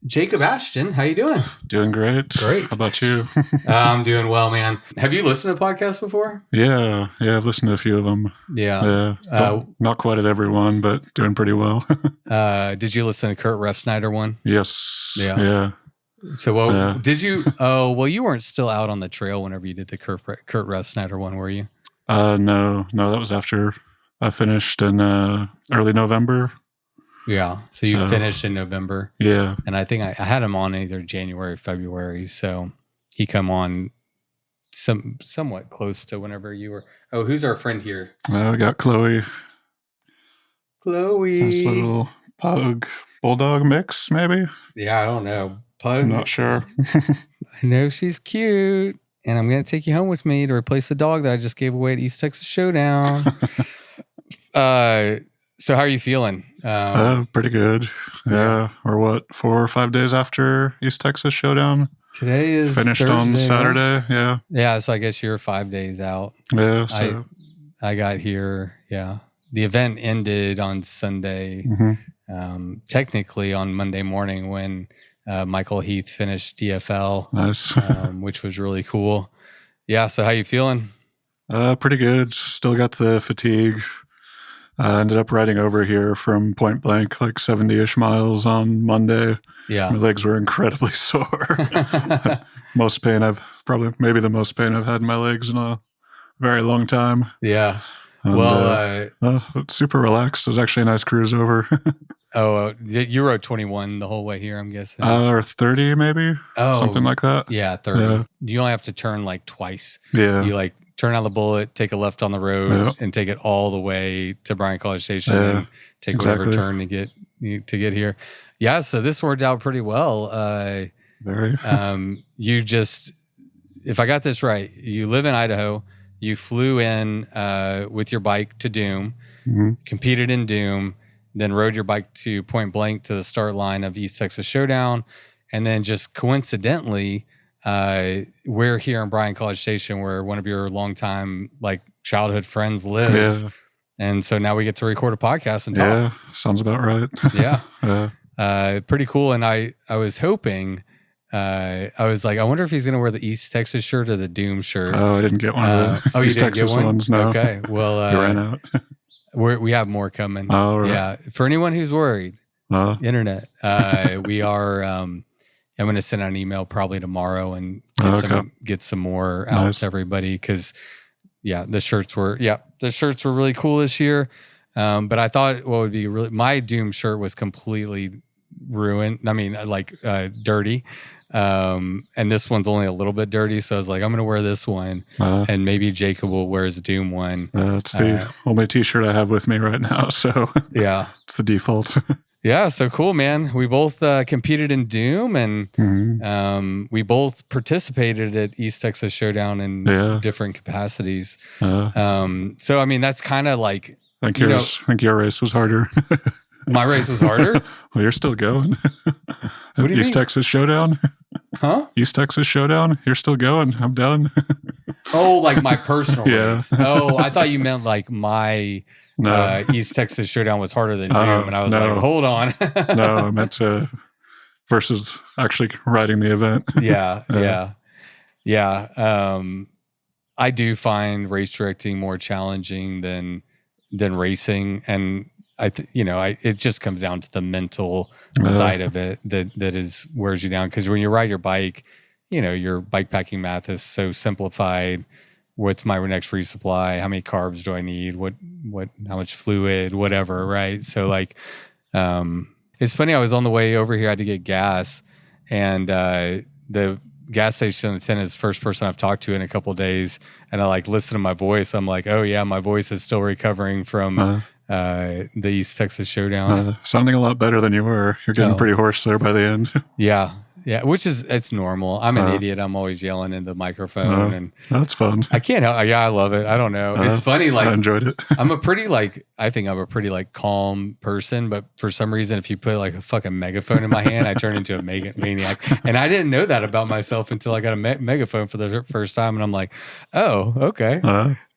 Jacob Ashton. How you doing? Doing great. Great. How about you? I'm doing well, man. Have you listened to podcasts before? Yeah, I've listened to a few of them. Yeah. Not quite at every one, but doing pretty well. Did you listen to Kurt Refsnyder one? Yes. Yeah. So, did you? Oh, well, you weren't still out on the trail whenever you did the Kurt Refsnyder one, were you? No, that was after I finished in early November. Yeah. So you finished in November. Yeah. And I think I had him on either January or February. So he come on somewhat close to whenever you were. Oh, who's our friend here? We got Chloe. This little pug bulldog mix, maybe? Yeah, I don't know. Pug? I'm not sure. I know she's cute. And I'm going to take you home with me to replace the dog that I just gave away at East Texas Showdown. So how are you feeling? Pretty good. Yeah. We're 4 or 5 days after East Texas Showdown. Today is finished Thursday, on Saturday. right? Yeah. Yeah. So I guess you're 5 days out. Yeah. So. I got here. Yeah. The event ended on Sunday. Mm-hmm. Technically on Monday morning when Michael Heath finished DFL. Nice. Which was really cool. Yeah. So how you feeling? Pretty good. Still got the fatigue. I ended up riding over here from Point Blank, like 70-ish miles on Monday. Yeah. My legs were incredibly sore. maybe the most pain I've had in my legs in a very long time. Yeah. And, it's super relaxed. It was actually a nice cruise over. You rode 21 the whole way here, I'm guessing. Or 30 maybe. Something like that. Yeah, 30. Yeah. You only have to turn like twice. Yeah. You like turn out the bullet, take a left on the road, and take it all the way to Bryan College Station and take whatever turn to get here. Yeah, so this worked out pretty well. Very. If I got this right, you live in Idaho. You flew in with your bike to Doom, competed in Doom, then rode your bike to Point Blank to the start line of East Texas Showdown, and then just coincidentally, we're here in Bryan College Station where one of your longtime childhood friends lives. Yeah. And so now we get to record a podcast and talk. Yeah, sounds about right. Yeah. Pretty cool. And I was hoping, I was like, I wonder if he's going to wear the East Texas shirt or the Doom shirt. Oh, I didn't get one of the East Texas ones. No. Okay. Well, they ran out. we have more coming. Oh, right. Yeah. For anyone who's worried, internet, we are, I'm going to send out an email probably tomorrow and get some more out to everybody. Cause the shirts were really cool this year. But I thought what would be my Doom shirt was completely ruined. I mean, dirty. And this one's only a little bit dirty. So I was like, I'm going to wear this one and maybe Jacob will wear his Doom one. It's the only t-shirt I have with me right now. So yeah, it's the default. Yeah, so cool, man. We both competed in Doom, and we both participated at East Texas Showdown in different capacities. So, I mean, that's kind of like... I think your race was harder. My race was harder? Well, you're still going. What do you mean? Texas Showdown? Huh? East Texas Showdown? You're still going. I'm done. Oh, like my personal race. Oh, I thought you meant like my... No. East Texas Showdown was harder than Doom, and I was like, hold on. No, I meant versus actually riding the event. Yeah. I do find race directing more challenging than racing, and it just comes down to the mental side of it that wears you down. Because when you ride your bike, your bike packing math is so simplified. What's my next resupply? How many carbs do I need? How much fluid, whatever. Right. So it's funny. I was on the way over here. I had to get gas, and the gas station attendant is the first person I've talked to in a couple of days. And I listen to my voice. I'm like, oh yeah, my voice is still recovering from the East Texas Showdown. Sounding a lot better than you were. You're getting pretty hoarse there by the end. Yeah. Yeah, it's normal. I'm an idiot. I'm always yelling in the microphone, and that's fun. I can't help. Yeah, I love it. I don't know. It's funny. I enjoyed it. I think I'm a pretty calm person, but for some reason, if you put a fucking megaphone in my hand, I turn into a maniac. And I didn't know that about myself until I got a megaphone for the first time, and I'm like, oh, okay,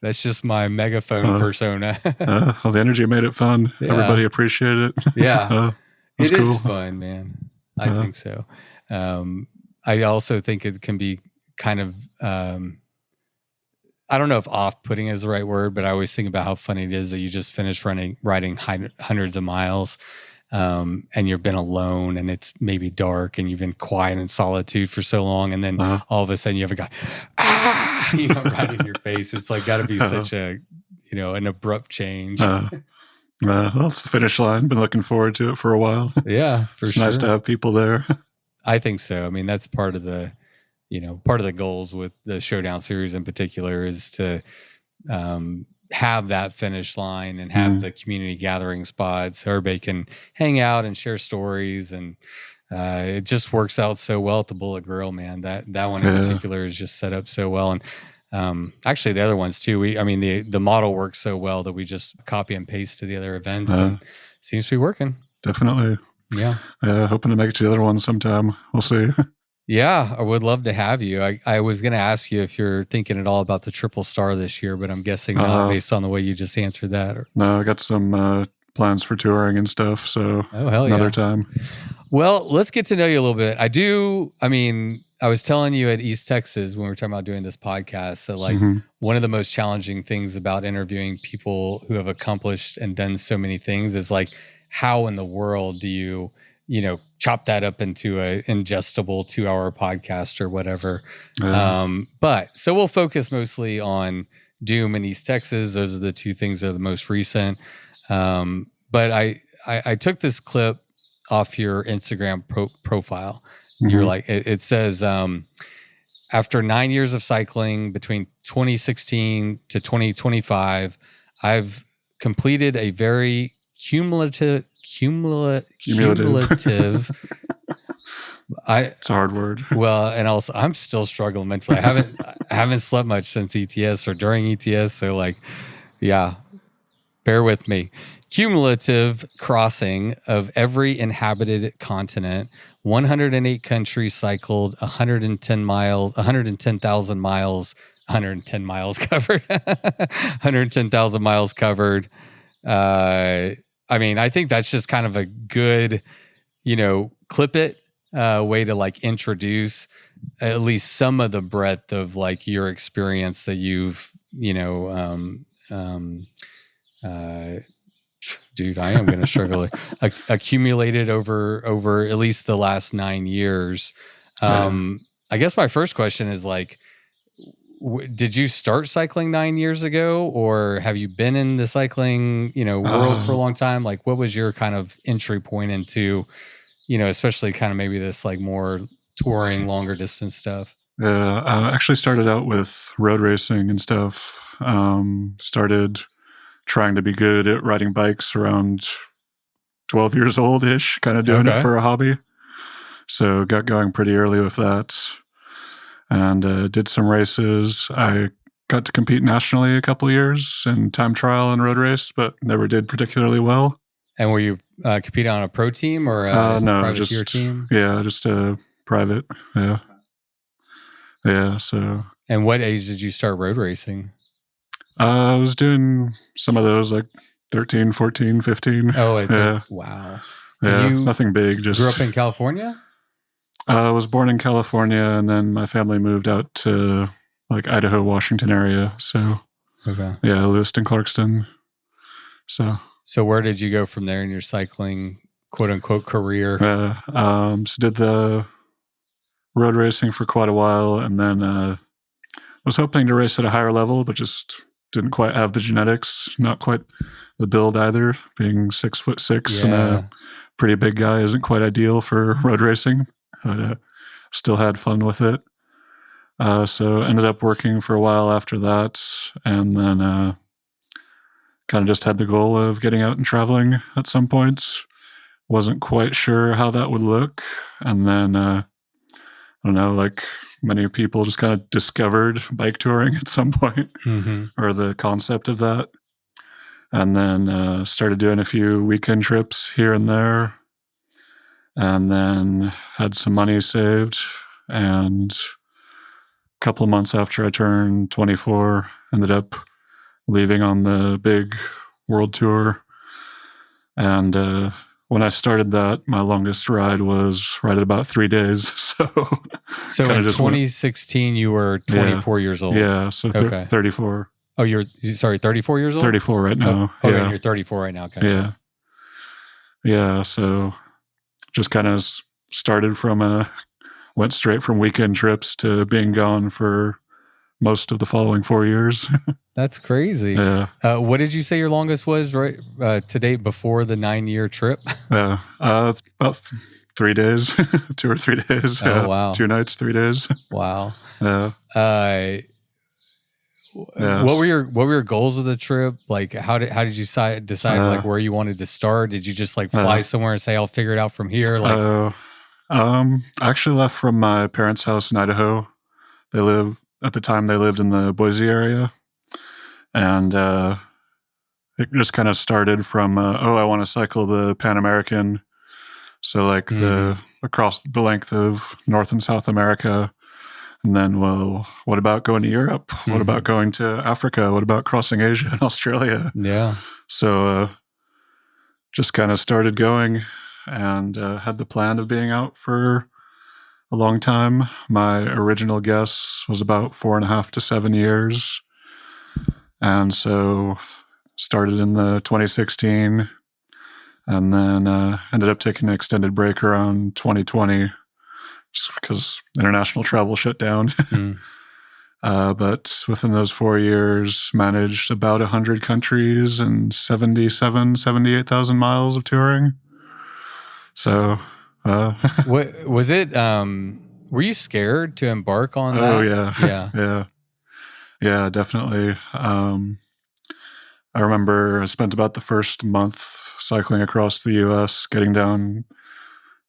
that's just my megaphone persona. Well, the energy made it fun. Yeah. Everybody appreciated it. Yeah, it cool. is fun, man. I think so. I also think it can be kind of, I don't know if off-putting is the right word, but I always think about how funny it is that you just finished riding hundreds of miles, and you've been alone, and it's maybe dark, and you've been quiet in solitude for so long, and then all of a sudden you have a guy, right in your face. It's like got to be such a, an abrupt change. Well, it's the finish line. Been looking forward to it for a while. Yeah, for it's sure. Nice to have people there. I think so. I mean, that's part of the goals with the Showdown series in particular is to have that finish line and have the community gathering spots so everybody can hang out and share stories. And it just works out so well at the Bullet Grill, man. That one in particular is just set up so well. And actually the other ones too, the model works so well that we just copy and paste to the other events and it seems to be working. Definitely. Yeah. Hoping to make it to the other ones sometime. We'll see. Yeah, I would love to have you. I was going to ask you if you're thinking at all about the Triple Star this year, but I'm guessing not based on the way you just answered that. No, I got some plans for touring and stuff, so another time. Well, let's get to know you a little bit. I was telling you at East Texas when we were talking about doing this podcast that one of the most challenging things about interviewing people who have accomplished and done so many things is like, how in the world do you chop that up into a ingestible 2-hour podcast or whatever. But so we'll focus mostly on Doom and East Texas. Those are the two things that are the most recent. But I took this clip off your Instagram profile. You're like, it says, after 9 years of cycling between 2016 to 2025, I've completed a very cumulative it's a hard word. Well, and also I'm still struggling mentally. I haven't slept much since ETS or during ETS. So bear with me. Cumulative crossing of every inhabited continent, 108 countries cycled, 110,000 miles, 110 miles covered, 110,000 miles covered. I think that's just kind of a good, clip it way to like introduce at least some of the breadth of like your experience that you've, dude, I am going to struggle. Accumulated over at least the last 9 years. I guess my first question is like, did you start cycling 9 years ago, or have you been in the cycling, world for a long time? Like, what was your kind of entry point into, especially kind of maybe this like more touring, longer distance stuff? Yeah, I actually started out with road racing and stuff. Started trying to be good at riding bikes around 12 years old-ish, kind of doing it for a hobby. So got going pretty early with that. And did some races. I got to compete nationally a couple of years in time trial and road race, but never did particularly well. And were you competing on a pro team or a privateer team? Yeah, just a private. Yeah. Yeah, so. And what age did you start road racing? I was doing some of those like 13, 14, 15. Oh, wow. Yeah, nothing big. Just grew up in California? I was born in California, and then my family moved out to like Idaho, Washington area. So, Lewiston, Clarkston. So where did you go from there in your cycling, quote unquote, career? So did the road racing for quite a while, and then was hoping to race at a higher level, but just didn't quite have the genetics. Not quite the build either. Being 6'6" and a pretty big guy isn't quite ideal for road racing. But still had fun with it. So ended up working for a while after that, and then kind of just had the goal of getting out and traveling at some point. Wasn't quite sure how that would look. And then, I don't know, like many people just kind of discovered bike touring at some point, or the concept of that. And then started doing a few weekend trips here and there. And then had some money saved, and a couple of months after I turned 24, ended up leaving on the big world tour, and when I started that, my longest ride was right at about 3 days. So in 2016, you were 24 years old. Yeah, so 34. Oh, you're 34 years old? 34 right now. Oh, yeah. You're 34 right now. Gotcha. Yeah. So just kind of started went straight from weekend trips to being gone for most of the following 4 years. That's crazy. Yeah. What did you say your longest was to date before the 9-year trip? Yeah. About 3 days, 2 or 3 days. Oh, wow. 2 nights, 3 days. Wow. Yeah. What were your goals of the trip? Like, how did you decide like where you wanted to start? Did you just like fly somewhere and say, I'll figure it out from here? Like, I actually left from my parents' house in Idaho. At the time they lived in the Boise area. And it just kind of started from, I want to cycle the Pan American. So like across the length of North and South America. And then, well, what about going to Europe? What about going to Africa? What about crossing Asia and Australia? Yeah. So just kind of started going and had the plan of being out for a long time. My original guess was about 4.5 to 7 years. And so started in the 2016 and then ended up taking an extended break around 2020 just because international travel shut down. But within those 4 years, managed about 100 countries and 78,000 miles of touring. So, what was it? Were you scared to embark on that? Oh yeah, definitely. I remember I spent about the first month cycling across the U.S., getting down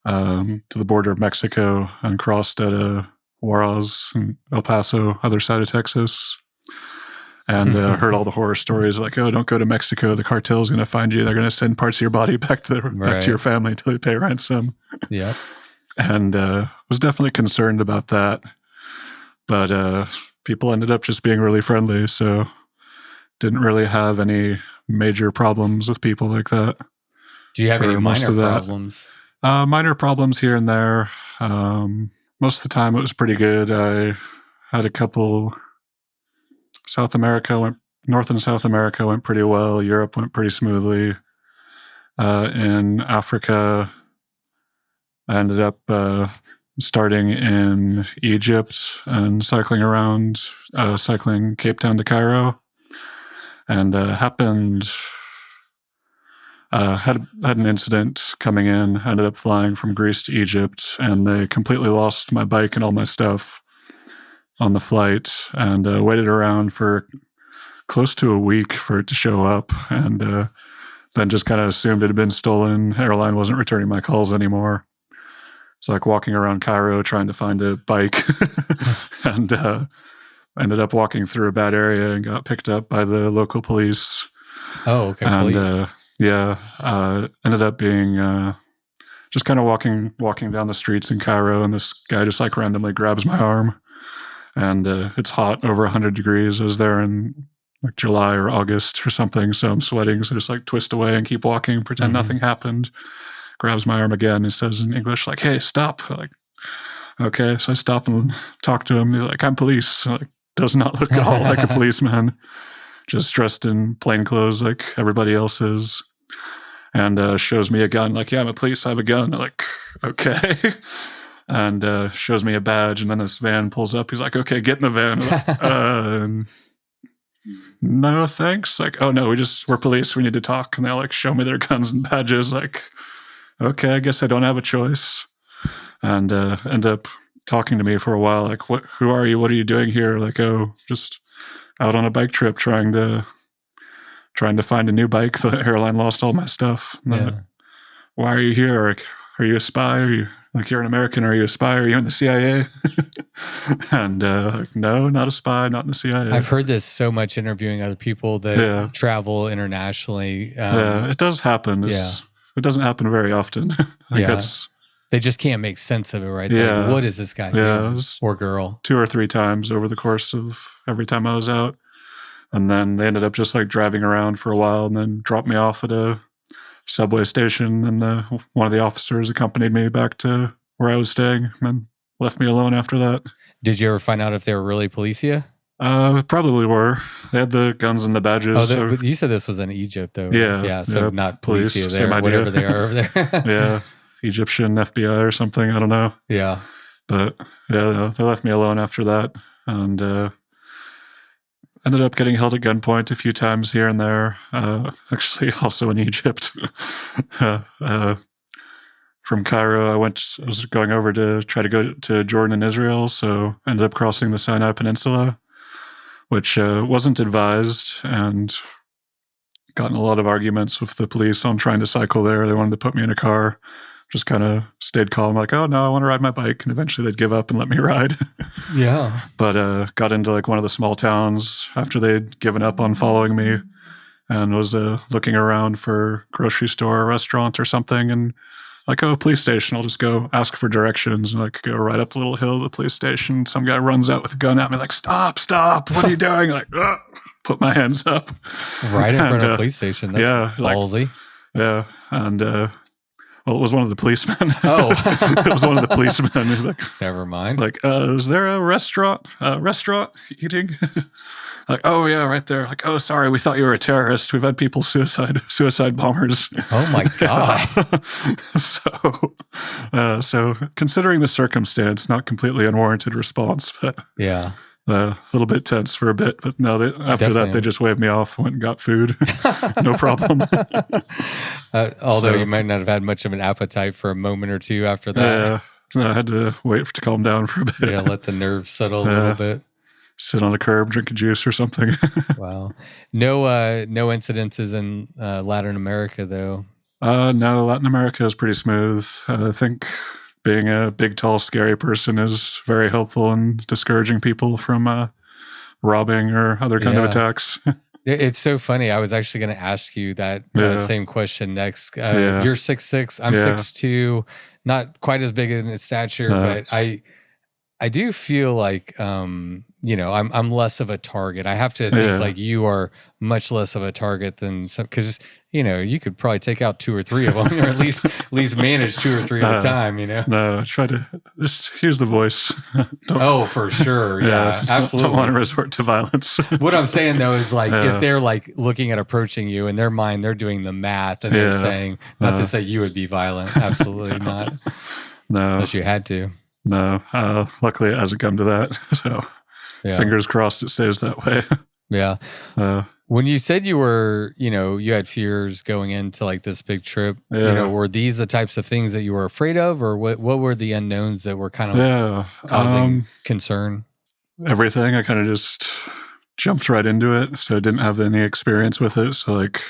to the border of Mexico and crossed at Juarez and El Paso, other side of Texas. And heard all the horror stories like, oh, don't go to Mexico. The cartel's going to find you. They're going to send parts of your body back to your family until you pay ransom. Yeah. And was definitely concerned about that. But people ended up just being really friendly. So didn't really have any major problems with people like that. Do you have any minor problems? Minor problems here and there. Most of the time it was pretty good. I had a couple. North and South America went pretty well. Europe went pretty smoothly. In Africa, I ended up starting in Egypt and cycling around, cycling Cape Town to Cairo. And had an incident coming in, ended up flying from Greece to Egypt, and they completely lost my bike and all my stuff on the flight, and waited around for close to a week for it to show up, and then just kind of assumed it had been stolen. Airline wasn't returning my calls anymore. It's like walking around Cairo trying to find a bike and ended up walking through a bad area and got picked up by the local police. Oh, okay. And ended up being just kind of walking down the streets in Cairo, and this guy just like randomly grabs my arm. And it's hot, over 100 degrees. I was there in like July or August or something, so I'm sweating. So just like twist away and keep walking, pretend nothing happened. Grabs my arm again and says in English, like, "Hey, stop!" I'm like, okay, so I stop and talk to him. He's like, "I'm police." Like, does not look at all like a policeman, just dressed in plain clothes like everybody else is, and shows me a gun. Like, "Yeah, I'm a police. I have a gun." I'm like, okay. And shows me a badge, and then this van pulls up. He's like, "Okay, get in the van." I'm like, no, thanks. Like, "Oh no, we're police. We need to talk." And they like show me their guns and badges. Like, okay, I guess I don't have a choice. And end up talking to me for a while. Like, who are you? What are you doing here? Like, oh, just out on a bike trip, trying to find a new bike. The airline lost all my stuff. Like, why are you here? Like, are you a spy? You're an American, are you a spy? Are you in the CIA? And no, not a spy, not in the CIA. I've heard this so much interviewing other people that travel internationally. It does happen. It doesn't happen very often. They just can't make sense of it, right? Yeah. Like, what is this guy doing? Or girl? 2 or 3 times over the course of every time I was out. And then they ended up just like driving around for a while and then dropped me off at a subway station, and one of the officers accompanied me back to where I was staying and then left me alone after that. Did you ever find out if they were really Policia? Probably were. They had the guns and the badges. But you said this was in Egypt, though. Yeah. Yeah, so not Policia there, same idea. whatever they are over there. Yeah, Egyptian FBI or something. I don't know. Yeah. But yeah, they left me alone after that, and ended up getting held at gunpoint a few times here and there. Actually, also in Egypt. From Cairo, I was going over to try to go to Jordan and Israel, so ended up crossing the Sinai Peninsula, which wasn't advised, and gotten a lot of arguments with the police on trying to cycle there. They wanted to put me in a car. Just kind of stayed calm, like, oh no, I want to ride my bike, and eventually they'd give up and let me ride. Yeah. But got into like one of the small towns after they'd given up on following me, and was looking around for a grocery store or restaurant or something, and like, oh, police station, I'll just go ask for directions, and like go right up the little hill to the police station. Some guy runs out with a gun at me, like, stop, what are you doing? Like, put my hands up. Right in front of a police station. That's ballsy. Yeah. And well, it was one of the policemen. Oh. It was one of the policemen. He's like, never mind. Like, is there a restaurant eating? Like, oh yeah, right there. Like, oh, sorry, we thought you were a terrorist. We've had people suicide bombers. Oh my God. So considering the circumstance, not completely unwarranted response, but yeah. A little bit tense for a bit, but no. After that, they just waved me off, went and got food, no problem. Although you might not have had much of an appetite for a moment or two after that. I had to wait to calm down for a bit. Yeah, let the nerves settle a little bit. Sit on a curb, drink a juice or something. Wow. No incidences in Latin America, though. No, Latin America is pretty smooth. I think being a big, tall, scary person is very helpful in discouraging people from robbing or other kind of attacks. It's so funny. I was actually going to ask you that same question next. You're 6'6", I'm 6'2", not quite as big in stature, but I do feel like I'm less of a target. I have to think like you are much less of a target than some, because you could probably take out 2 or 3 of them, or at least manage 2 or 3 at a time. No, try to just use the voice. For sure, yeah, absolutely. Don't want to resort to violence. What I'm saying though is like if they're like looking at approaching you in their mind, they're doing the math and they're saying not to say you would be violent. Absolutely not. No, unless you had to. No, luckily it hasn't come to that. So fingers crossed it stays that way. Yeah. When you said you were, you had fears going into like this big trip, were these the types of things that you were afraid of, or what were the unknowns that were kind of causing concern? Everything. I kind of just jumped right into it. So I didn't have any experience with it. So like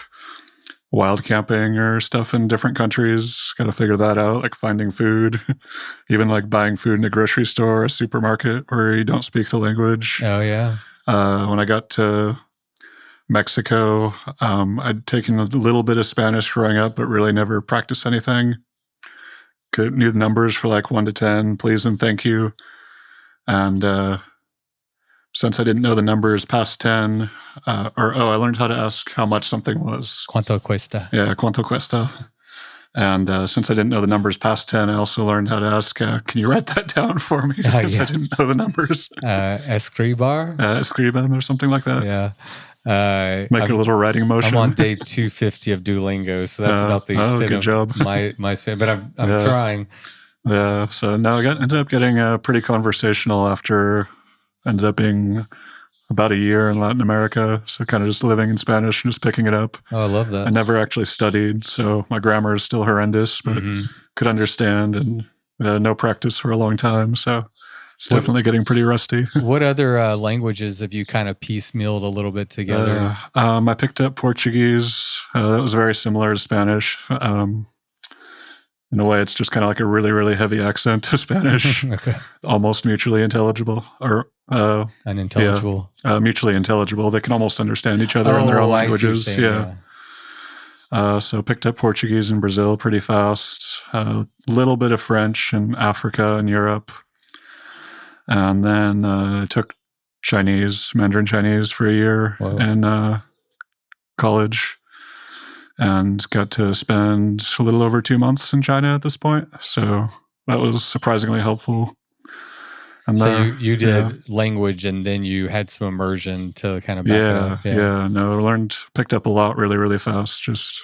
wild camping or stuff in different countries, got to figure that out, like finding food, even like buying food in a grocery store or a supermarket where you don't speak the language. Oh, yeah. When I got to Mexico, I'd taken a little bit of Spanish growing up, but really never practiced anything. Knew the numbers for like 1 to 10, please and thank you. And since I didn't know the numbers past 10, I learned how to ask how much something was. ¿Cuánto cuesta? Yeah, ¿cuánto cuesta? And since I didn't know the numbers past 10, I also learned how to ask, can you write that down for me? Since I didn't know the numbers. Escribar? Escriban or something like that. Yeah. Make a little writing motion. I'm on day 250 of Duolingo, so that's about the extent of my span. But I'm trying. Yeah. So now I ended up getting pretty conversational after. Ended up being about a year in Latin America, so kind of just living in Spanish and just picking it up. Oh, I love that. I never actually studied, so my grammar is still horrendous, but could understand, and no practice for a long time, so it's definitely getting pretty rusty. What other languages have you kind of piecemealed a little bit together? I picked up Portuguese. That was very similar to Spanish. In a way, it's just kind of like a really, really heavy accent to Spanish. Okay. Almost mutually intelligible, or unintelligible. Mutually intelligible. They can almost understand each other in their own languages. So picked up Portuguese in Brazil pretty fast. A little bit of French in Africa and Europe, and then took Mandarin Chinese for a year in college. and got to spend a little over 2 months in China at this point. So that was surprisingly helpful. And so you did language, and then you had some immersion to kind of back it up. No, picked up a lot really, really fast, just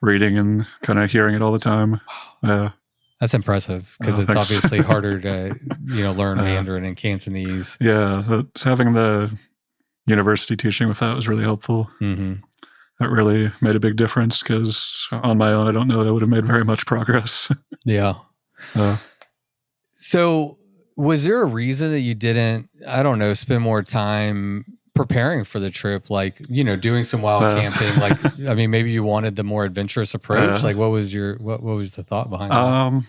reading and kind of hearing it all the time. That's impressive, because it's obviously harder to learn Mandarin and Cantonese. Yeah, having the university teaching with that was really helpful. Mm-hmm. That really made a big difference, because on my own, I don't know that I would have made very much progress. Yeah. So was there a reason that you didn't, I don't know, spend more time preparing for the trip, like, doing some wild camping? Like, I mean, maybe you wanted the more adventurous approach. Like, what was the thought behind that? I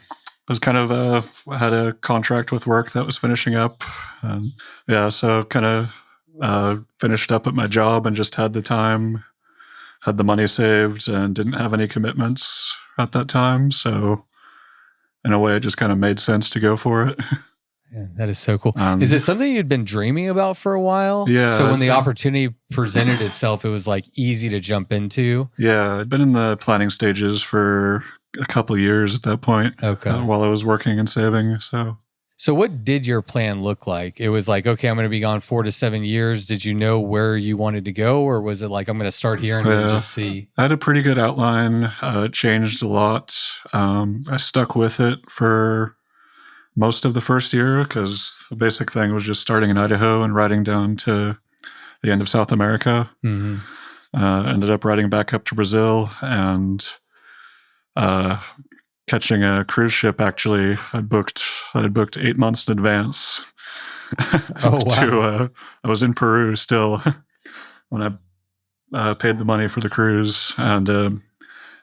was kind of had a contract with work that was finishing up, and so kind of finished up at my job and just had the time, had the money saved, and didn't have any commitments at that time. So in a way, it just kind of made sense to go for it. Yeah, that is so cool. Is it something you'd been dreaming about for a while? Yeah. So when the opportunity presented itself, it was like easy to jump into? Yeah, I'd been in the planning stages for a couple of years at that point. Okay. While I was working and saving. So what did your plan look like? It was like, okay, I'm going to be gone 4 to 7 years. Did you know where you wanted to go? Or was it like, I'm going to start here and then just see? I had a pretty good outline. It changed a lot. I stuck with it for most of the first year, because the basic thing was just starting in Idaho and riding down to the end of South America. Mm-hmm. Ended up riding back up to Brazil and catching a cruise ship. Actually, I had booked 8 months in advance. Oh, wow. I was in Peru still when I paid the money for the cruise, and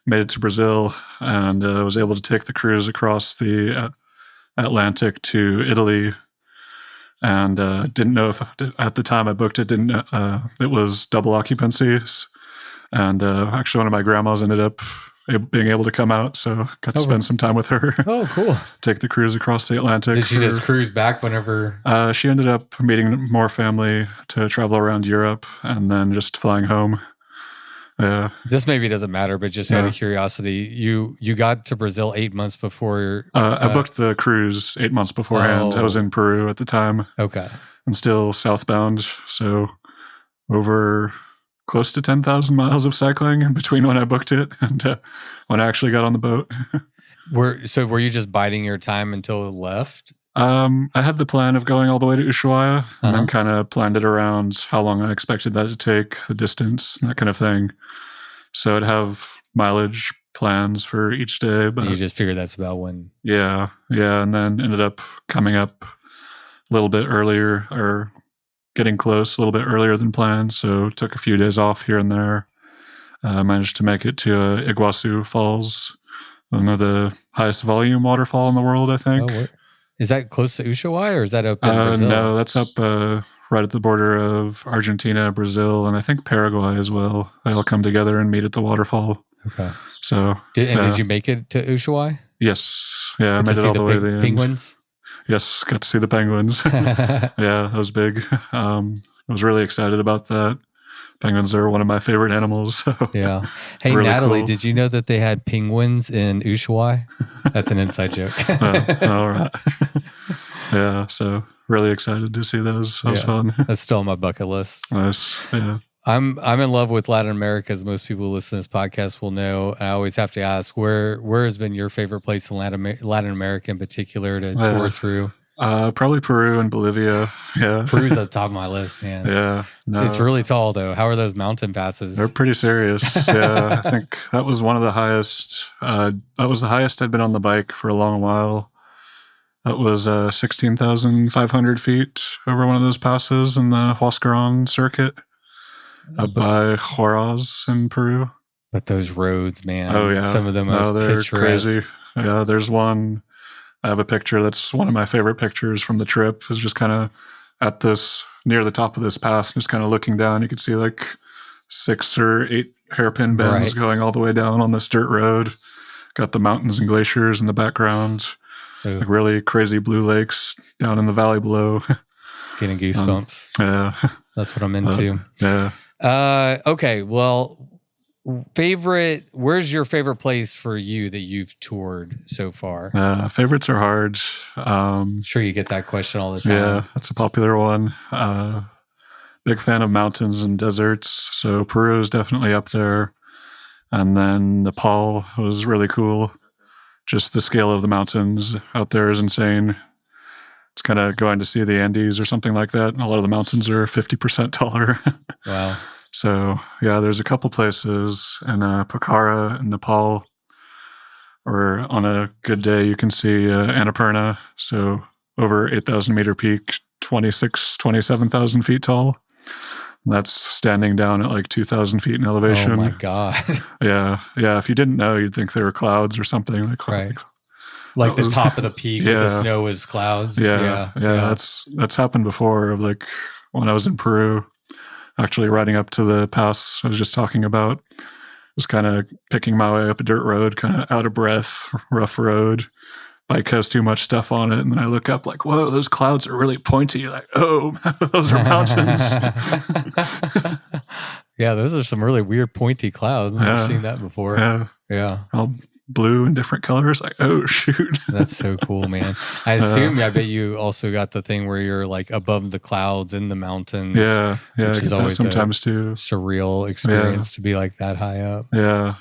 made it to Brazil, and was able to take the cruise across the Atlantic to Italy. And didn't know if at the time I booked it, it was double occupancy. And actually, one of my grandmas ended up being able to come out, so got to spend some time with her. Oh, cool. Take the cruise across the Atlantic. Did she just cruise back whenever? She ended up meeting more family to travel around Europe, and then just flying home. Yeah. This maybe doesn't matter, but just out of curiosity, you got to Brazil 8 months before. I booked the cruise 8 months beforehand. I was in Peru at the time. Okay. And still southbound, so over close to 10,000 miles of cycling in between when I booked it and when I actually got on the boat. Were you just biding your time until it left? I had the plan of going all the way to Ushuaia, and then kind of planned it around how long I expected that to take, the distance, that kind of thing. So I'd have mileage plans for each day. But you just figured that's about when. Yeah. And then ended up coming up a little bit earlier, or getting close a little bit earlier than planned. So took a few days off here and there. Managed to make it to Iguazu Falls, one of the highest volume waterfall in the world, I think. Oh, is that close to Ushuaia, or is that up in Brazil? No, that's up right at the border of Argentina, Brazil, and I think Paraguay as well. They all come together and meet at the waterfall. Okay. So, did you make it to Ushuaia? Yes. Yeah, I made it all the way to the end. Penguins? Yes, got to see the penguins. Yeah, that was big. I was really excited about that. Penguins are one of my favorite animals. So yeah. Hey, really Natalie, cool. Did you know that they had penguins in Ushuaia? That's an inside joke. All right. Yeah, so really excited to see those. That was fun. That's still on my bucket list. Nice. Yeah. I'm in love with Latin America, as most people who listen to this podcast will know. I always have to ask, where has been your favorite place in Latin America in particular to tour through? Probably Peru and Bolivia. Yeah. Peru's at the top of my list, man. Yeah. No. It's really tall though. How are those mountain passes? They're pretty serious. Yeah. I think that was one of the highest. That was the highest I'd been on the bike for a long while. That was 16,500 feet over one of those passes in the Huascarán circuit up by Khorog in Peru. But those roads, man. Oh, yeah. Some of the most they're picturesque. Crazy. Yeah, there's one. I have a picture that's one of my favorite pictures from the trip. It's just kind of at this, near the top of this pass, just kind of looking down. You could see like 6 or 8 hairpin bends going all the way down on this dirt road. Got the mountains and glaciers in the background. Like really crazy blue lakes down in the valley below. Getting goosebumps. Yeah. That's what I'm into. Yeah. Okay. Well, Where's your favorite place for you that you've toured so far? Favorites are hard. I'm sure you get that question all the time. Yeah, that's a popular one. Big fan of mountains and deserts. So Peru is definitely up there. And then Nepal was really cool. Just the scale of the mountains out there is insane. It's kind of going to see the Andes or something like that. And a lot of the mountains are 50% taller. Wow. So, yeah, there's a couple places in Pokhara in Nepal, or on a good day, you can see Annapurna. So, over 8,000 meter peak, 27,000 feet tall. And that's standing down at like 2,000 feet in elevation. Oh, my God. Yeah. If you didn't know, you'd think they were clouds or something. Right. Like the top of the peak with the snow is clouds. Yeah. That's happened before. Like when I was in Peru, actually riding up to the pass I was just talking about, was kind of picking my way up a dirt road, kind of out of breath, rough road. Bike has too much stuff on it, and then I look up like, whoa, those clouds are really pointy. Like, oh, those are mountains. Yeah, those are some really weird pointy clouds. I've never seen that before. Yeah. All blue and different colors. Like, oh, shoot. That's so cool, man. I bet you also got the thing where you're like above the clouds in the mountains. Yeah. Which is always sometimes too surreal experience to be like that high up. Yeah,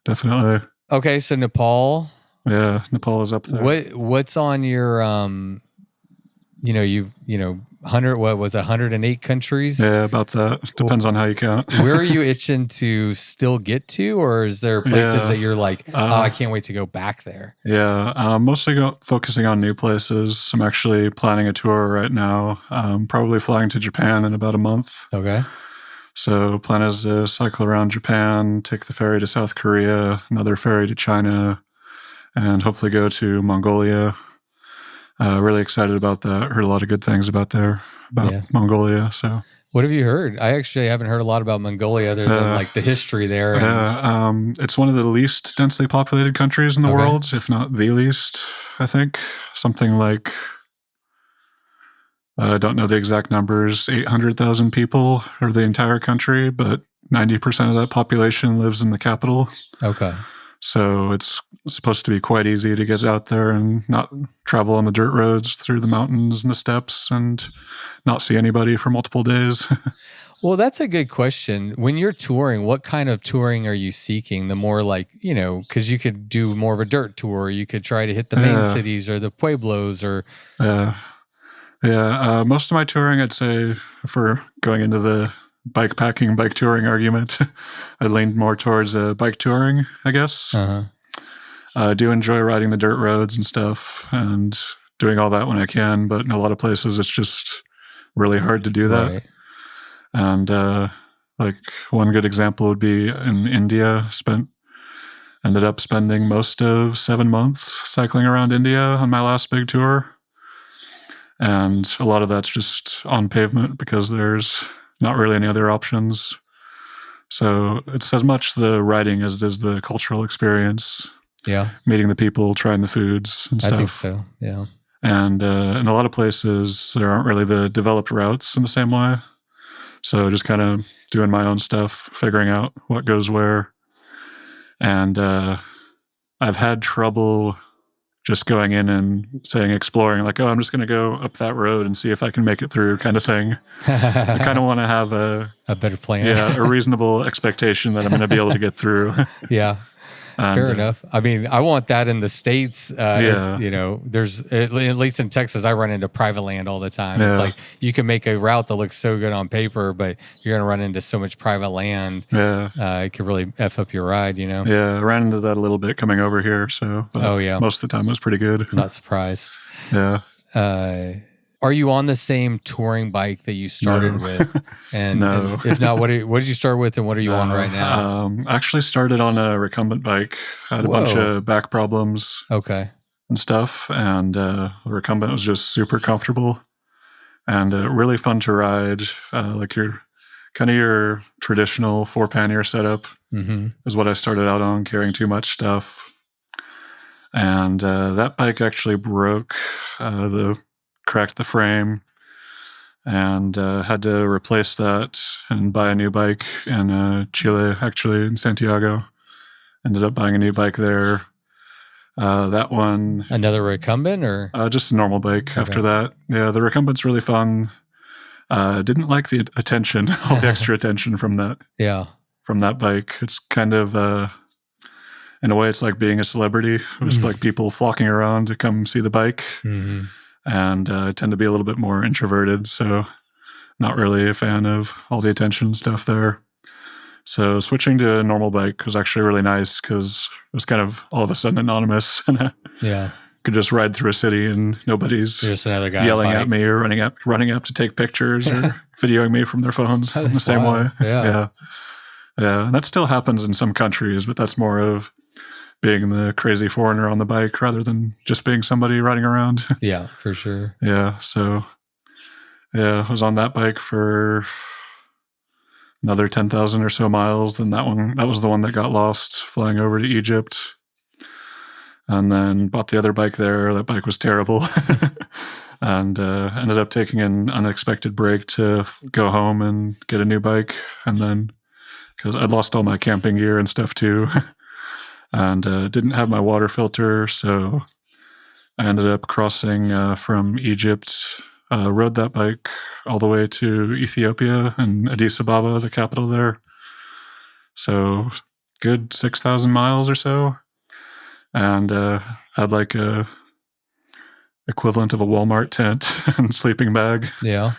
definitely. Okay, so Nepal. Yeah, Nepal is up there. What's on your 108 countries? Yeah, about that. Depends on how you count. Where are you itching to still get to, or is there places that you're like, I can't wait to go back there? Yeah, mostly focusing on new places. I'm actually planning a tour right now. Probably flying to Japan in about a month. Okay. So plan is to cycle around Japan, take the ferry to South Korea, another ferry to China, and hopefully go to Mongolia. Really excited about that. Heard a lot of good things about Mongolia. So, what have you heard? I actually haven't heard a lot about Mongolia other than like the history there. It's one of the least densely populated countries in the world, if not the least. I think something like, I don't know the exact numbers, 800,000 people are the entire country, but 90% of that population lives in the capital. Okay. So it's supposed to be quite easy to get out there and not travel on the dirt roads through the mountains and the steppes and not see anybody for multiple days. Well, that's a good question. When you're touring, what kind of touring are you seeking? The more like, because you could do more of a dirt tour. You could try to hit the main cities or the pueblos or... Most of my touring, I'd say, for going into the bike touring argument, I leaned more towards bike touring, I guess. I do enjoy riding the dirt roads and stuff and doing all that when I can, but in a lot of places it's just really hard to do that. Right. And like one good example would be in India. Ended up spending most of 7 months cycling around India on my last big tour. And a lot of that's just on pavement because there's not really any other options. So it's as much the riding as it is the cultural experience. Yeah. Meeting the people, trying the foods and stuff. I think so, yeah. And in a lot of places, there aren't really the developed routes in the same way. So just kind of doing my own stuff, figuring out what goes where. And I've had trouble just going in and saying, exploring, like, oh, I'm just going to go up that road and see if I can make it through kind of thing. I kind of want to have a better plan. Yeah, a reasonable expectation that I'm going to be able to get through. Yeah. Fair enough. I mean, I want that in the States. There's, at least in Texas, I run into private land all the time. Yeah. It's like you can make a route that looks so good on paper, but you're going to run into so much private land. Yeah. It could really F up your ride, Yeah, I ran into that a little bit coming over here. So, most of the time it was pretty good. I'm not surprised. Yeah. Are you on the same touring bike that you started with? And, no. And if not, what did you start with and what are you on right now? I actually started on a recumbent bike. I had a bunch of back problems and stuff. And the recumbent was just super comfortable and really fun to ride. Like your traditional 4-pannier setup is what I started out on, carrying too much stuff. And that bike actually broke cracked the frame, and had to replace that and buy a new bike in Chile, actually in Santiago. Ended up buying a new bike there. That one, another recumbent, or just a normal bike. After that, yeah, the recumbent's really fun. Didn't like the attention, all the extra attention from that. Yeah, from that bike. It's kind of, in a way, it's like being a celebrity. It was like people flocking around to come see the bike. Mm-hmm. And I tend to be a little bit more introverted, so not really a fan of all the attention stuff there. So switching to a normal bike was actually really nice because it was kind of all of a sudden anonymous, and I could just ride through a city and nobody's just another guy yelling at me or running up to take pictures or videoing me from their phones in the same way. Yeah. And that still happens in some countries, but that's more of being the crazy foreigner on the bike rather than just being somebody riding around. Yeah, for sure. Yeah. So, I was on that bike for another 10,000 or so miles. Then that was the one that got lost flying over to Egypt. And then bought the other bike there. That bike was terrible. And ended up taking an unexpected break to go home and get a new bike. And then, because I'd lost all my camping gear and stuff too, and didn't have my water filter, so I ended up crossing from Egypt, rode that bike all the way to Ethiopia and Addis Ababa, the capital there. So good 6,000 miles or so, and had like a equivalent of a Walmart tent and sleeping bag. Yeah.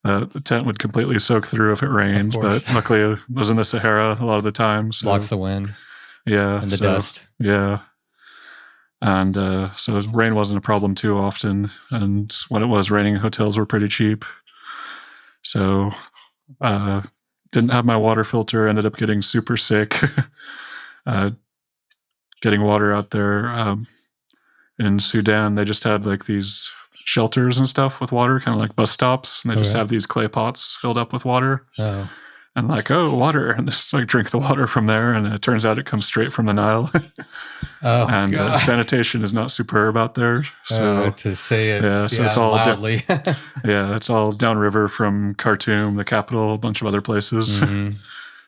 The tent would completely soak through if it rained, but luckily it was in the Sahara a lot of the time. So, blocks the wind. Yeah. And the dust. Yeah. And so rain wasn't a problem too often. And when it was raining, hotels were pretty cheap. So didn't have my water filter, ended up getting super sick. Getting water out there in Sudan, they just had like these shelters and stuff with water, kind of like bus stops, and they just have these clay pots filled up with water. And like, water, and just like drink the water from there, and it turns out it comes straight from the Nile. And sanitation is not superb out there, so to say it, so it's all loudly. It's all downriver from Khartoum, the capital, a bunch of other places.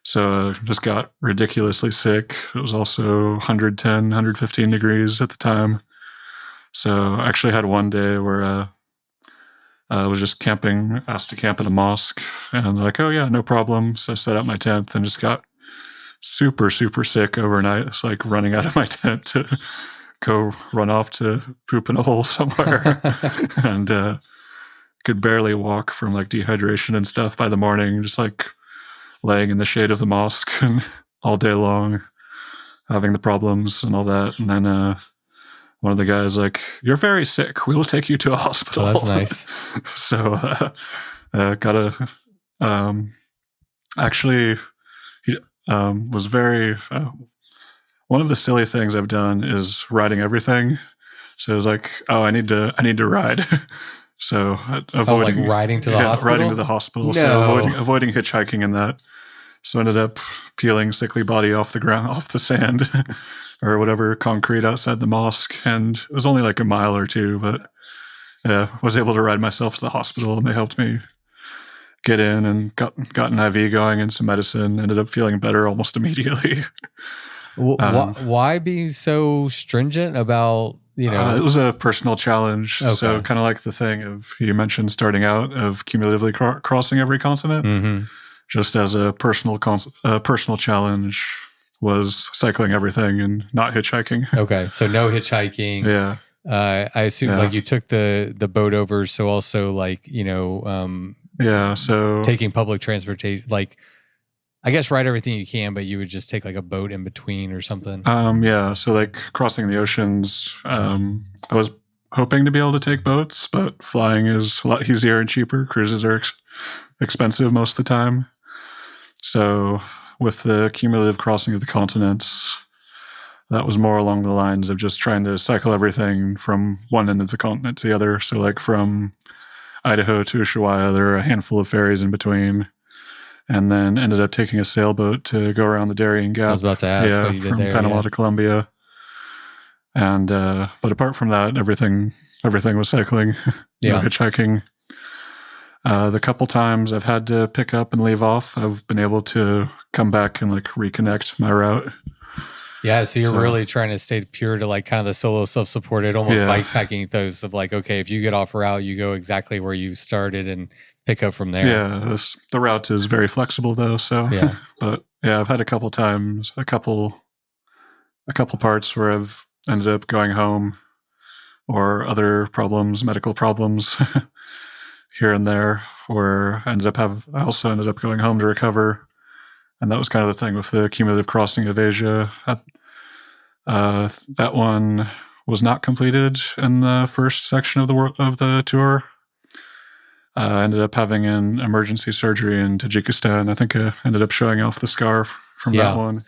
So just got ridiculously sick. It was also 110, 115 degrees at the time. So I actually had one day where I was just asked to camp at a mosque, and they're like, oh yeah, no problem. So I set up my tent and just got super, super sick overnight. It's like running out of my tent to go run off to poop in a hole somewhere. And could barely walk from like dehydration and stuff by the morning, just like laying in the shade of the mosque and all day long, having the problems and all that. And then one of the guys like, you're very sick, we will take you to a hospital. Oh, that's nice. So got a actually he was very one of the silly things I've done is riding everything. So it was like, I need to ride. So avoiding like riding to the hospital? Riding to the hospital. No. So avoiding hitchhiking and that. So ended up peeling sickly body off the ground, off the sand or whatever, concrete outside the mosque. And it was only like a mile or two, but was able to ride myself to the hospital, and they helped me get in and got an IV going and some medicine. Ended up feeling better almost immediately. Why be so stringent about, it was a personal challenge. Okay. So kind of like the thing of, you mentioned starting out, of cumulatively crossing every continent. Mm-hmm. Just as a personal challenge was cycling everything and not hitchhiking. Okay, so no hitchhiking. Yeah. I assume like you took the boat over, so also like, so taking public transportation, like I guess ride everything you can, but you would just take like a boat in between or something. So like crossing the oceans, I was hoping to be able to take boats, but flying is a lot easier and cheaper. Cruises are expensive most of the time. So with the cumulative crossing of the continents, that was more along the lines of just trying to cycle everything from one end of the continent to the other. So like from Idaho to Ushuaia, there are a handful of ferries in between, and then ended up taking a sailboat to go around the Darien Gap. I was about to ask what you did from there, Panama to Colombia. And but apart from that, everything was cycling, no hitchhiking. The couple times I've had to pick up and leave off, I've been able to come back and like reconnect my route. Yeah, so you're really trying to stay pure to like kind of the solo self-supported, almost bikepacking ethos of like, okay, if you get off route, you go exactly where you started and pick up from there. Yeah, the route is very flexible though. So, yeah. But yeah, I've had a couple times, a couple parts where I've ended up going home, or other problems, medical problems here and there, where I also ended up going home to recover. And that was kind of the thing with the cumulative crossing of Asia. That one was not completed in the first section of the tour. I ended up having an emergency surgery in Tajikistan. I think I ended up showing off the scar from that one.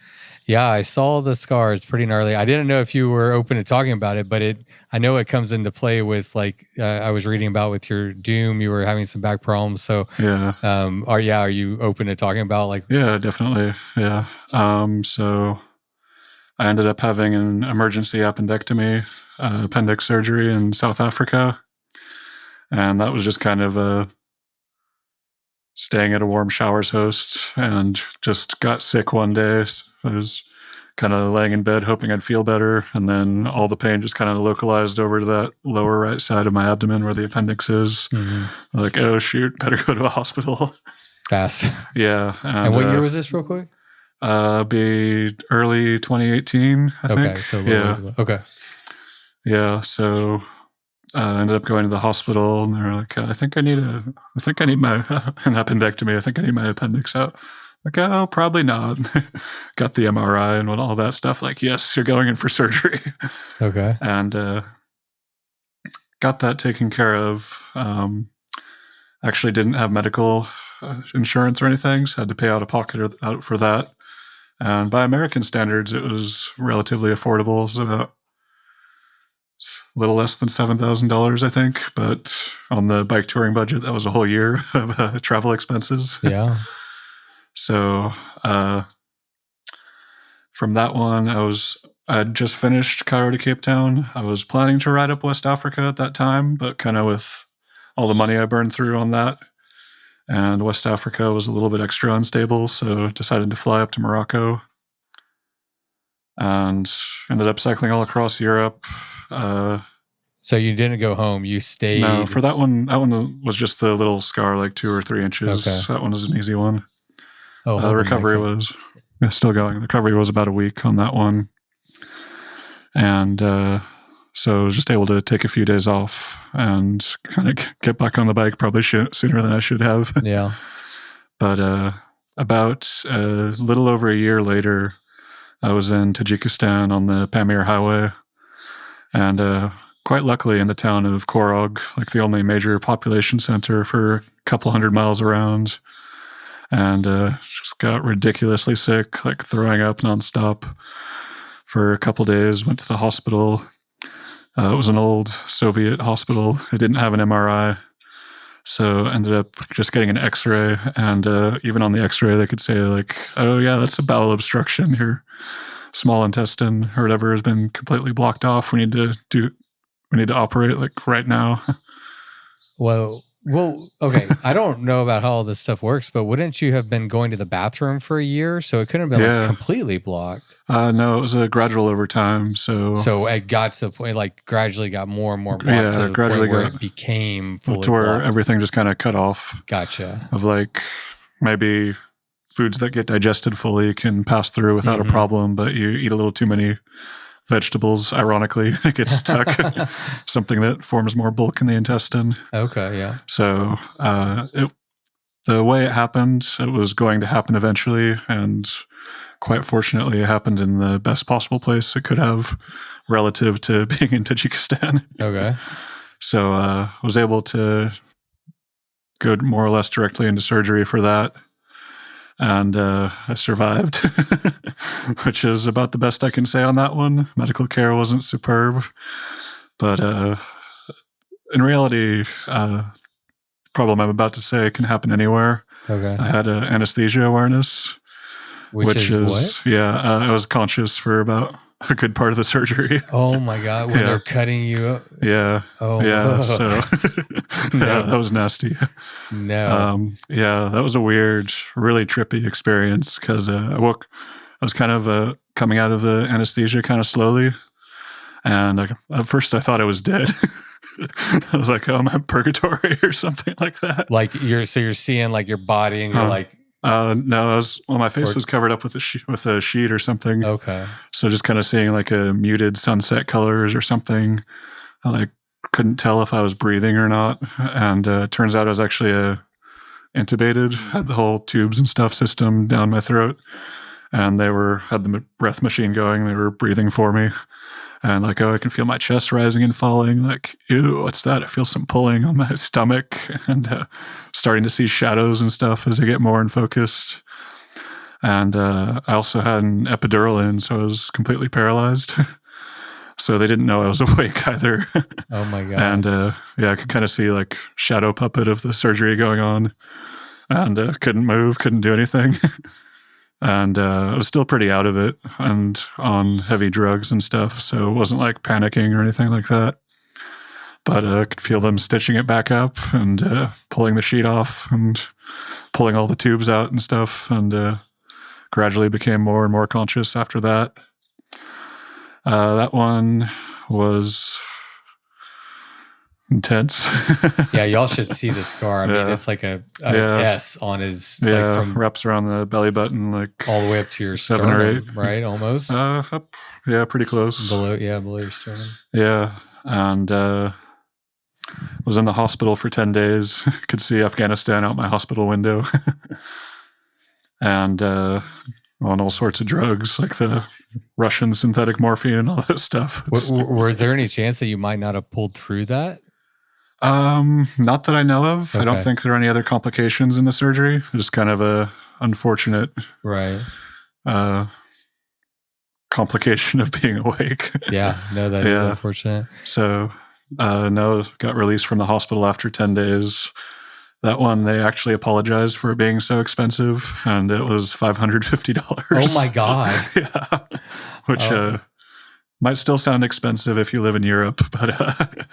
Yeah, I saw the scar. It's pretty gnarly. I didn't know if you were open to talking about it, but I know it comes into play with like I was reading about with your Doom. You were having some back problems, so are you open to talking about like? Yeah, definitely. Yeah. So I ended up having an emergency appendectomy, appendix surgery in South Africa, and that was just kind of staying at a warm showers host, and just got sick one day. So I was kind of laying in bed hoping I'd feel better, and then all the pain just kind of localized over to that lower right side of my abdomen where the appendix is. Mm-hmm. Like, oh shoot, better go to a hospital fast. Yeah. And what year was this, real quick? Be early 2018, I think. Okay, so okay. Yeah, so I ended up going to the hospital, and they're like, I think I need an appendectomy. I think I need my appendix out. Like, oh, probably not. Got the MRI and all that stuff. Like, yes, you're going in for surgery. Okay. And got that taken care of. Actually didn't have medical insurance or anything, so I had to pay out of pocket out for that. And by American standards, it was relatively affordable. It was about a little less than $7,000, I think. But on the bike touring budget, that was a whole year of travel expenses. Yeah. So from that one, I'd just finished Cairo to Cape Town. I was planning to ride up West Africa at that time, but kind of with all the money I burned through on that, and West Africa was a little bit extra unstable, so decided to fly up to Morocco and ended up cycling all across Europe. So you didn't go home, you stayed? No, for that one was just the little scar, like 2 or 3 inches. Okay. That one was an easy one. The recovery was still going. The recovery was about a week on that one. And so I was just able to take a few days off and kind of get back on the bike, probably sooner than I should have. Yeah. But about a little over a year later, I was in Tajikistan on the Pamir Highway. And quite luckily in the town of Khorog, like the only major population center for a couple hundred miles around. And just got ridiculously sick, like throwing up nonstop for a couple days. Went to the hospital. It was an old Soviet hospital. It didn't have an MRI. So ended up just getting an X-ray. And even on the X-ray, they could say like, oh yeah, that's a bowel obstruction. Your small intestine or whatever has been completely blocked off. We need to operate like right now. Well, okay. I don't know about how all this stuff works, but wouldn't you have been going to the bathroom for a year? So it couldn't have been like completely blocked. No, it was a gradual over time. So it got to the point, like gradually got more and more blocked to the point where it became fully to where blocked. Everything just kind of cut off. Gotcha. Of like maybe foods that get digested fully can pass through without a problem, but you eat a little too many vegetables, ironically, it gets stuck. Something that forms more bulk in the intestine. Okay, yeah. So the way it happened, it was going to happen eventually, and quite fortunately, it happened in the best possible place it could have relative to being in Tajikistan. Okay. So I was able to go more or less directly into surgery for that. And I survived, which is about the best I can say on that one. Medical care wasn't superb, but in reality, the problem I'm about to say can happen anywhere. Okay. I had anesthesia awareness, which is what? Yeah, I was conscious for about a good part of the surgery. Oh my God. When they're cutting you up. Yeah. Oh, yeah. So No. that was nasty. No. Yeah, that was a weird, really trippy experience because I was kind of coming out of the anesthesia kind of slowly. And at first I thought I was dead. I was like, oh, I'm in purgatory or something like that. Like you're seeing like your body and you're like, no, my face was covered up with a sheet or something. okay. So just kind of seeing like a muted sunset colors or something. I like couldn't tell if I was breathing or not. And it turns out I was actually intubated, had the whole tubes and stuff system down my throat. And they had the breath machine going. They were breathing for me. And like, oh, I can feel my chest rising and falling. Like, ew, what's that? I feel some pulling on my stomach and starting to see shadows and stuff as I get more in focus. And I also had an epidural in, so I was completely paralyzed. So they didn't know I was awake either. Oh my God. And I could kind of see like shadow puppet of the surgery going on. And couldn't move, couldn't do anything. And I was still pretty out of it and on heavy drugs and stuff. So it wasn't like panicking or anything like that. But I could feel them stitching it back up and pulling the sheet off and pulling all the tubes out and stuff. And gradually became more and more conscious after that. That one was intense. Yeah, y'all should see the scar. I mean, it's like a S on his, like from wraps around the belly button, like all the way up to your 7 or 8, right? Almost. Up, pretty close. Below your sternum. Yeah, and was in the hospital for 10 days. Could see Afghanistan out my hospital window, and on all sorts of drugs, like the Russian synthetic morphine and all that stuff. Was there any chance that you might not have pulled through that? Not that I know of. Okay. I don't think there are any other complications in the surgery. Just kind of a unfortunate complication of being awake. Yeah, no, that is unfortunate. So, no, got released from the hospital after 10 days. That one, they actually apologized for it being so expensive, and it was $550. Oh my God. Yeah. Which might still sound expensive if you live in Europe, but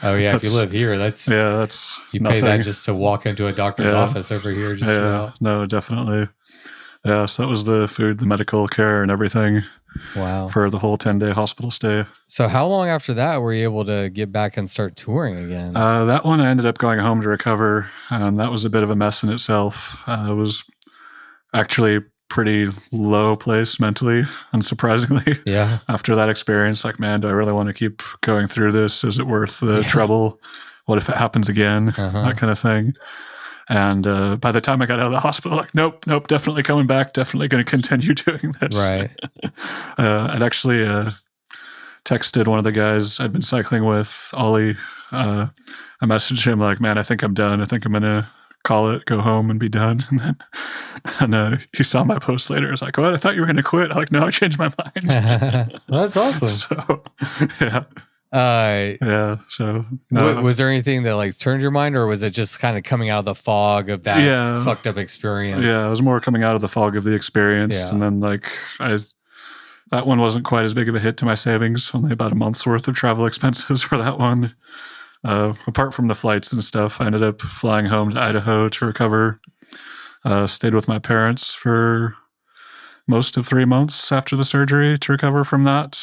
if you live here, that's you nothing. Pay that just to walk into a doctor's office over here. No, definitely. Yeah, so that was the food, the medical care, and everything. Wow. For the whole 10-day hospital stay. So how long after that were you able to get back and start touring again? That one I ended up going home to recover. That was a bit of a mess in itself. It was actually pretty low place mentally, unsurprisingly. Yeah. After that experience, like, man, do I really want to keep going through this? Is it worth the trouble? What if it happens again? That kind of thing. And by the time I got out of the hospital, like, nope, definitely coming back, definitely going to continue doing this. Right. I'd actually texted one of the guys I'd been cycling with, Ollie. I messaged him like, man, I think I'm done. I think I'm going to call it, go home and be done. And he saw my post later. I was like, oh, I thought you were going to quit. I'm like, no, I changed my mind. That's awesome. So, yeah. So no. Was there anything that like turned your mind, or was it just kind of coming out of the fog of that fucked up experience? Yeah, it was more coming out of the fog of the experience. Yeah. And then like that one wasn't quite as big of a hit to my savings, only about a month's worth of travel expenses for that one. Apart from the flights and stuff, I ended up flying home to Idaho to recover. Stayed with my parents for most of 3 months after the surgery to recover from that.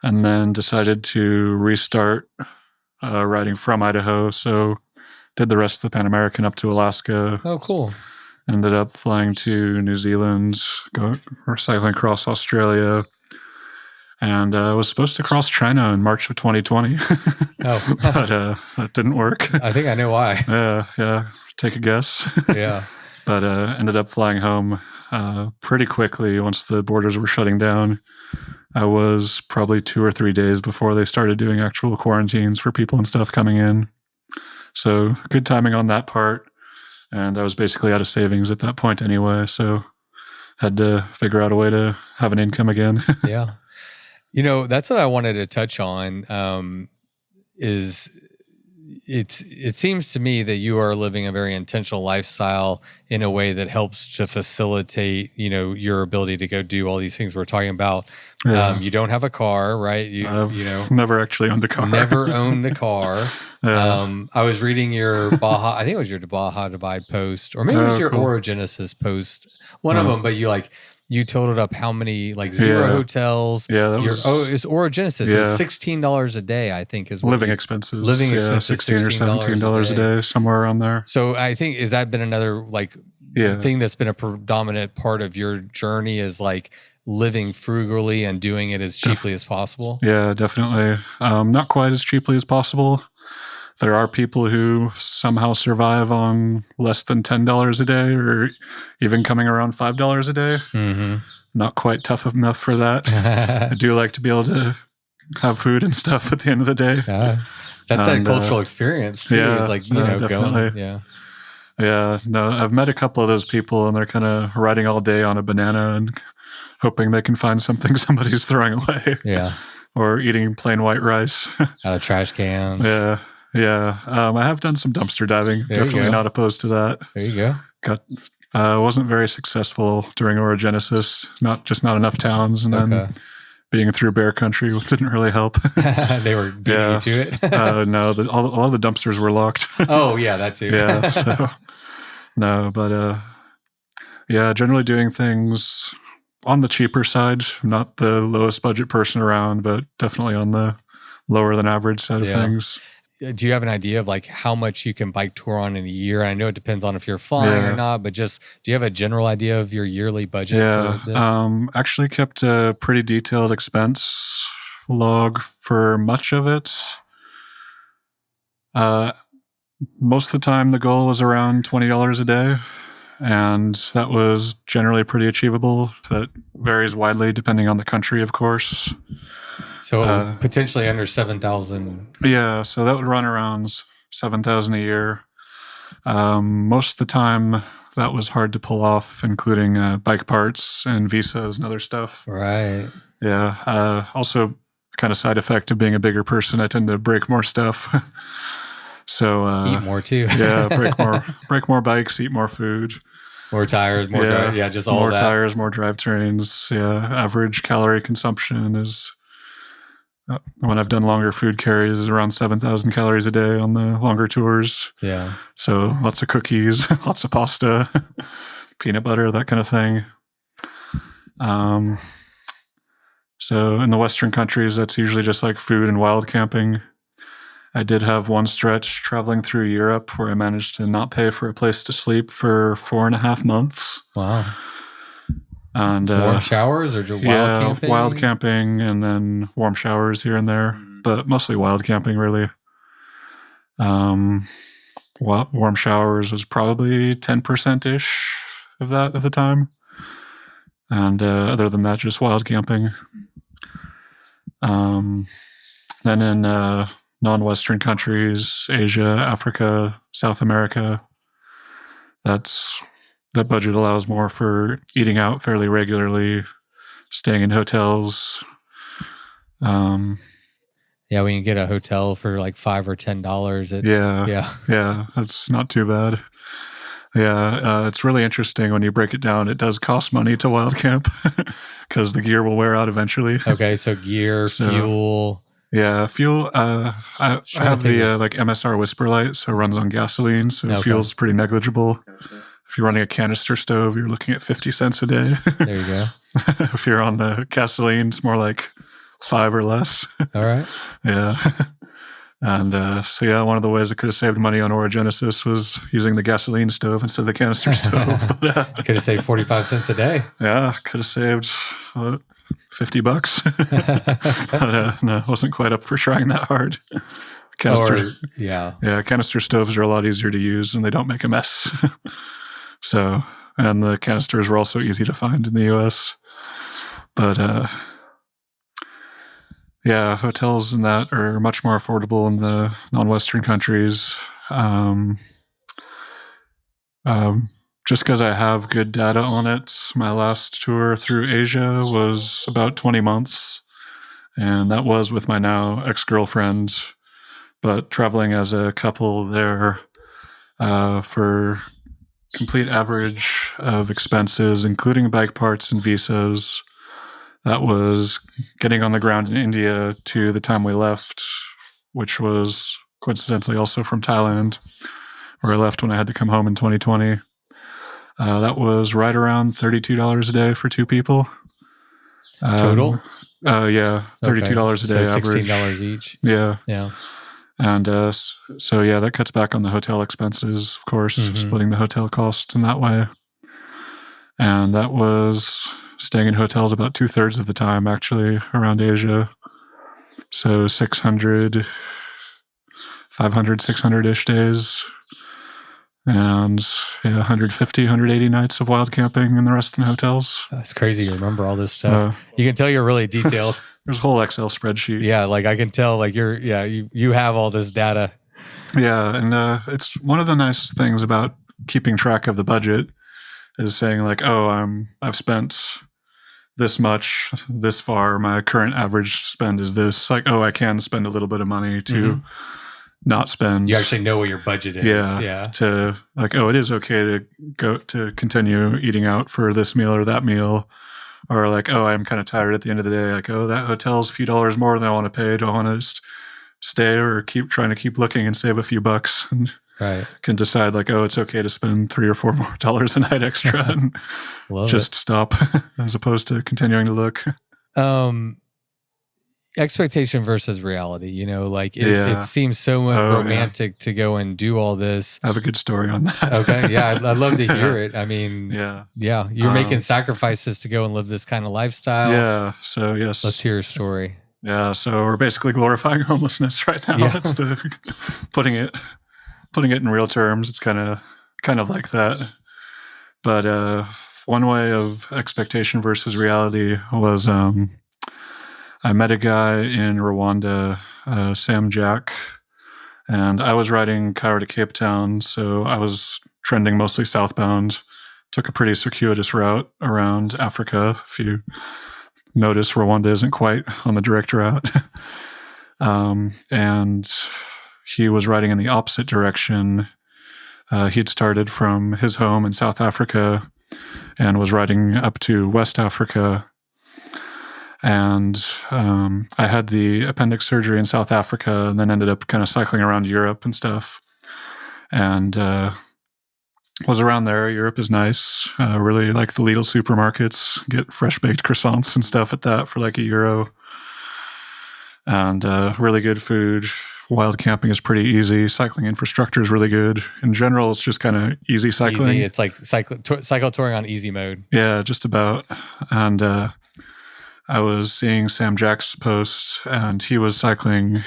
And then decided to restart riding from Idaho. So did the rest of the Pan American up to Alaska. Oh, cool. Ended up flying to New Zealand, cycling across Australia. And I was supposed to cross China in March of 2020. Oh. But that didn't work. I think I know why. Yeah. Take a guess. Yeah. But ended up flying home pretty quickly once the borders were shutting down. I was probably 2 or 3 days before they started doing actual quarantines for people and stuff coming in. So good timing on that part. And I was basically out of savings at that point anyway. So had to figure out a way to have an income again. Yeah. You know, that's what I wanted to touch on is it seems to me that you are living a very intentional lifestyle in a way that helps to facilitate, your ability to go do all these things we're talking about. Yeah. You don't have a car, right? I've never actually owned a car. Never owned a car. Yeah. I was reading your Baja, I think it was your Baja Divide post, or maybe it was your cool. Orogenesis post, one of them, but you totaled up how many, like zero hotels. Yeah, it's Orogenesis. Yeah. So $16 a day, I think, is what living expenses. Living expenses, $16 or $17 a day, somewhere around there. So I think, has that been another thing that's been a predominant part of your journey, is like living frugally and doing it as cheaply as possible? Yeah, definitely. Not quite as cheaply as possible. There are people who somehow survive on less than $10 a day, or even coming around $5 a day. Mm-hmm. Not quite tough enough for that. I do like to be able to have food and stuff at the end of the day. Yeah. That's a cultural experience too. Yeah, It's like, definitely. going. Yeah. Yeah, no, I've met a couple of those people, and they're kind of riding all day on a banana and hoping they can find something somebody's throwing away. Yeah. Or eating plain white rice. Out of trash cans. Yeah. Yeah. I have done some dumpster diving. There Definitely not opposed to that. There you go. Wasn't very successful during Orogenesis. Not enough towns. And then being through bear country didn't really help. They were beating you to it? No, a lot of the dumpsters were locked. Oh, yeah, that too. Yeah. So, no, but generally doing things on the cheaper side. Not the lowest budget person around, but definitely on the lower than average side of things. Do you have an idea of like how much you can bike tour on in a year? I know it depends on if you're flying or not, but just, do you have a general idea of your yearly budget for this? Actually kept a pretty detailed expense log for much of it. Most of the time the goal was around $20 a day, and that was generally pretty achievable. That varies widely depending on the country, of course. So potentially under 7,000. Yeah, so that would run around 7,000 a year. Most of the time, that was hard to pull off, including bike parts and visas and other stuff. Right. Yeah. Also, kind of side effect of being a bigger person, I tend to break more stuff. So eat more too. Yeah, break more bikes, eat more food. More tires, more just all more that. More tires, more drivetrains. Yeah, average calorie consumption is. When I've done longer food carries, is around 7,000 calories a day on the longer tours. Yeah. So lots of cookies, lots of pasta, peanut butter, that kind of thing. So in the Western countries, that's usually just like food and wild camping. I did have one stretch traveling through Europe where I managed to not pay for a place to sleep for 4.5 months. Wow. And warm showers or just wild camping? Wild camping, and then warm showers here and there, but mostly wild camping, really. Warm showers was probably 10%-ish of that at the time, and other than that, just wild camping. Then in non-Western countries, Asia, Africa, South America, that budget allows more for eating out fairly regularly, staying in hotels. Yeah, we can get a hotel for like $5 or $10. Yeah, that's not too bad. Yeah, it's really interesting when you break it down. It does cost money to wild camp because the gear will wear out eventually. Okay, so gear, fuel. Yeah, fuel. I have the like MSR Whisper Light, so it runs on gasoline, so fuel's pretty negligible. If you're running a canister stove, you're looking at 50 cents a day. There you go. If you're on the gasoline, it's more like 5 or less. All right. Yeah. And one of the ways I could have saved money on Orogenesis was using the gasoline stove instead of the canister stove. Could have saved 45 cents a day. Yeah, could have saved $50. But no, wasn't quite up for trying that hard. Canister stoves are a lot easier to use and they don't make a mess. So, and the canisters were also easy to find in the US. But hotels and that are much more affordable in the non-Western countries. Just because I have good data on it, my last tour through Asia was about 20 months. And that was with my now ex-girlfriend but traveling as a couple there for complete average of expenses, including bike parts and visas, that was getting on the ground in India to the time we left, which was coincidentally also from Thailand, where I left when I had to come home in 2020. That was right around $32 a day for two people. Total? Yeah, $32 a day so average. $16 each. Yeah. Yeah. And so, yeah, that cuts back on the hotel expenses, of course, splitting the hotel costs in that way. And that was staying in hotels about 2/3 of the time, actually, around Asia. So 500, 600-ish days. And 150, 180 nights of wild camping and the rest in hotels. That's crazy. You remember all this stuff. You can tell you're really detailed. There's a whole Excel spreadsheet. Yeah, like I can tell like you have all this data. Yeah, and it's one of the nice things about keeping track of the budget is saying like, oh, I've spent this much this far. My current average spend is this. Like, oh, I can spend a little bit of money to not spend. You actually know what your budget is. Yeah. To like, oh, it is okay to continue eating out for this meal or that meal. Or like, oh, I'm kind of tired at the end of the day. Like, oh, that hotel's a few dollars more than I want to pay. Do I want to just stay or keep trying to keep looking and save a few bucks? And can decide like, oh, it's okay to spend $3 or $4 more a night extra and just stop as opposed to continuing to look. Expectation versus reality, like it seems so romantic to go and do all this. I have a good story on that. Okay. Yeah. I'd love to hear it. I mean, yeah. You're making sacrifices to go and live this kind of lifestyle. Yeah. So yes. Let's hear a story. Yeah. So we're basically glorifying homelessness right now. That's the putting it in real terms. It's kind of like that. But one way of expectation versus reality was, I met a guy in Rwanda, Sam Jack, and I was riding Cairo to Cape Town, so I was trending mostly southbound. Took a pretty circuitous route around Africa. If you notice, Rwanda isn't quite on the direct route. And he was riding in the opposite direction. He'd started from his home in South Africa and was riding up to West Africa. And I had the appendix surgery in South Africa and then ended up kind of cycling around Europe and stuff. And was around there. Europe is nice. Really like the Lidl supermarkets. Get fresh baked croissants and stuff at that for like €1. And really good food. Wild camping is pretty easy. Cycling infrastructure is really good. In general, it's just kind of easy cycling. Easy. It's like cycle touring on easy mode. Yeah, just about. And I was seeing Sam Jack's post, and he was cycling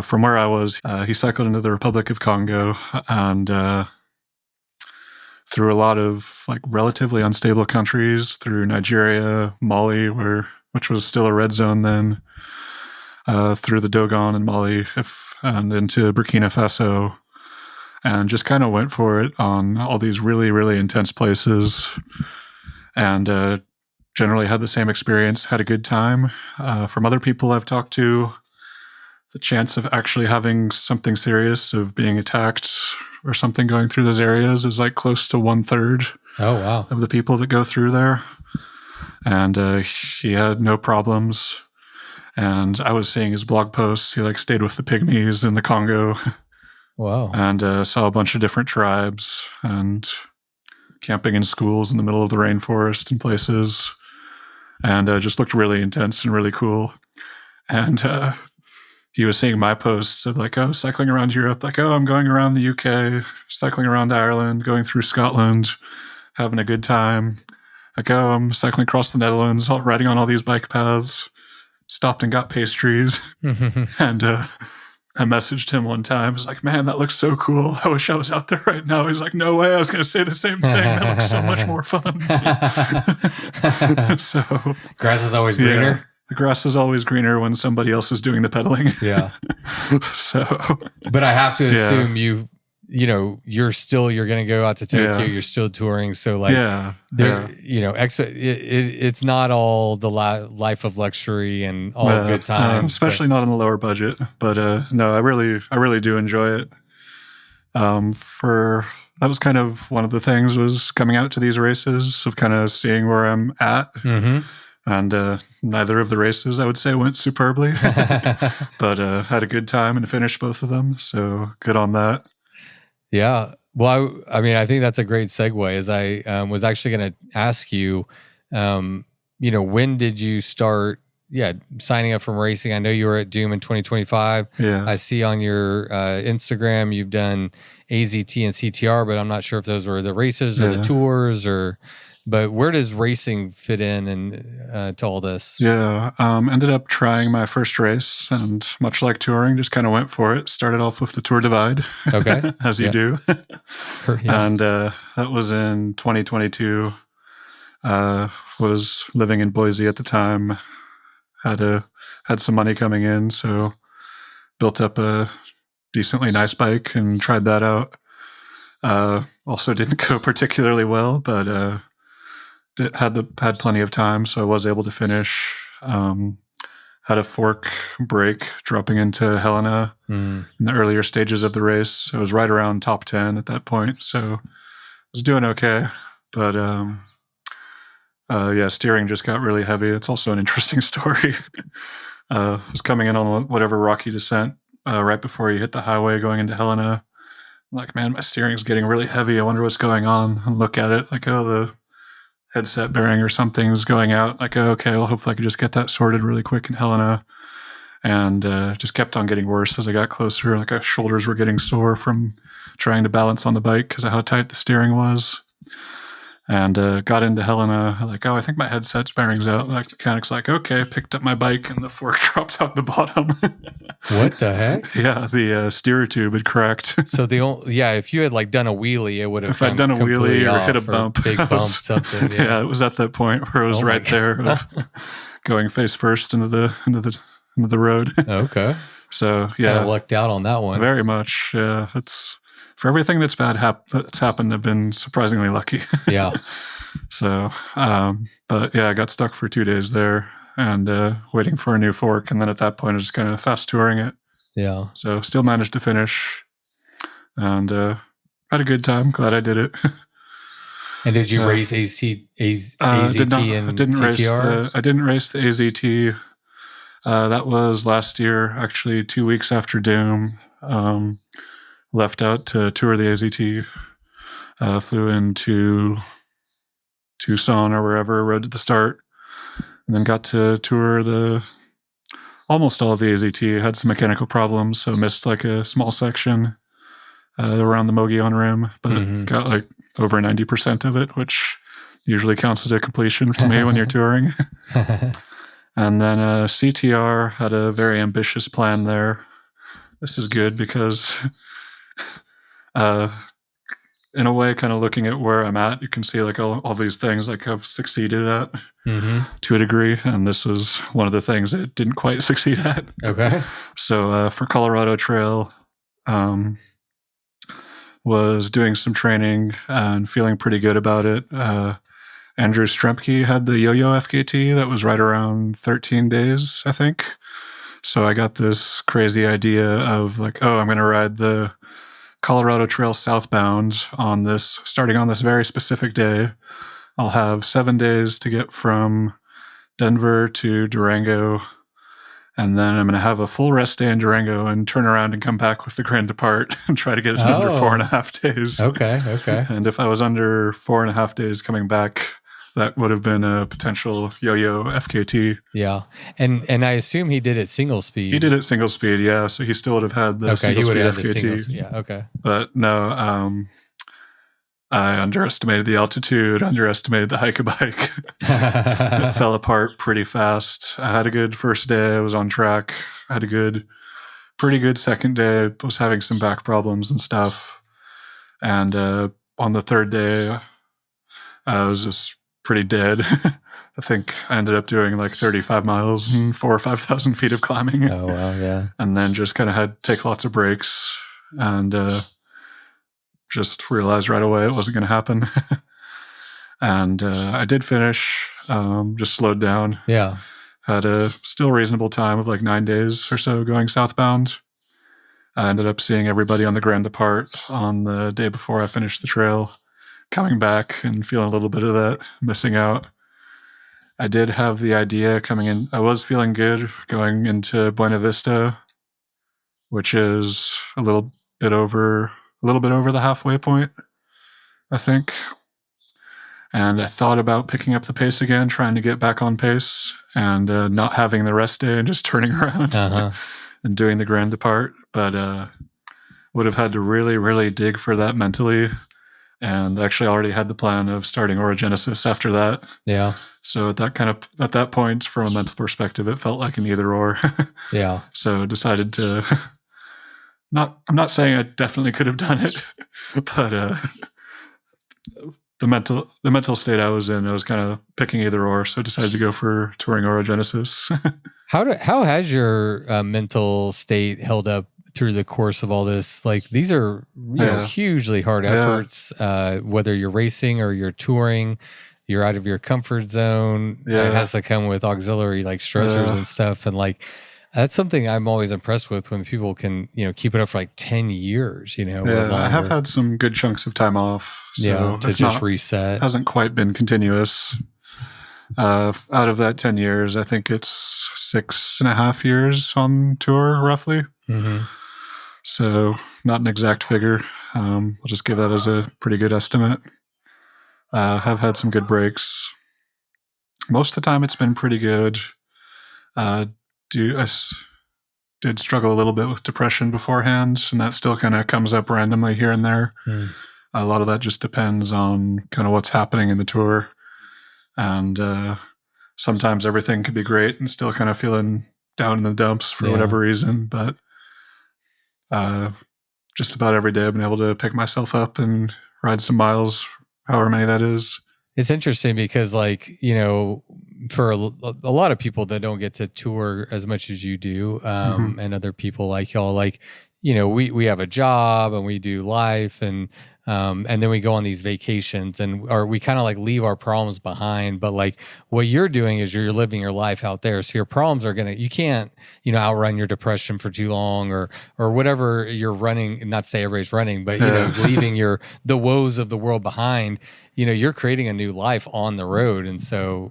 from where I was. He cycled into the Republic of Congo and through a lot of like relatively unstable countries, through Nigeria, Mali, which was still a red zone then, through the Dogon and Mali, and into Burkina Faso, and just kind of went for it on all these really, really intense places, and generally had the same experience, had a good time. From other people I've talked to, the chance of actually having something serious, of being attacked or something going through those areas, is like close to 1/3 of the people that go through there. And he had no problems. And I was seeing his blog posts. He like stayed with the pygmies in the Congo. Wow. And saw a bunch of different tribes and camping in schools in the middle of the rainforest and places. And just looked really intense and really cool. And he was seeing my posts of like, oh, cycling around Europe, like, oh, I'm going around the UK, cycling around Ireland, going through Scotland, having a good time. Like, oh, I'm cycling across the Netherlands, riding on all these bike paths, stopped and got pastries. And I messaged him one time. I was like, man, that looks so cool. I wish I was out there right now. He's like, no way. I was going to say the same thing. That looks so much more fun. So grass is always greener. Yeah, the grass is always greener when somebody else is doing the pedaling. Yeah. So, but I have to assume you're going to go out to Tokyo, you're still touring. So like, it's not all the life of luxury and all good times, especially not on the lower budget. But no, I really do enjoy it. That was kind of one of the things, was coming out to these races of kind of seeing where I'm at. Mm-hmm. And neither of the races, I would say, went superbly, but had a good time and finished both of them. So good on that. Yeah. Well, I mean, I think that's a great segue, as I was actually going to ask you, when did you start signing up from racing? I know you were at Doom in 2025. Yeah. I see on your Instagram you've done AZT and CTR, but I'm not sure if those were the races or the tours, but where does racing fit in and to all this? Yeah. Ended up trying my first race, and much like touring, just kind of went for it. Started off with the Tour Divide. Okay. As you do. And that was in 2022. Was living in Boise at the time. Had some money coming in, so built up a decently nice bike and tried that out. Also didn't go particularly well, but had plenty of time, so I was able to finish. Had a fork break dropping into Helena in the earlier stages of the race. I was right around top 10 at that point, so I was doing okay. But steering just got really heavy. It's also an interesting story. Was coming in on whatever rocky descent right before you hit the highway going into Helena. I'm like, man, my steering's getting really heavy. I wonder what's going on. And look at it, like, the headset bearing or something is going out. Like, okay, well, hopefully I could just get that sorted really quick in Helena. And just kept on getting worse as I got closer. Like, my shoulders were getting sore from trying to balance on the bike because of how tight the steering was. And got into Helena, like, I think my headset's bearing's out. Like, mechanic's like, okay, picked up my bike, and the fork dropped out the bottom. What the heck? Yeah, the steer tube had cracked. So if you had like done a wheelie, it would have. If I'd done a wheelie or hit a bump, big bump, something. Yeah, it was at that point where it was right there, of going face first into the road. Okay. So kind of lucked out on that one. Very much. Yeah, it's. For everything that's that's happened, I've been surprisingly lucky. Yeah. So, but yeah, I got stuck for 2 days there and waiting for a new fork. And then at that point, I was just kind of fast touring it. Yeah. So still managed to finish and had a good time. Glad I did it. And did you race AZT and CTR? I didn't race the AZT. That was last year, actually 2 weeks after Doom. Left out to tour the AZT, flew into Tucson or wherever, rode to the start, and then got to tour almost all of the AZT. Had some mechanical problems, so missed like a small section around the Mogollon Rim, but got like over 90% of it, which usually counts as a completion to me when you're touring. And then CTR had a very ambitious plan there. This is good because in a way, kind of looking at where I'm at, you can see like all these things like I've succeeded at to a degree, and this was one of the things that didn't quite succeed at. Okay. So for Colorado Trail, was doing some training and feeling pretty good about it. Andrew Strempke had the Yo-Yo FKT that was right around 13 days, I think. So I got this crazy idea of like, I'm going to ride the Colorado Trail southbound starting on this very specific day. I'll have 7 days to get from Denver to Durango, and then I'm going to have a full rest day in Durango and turn around and come back with the Grand Depart and try to get it under 4.5 days. Okay. And if I was under 4.5 days coming back, that would have been a potential Yo-Yo FKT. Yeah. And I assume he did it single speed. He did it single speed, yeah. So he still would have had the single speed FKT. Okay. But no, I underestimated the altitude, underestimated the hike-a-bike. It fell apart pretty fast. I had a good first day. I was on track. I had a pretty good second day. I was having some back problems and stuff. And on the third day, I was just pretty dead. I think I ended up doing like 35 miles and 4,000 or 5,000 feet of climbing. Oh, wow, yeah. And then just kind of had to take lots of breaks. And just realized right away it wasn't going to happen. And I did finish, just slowed down. Yeah. Had a still reasonable time of like 9 days or so going southbound. I ended up seeing everybody on the Grand Depart on the day before I finished the trail, coming back and feeling a little bit of that missing out. I did have the idea coming in. I was feeling good going into Buena Vista, which is a little bit over the halfway point, I think. And I thought about picking up the pace again, trying to get back on pace, and not having the rest day and just turning around and doing the Grand Depart. But would have had to really, really dig for that mentally. And actually already had the plan of starting orogenesis after that. Yeah. So at that point, from a mental perspective, it felt like an either or. Yeah. So decided to I'm not saying I definitely could have done it, but the mental state I was in, I was kind of picking either or, so I decided to go for touring orogenesis. How has your mental state held up through the course of all this? Like, these are hugely hard efforts, whether you're racing or you're touring, you're out of your comfort zone. It has to come with auxiliary like stressors and stuff. And like, that's something I'm always impressed with when people can, keep it up for like 10 years, Yeah, I have had some good chunks of time off. So to just reset. Hasn't quite been continuous. Out of that 10 years, I think it's 6.5 years on tour, roughly. Mm-hmm. So not an exact figure. I'll just give that as a pretty good estimate. Have had some good breaks. Most of the time, it's been pretty good. I did struggle a little bit with depression beforehand, and that still kind of comes up randomly here and there. A lot of that just depends on kind of what's happening in the tour. And sometimes everything could be great and still kind of feeling down in the dumps for whatever reason. But just about every day I've been able to pick myself up and ride some miles, however many that is. It's interesting because, like, for a lot of people that don't get to tour as much as you do, and other people like y'all, like, we have a job and we do life, and then we go on these vacations, or we kind of like leave our problems behind. But like, what you're doing is you're living your life out there. So your problems are you can't, outrun your depression for too long, or whatever you're running. Not to say everybody's running, but leaving the woes of the world behind. You're creating a new life on the road, and so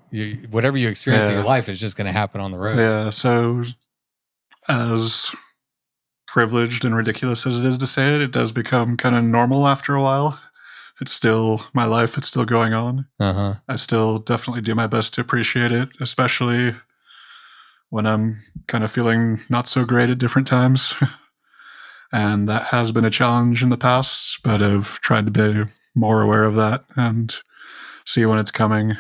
whatever you experience in your life is just going to happen on the road. Yeah. So as privileged and ridiculous as it is to say it, it does become kind of normal after a while. It's still my life. It's still going on. I still definitely do my best to appreciate it, especially when I'm kind of feeling not so great at different times. And that has been a challenge in the past, but I've tried to be more aware of that and see when it's coming.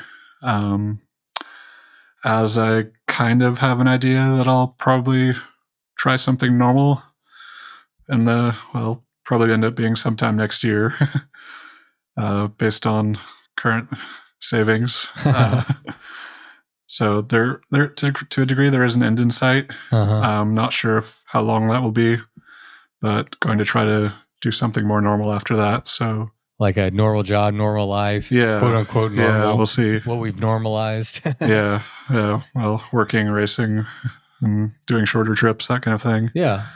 As I kind of have an idea that I'll probably try something normal, and probably end up being sometime next year, based on current savings. So there to a degree there is an end in sight. I'm not sure how long that will be, but going to try to do something more normal after that. So like a normal job, normal life, quote unquote normal. Yeah, we'll see what we've normalized. yeah. Well, working, racing, and doing shorter trips, that kind of thing. Yeah,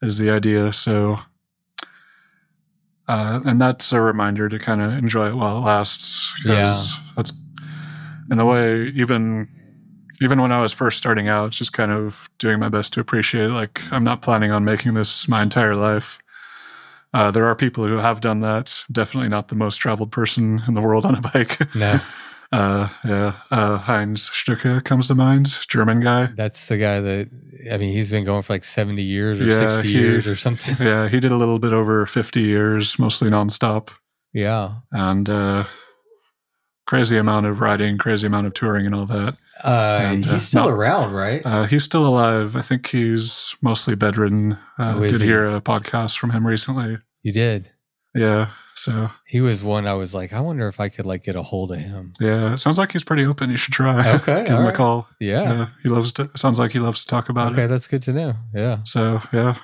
is the idea. So, and that's a reminder to kind of enjoy it while it lasts. Because that's, in a way, even when I was first starting out, just kind of doing my best to appreciate it. Like, I'm not planning on making this my entire life. There are people who have done that. Definitely not the most traveled person in the world on a bike. No. Heinz Stücke comes to mind, German guy. That's the guy that, he's been going for like 70 years or 60 years or something. Yeah, he did a little bit over 50 years, mostly nonstop. Yeah. And crazy amount of riding, crazy amount of touring and all that. He's still around, right? He's still alive. I think he's mostly bedridden. Did hear a podcast from him recently. You did? Yeah. So he was one I was like, I wonder if I could like get a hold of him. Yeah, it sounds like he's pretty open. You should try. Okay, give him a call. Yeah, he loves to. Sounds like he loves to talk about it. Okay, that's good to know. Yeah. So yeah,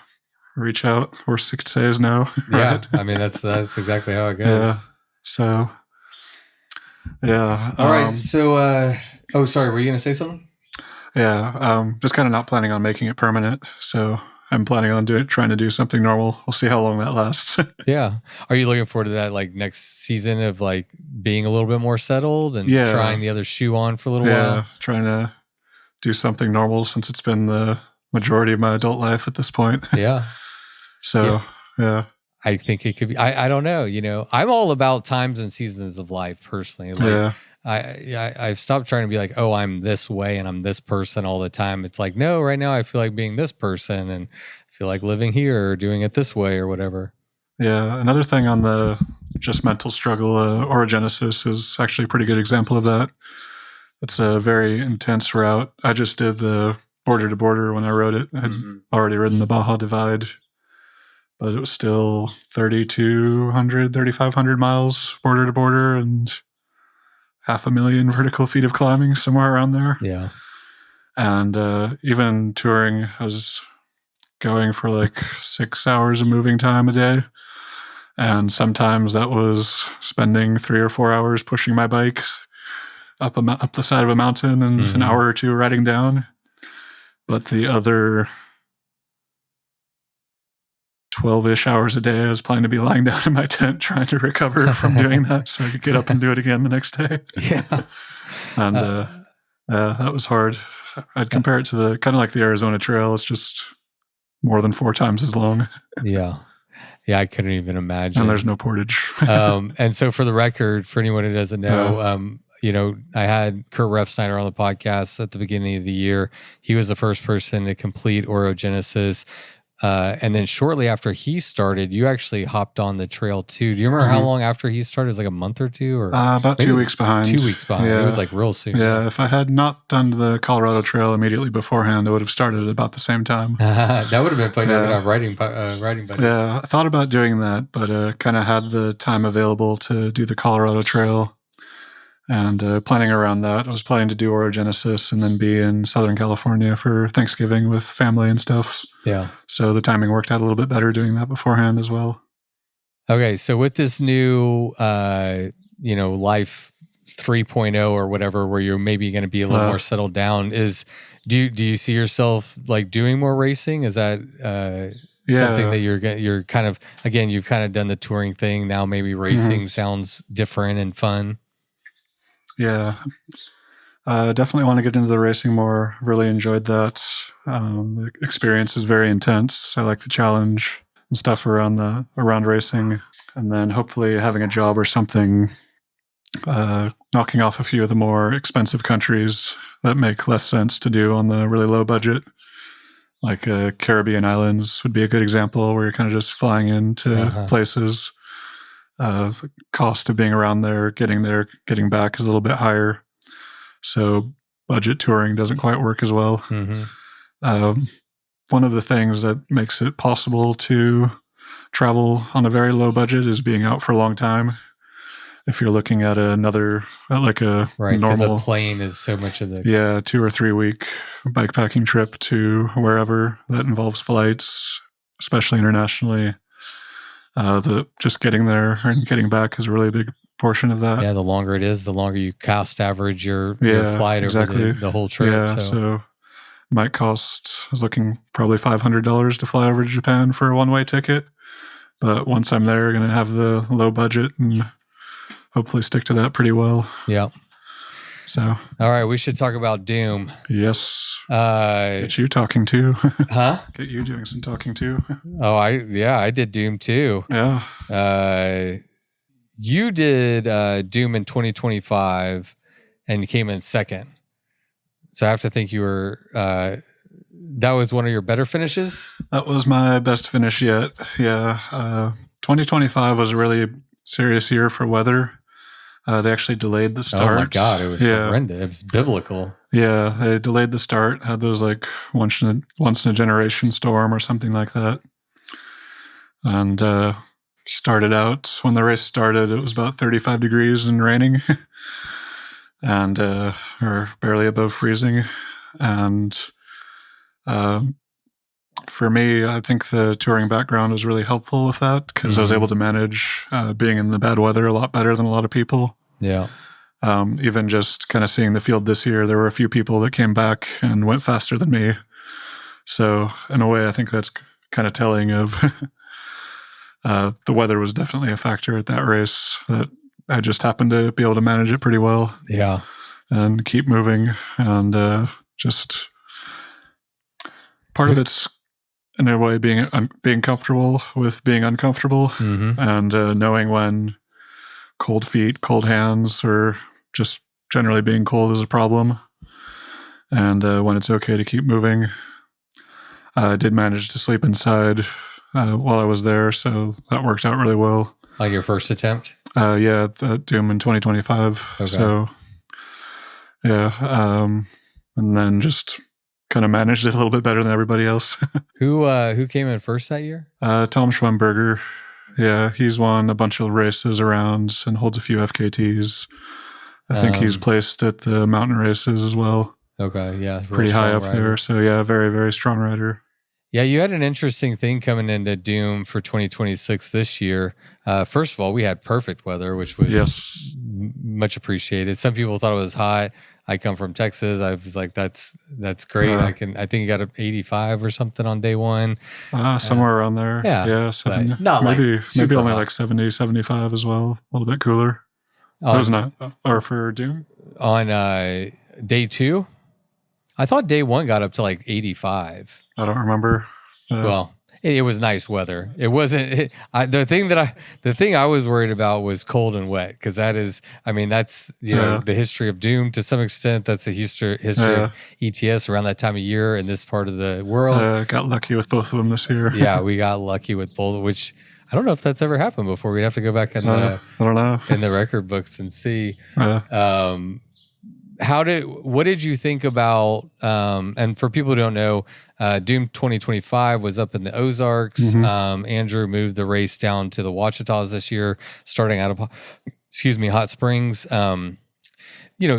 reach out. Or 6 days now. Yeah, Right? I mean that's exactly how it goes. Yeah. So, yeah. All right. So, oh, sorry. Were you gonna say something? Yeah. Just kind of not planning on making it permanent. So I'm planning on trying to do something normal. We'll see how long that lasts. Yeah. Are you looking forward to that like next season of like being a little bit more settled and Yeah. trying the other shoe on for a little while? Trying to do something normal since it's been the majority of my adult life at this point. Yeah. So, yeah. I think it could be. I don't know. I'm all about times and seasons of life personally. Like, I've stopped trying to be like, oh, I'm this way and I'm this person all the time. It's like, no, right now I feel like being this person and I feel like living here or doing it this way or whatever. Yeah. Another thing on the just mental struggle, orogenesis is actually a pretty good example of that. It's a very intense route. I just did the border to border when I rode it. I'd already ridden the Baja Divide, but it was still 3,200, 3,500 miles border to border and 500,000 vertical feet of climbing, somewhere around there. Yeah. And even touring, I was going for like 6 hours of moving time a day. And sometimes that was spending 3 or 4 hours pushing my bike up the side of a mountain and an hour or two riding down. But the other 12-ish hours a day, I was planning to be lying down in my tent trying to recover from doing that so I could get up and do it again the next day. Yeah. And that was hard. I'd compare it to the kind of like the Arizona Trail. It's just more than 4 times as long. Yeah. Yeah, I couldn't even imagine. And there's no portage. And so for the record, for anyone who doesn't know, I had Kurt Refsnyder on the podcast at the beginning of the year. He was the first person to complete orogenesis. And then shortly after he started, you actually hopped on the trail too. Do you remember how long after he started? It was like a month or two? Or about 2 weeks behind. 2 weeks behind. Yeah. It was like real soon. Yeah, if I had not done the Colorado Trail immediately beforehand, I would have started at about the same time. That would have been fun. Yeah. Riding buddy. Yeah, I thought about doing that, but kind of had the time available to do the Colorado Trail. And planning around that, I was planning to do orogenesis and then be in Southern California for Thanksgiving with family and stuff. Yeah. So the timing worked out a little bit better doing that beforehand as well. Okay, so with this new, life 3.0 or whatever, where you're maybe going to be a little more settled down, do you see yourself like doing more racing? Is that something that you're kind of, again, you've kind of done the touring thing now? Maybe racing sounds different and fun. Yeah, definitely want to get into the racing more. Really enjoyed that. The experience is very intense. I like the challenge and stuff around racing, and then hopefully having a job or something, knocking off a few of the more expensive countries that make less sense to do on the really low budget. Like Caribbean islands would be a good example where you're kind of just flying into places. The cost of being around there, getting back is a little bit higher. So budget touring doesn't quite work as well. One of the things that makes it possible to travel on a very low budget is being out for a long time. If you're looking at another, like a normal a plane is so much of the 2 or 3 week bikepacking trip to wherever that involves flights, especially internationally. Just getting there and getting back is a really big portion of that. Yeah, the longer it is, the longer you cost average your flight over the whole trip. Yeah, so it might cost, I was looking probably $500 to fly over to Japan for a one-way ticket. But once I'm there, I'm going to have the low budget and hopefully stick to that pretty well. Yeah. So. All right, we should talk about Doom. Yes. Get you talking too. Huh? Get you doing some talking too. Oh, I did Doom too. Yeah. You did Doom in 2025 and you came in second. So I have to think you were, that was one of your better finishes? That was my best finish yet. Yeah. 2025 was a really serious year for weather. They actually delayed the start. Oh my God, it was horrendous. It was biblical. Yeah, they delayed the start. Had those like once in a generation storm or something like that. And started out, when the race started, it was about 35 degrees and raining. And or barely above freezing. And For me, I think the touring background was really helpful with that because I was able to manage being in the bad weather a lot better than a lot of people. Yeah. Even just kind of seeing the field this year, there were a few people that came back and went faster than me. So in a way, I think that's kind of telling of the weather was definitely a factor at that race, that I just happened to be able to manage it pretty well. Yeah. And keep moving. And just part of it's in a way being comfortable with being uncomfortable, and knowing when cold feet, cold hands, or just generally being cold is a problem, and when it's okay to keep moving. I did manage to sleep inside while I was there, so that worked out really well. Like your first attempt? Yeah, at Doom in 2025. Okay. So, yeah, and then just kind of managed it a little bit better than everybody else. Who came in first that year? Tom Schwemberger. Yeah, he's won a bunch of races around and holds a few FKTs. I think he's placed at the mountain races as well. Okay, yeah. Pretty high up there. So yeah, very, very strong rider. Yeah, you had an interesting thing coming into Doom for 2026 this year. First of all, we had perfect weather, which was much appreciated. Some people thought it was hot. I come from Texas. I was like, that's great. I think you got 85 or something on day one. Somewhere around there. Yeah. Not maybe only hot. Like 70, 75 as well. A little bit cooler. Or for Doom? On day two? I thought day one got up to like 85. I don't remember. Well, it was nice weather. It wasn't. The thing I was worried about was cold and wet, because that's the history of Doom to some extent. That's the history of ETS around that time of year in this part of the world. Got lucky with both of them this year. Yeah, we got lucky with both, which I don't know if that's ever happened before. We'd have to go back in I don't know. in the record books and see. What did you think about, and for people who don't know, Doom 2025 was up in the Ozarks. Andrew moved the race down to the Wachitas this year, starting out of, Hot Springs.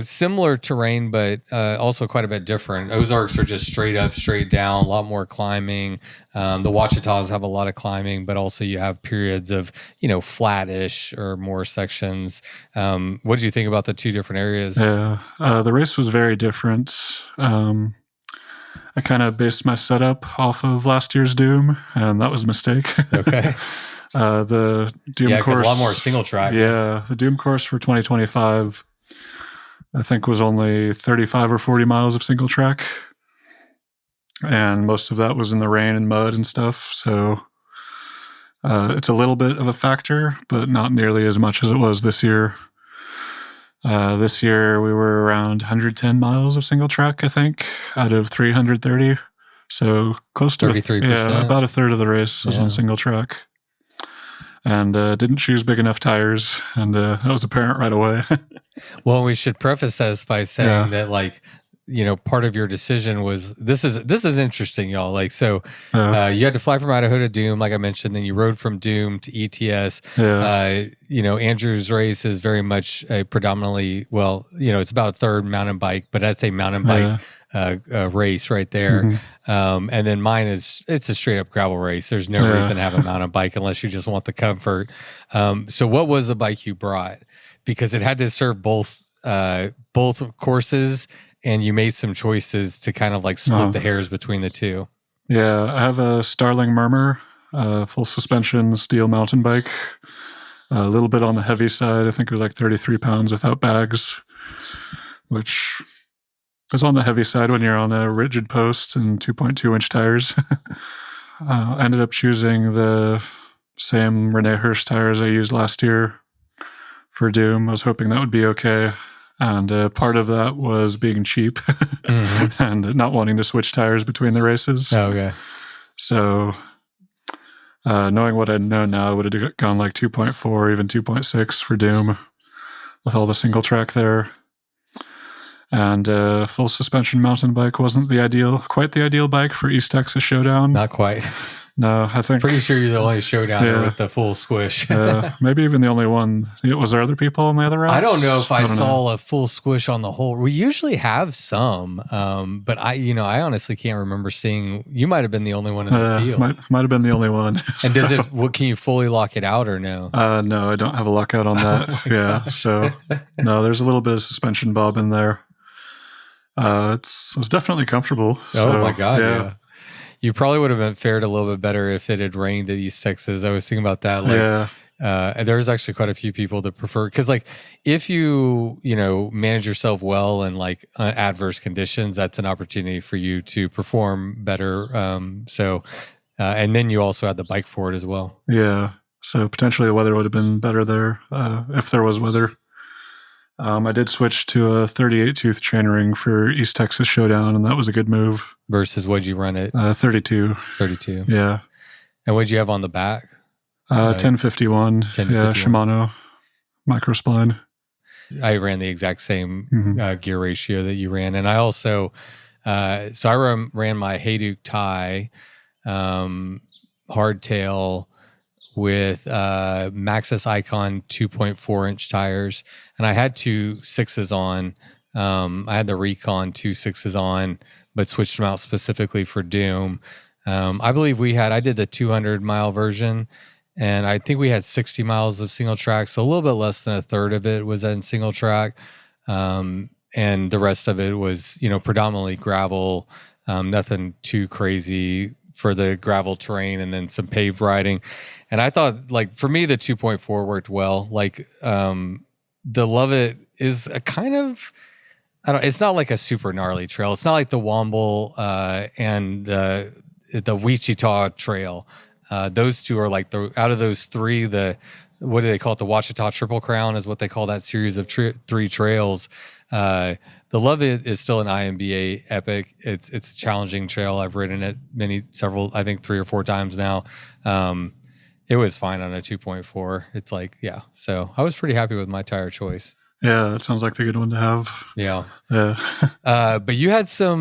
Similar terrain, but also quite a bit different. Ozarks are just straight up, straight down, a lot more climbing. The Wachitas have a lot of climbing, but also you have periods of, flattish or more sections. What did you think about the two different areas? Yeah, the race was very different. I kind of based my setup off of last year's Doom, and that was a mistake. Okay. The Doom course, a lot more single track. Yeah, the Doom course for 2025, I think, was only 35 or 40 miles of single track. And most of that was in the rain and mud and stuff. So it's a little bit of a factor, but not nearly as much as it was this year. This year we were around 110 miles of single track, I think, out of 330. So close to 33%. Yeah, about a third of the race was on single track. And didn't choose big enough tires, and that was apparent right away. Well, we should preface this by saying that, part of your decision was this is interesting, y'all. You had to fly from Idaho to Doom, like I mentioned, then you rode from Doom to ETS. Andrew's race is very much a predominantly, it's about a third mountain bike, but that's a mountain bike race right there. And then mine it's a straight up gravel race. There's no reason to have a mountain bike unless you just want the comfort. So what was the bike you brought? Because it had to serve both courses, and you made some choices to kind of split the hairs between the two. Yeah, I have a Starling Murmur, full suspension steel mountain bike. A little bit on the heavy side. I think it was like 33 pounds without bags, which is on the heavy side when you're on a rigid post and 2.2-inch tires. I ended up choosing the same Rene Hirsch tires I used last year for Doom. I was hoping that would be okay. And part of that was being cheap and not wanting to switch tires between the races. Oh, okay. So knowing what I know now, I would have gone like 2.4, even 2.6 for Doom with all the single track there. And full suspension mountain bike wasn't quite the ideal bike for East Texas Showdown. Not quite. No, I think Pretty sure you're the only showdowner with the full squish. Maybe even the only one. Was there other people on the other routes? I don't know if I saw a full squish on the whole. We usually have some, but I honestly can't remember seeing. You might have been the only one in the field. Might have been the only one. And does it? Can you fully lock it out or no? No, I don't have a lockout on that. Gosh. So no, there's a little bit of suspension bob in there. It's definitely comfortable. Oh my God! Yeah. You probably would have been fared a little bit better if it had rained at East Texas. I was thinking about that. And there's actually quite a few people that prefer, because like if you manage yourself well in like adverse conditions, that's an opportunity for you to perform better. And then you also had the bike for it as well. Yeah. So potentially the weather would have been better there if there was weather. I did switch to a 38 tooth chain ring for East Texas Showdown, and that was a good move. Versus what'd you run it? 32. 32. Yeah. And what'd you have on the back? 1051. 1051. Yeah, Shimano microspline. I ran the exact same gear ratio that you ran. And I also, I ran my Hayduk tie, hardtail, with Maxxis Icon 2.4 inch tires, and I had 2 6s on. I had the Recon 2 6s on, but switched them out specifically for Doom. I believe I did the 200-mile version, and I think we had 60 miles of single track, so a little bit less than a third of it was in single track, and the rest of it was predominantly gravel, nothing too crazy for the gravel terrain, and then some paved riding. And I thought, like, for me, the 2.4 worked well. Like, the Lovett is a kind of, it's not like a super gnarly trail. It's not like the Womble and the Wichita trail. Those two are like out of those three, what do they call it? The Ouachita Triple Crown is what they call that series of 3 trails. The Lovett is still an IMBA epic. It's a challenging trail. I've ridden it several, I think 3 or 4 times now. It was fine on a 2.4. It's like, yeah. So I was pretty happy with my tire choice. Yeah, that sounds like the good one to have. Yeah. Yeah. But you had so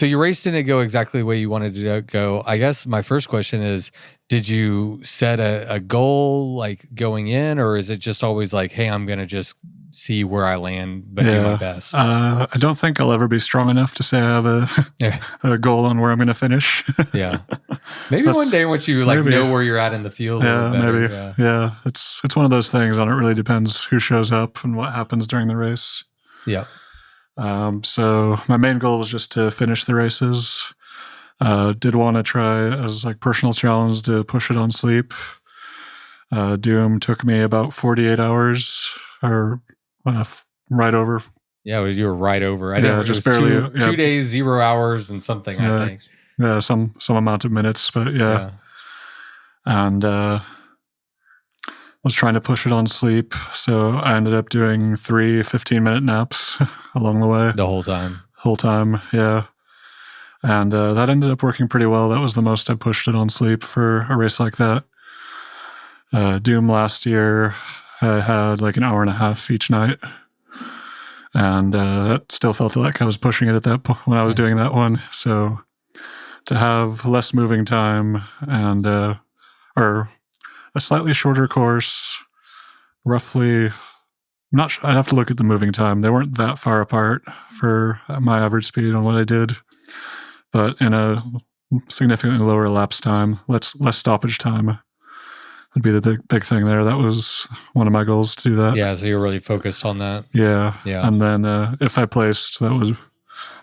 you raced didn't go exactly the way you wanted to go. I guess my first question is, did you set a goal like going in, or is it just always like, hey, I'm going to just see where I land, but do my best? I don't think I'll ever be strong enough to say I have a goal on where I'm going to finish. Yeah. Maybe one day once you know where you're at in the field. Yeah, maybe. Yeah. It's one of those things, and it really depends who shows up and what happens during the race. Yeah. So my main goal was just to finish the races. Did want to try as like personal challenge to push it on sleep. Doom took me about 48 hours or right over. Yeah, you were right over. I didn't just barely 2 days, 0 hours and something, I think. Yeah, some amount of minutes, but yeah. And was trying to push it on sleep. So I ended up doing 3 15-minute naps along the way. The whole time. Yeah. And that ended up working pretty well. That was the most I pushed it on sleep for a race like that. Doom last year, I had like an hour and a half each night. And that still felt like I was pushing it at that point when I was doing that one. So to have less moving time and or a slightly shorter course, roughly, I'm not sure, I'd have to look at the moving time. They weren't that far apart for my average speed on what I did, but in a significantly lower elapsed time, less stoppage time would be the big thing there. That was one of my goals, to do that. Yeah, so you're really focused on that. Yeah. And then if I placed, that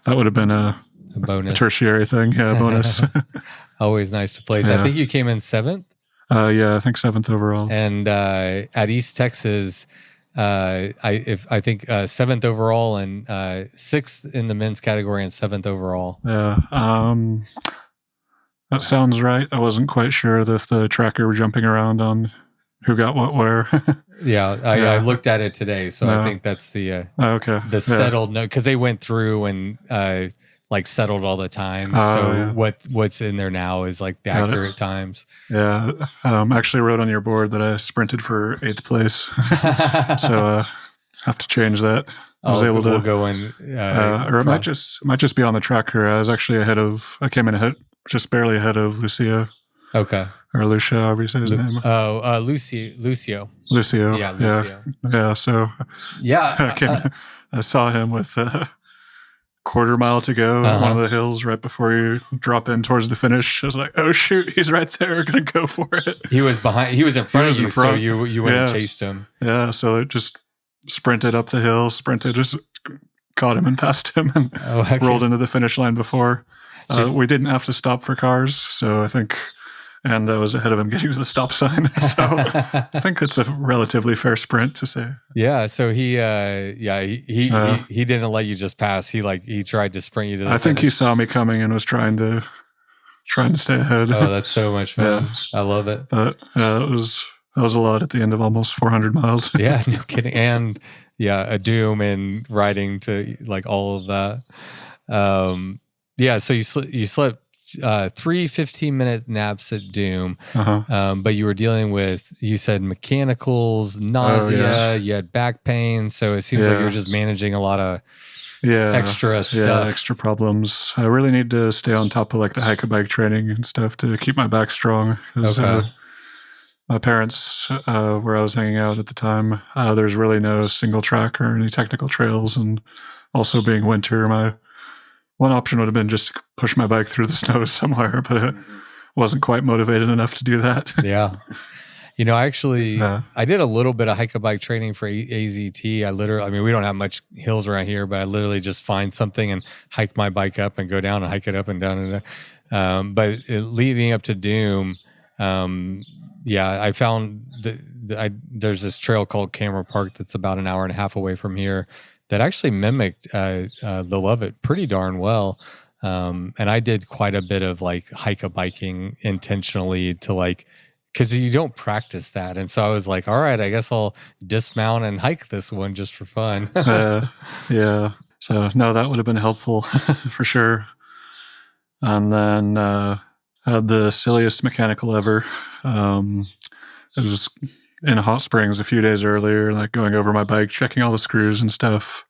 would have been a bonus, a tertiary thing. Yeah, bonus. Always nice to place. I think you came in 7th. Yeah, I think 7th overall. And at East Texas, I think 7th overall and 6th in the men's category and 7th overall. Yeah. That sounds right. I wasn't quite sure if the tracker were jumping around on who got what where. I looked at it today, so I think that's the settled note, because they went through and like settled all the times. What's in there now is like the accurate times. Yeah. Actually wrote on your board that I sprinted for 8th place. So have to change that. I was able to go in, or it might just be on the tracker. I was actually I came in just barely ahead of Lucia. Okay. or Lucio, however you say his name. Lucio. Lucio. Yeah, Lucio. Yeah. So Yeah. I saw him with a quarter mile to go at one of the hills right before you drop in towards the finish. I was like, oh shoot, he's right there. Gonna go for it. He was in front of you, so you went and chased him. Yeah, so it just sprinted up the hill, just caught him and passed him and rolled into the finish line before. We didn't have to stop for cars, so I think, and I was ahead of him getting to the stop sign. So I think it's a relatively fair sprint to say. Yeah, so he didn't let you just pass. He tried to sprint you to the finish. think he saw me coming and was trying to stay ahead. Oh, that's so much fun. Yeah. I love it. But that was a lot at the end of almost 400 miles. Yeah, no kidding. And a doom and riding to like all of that. So you slept 3 15-minute naps at Doom, but you were dealing with, you said, mechanicals, nausea, you had back pain, so it seems like you're just managing a lot of extra stuff. Extra problems. I really need to stay on top of like the hike-a-bike training and stuff to keep my back strong. My parents, where I was hanging out at the time, there's really no single track or any technical trails, and also being winter, my one option would have been just to push my bike through the snow somewhere, but I wasn't quite motivated enough to do that. Yeah. I did a little bit of hike-a-bike training for AZT. We don't have much hills around here, but I literally just find something and hike my bike up and go down and hike it up and down. But leading up to Doom, I found there's this trail called Camera Park that's about an hour and a half away from here that actually mimicked the Lovett pretty darn well. And I did quite a bit of like hike-a-biking intentionally to because you don't practice that. And so I was like, all right, I guess I'll dismount and hike this one just for fun. Yeah. So no, that would have been helpful for sure. And then I had the silliest mechanical ever. It was in Hot Springs a few days earlier, like going over my bike, checking all the screws and stuff.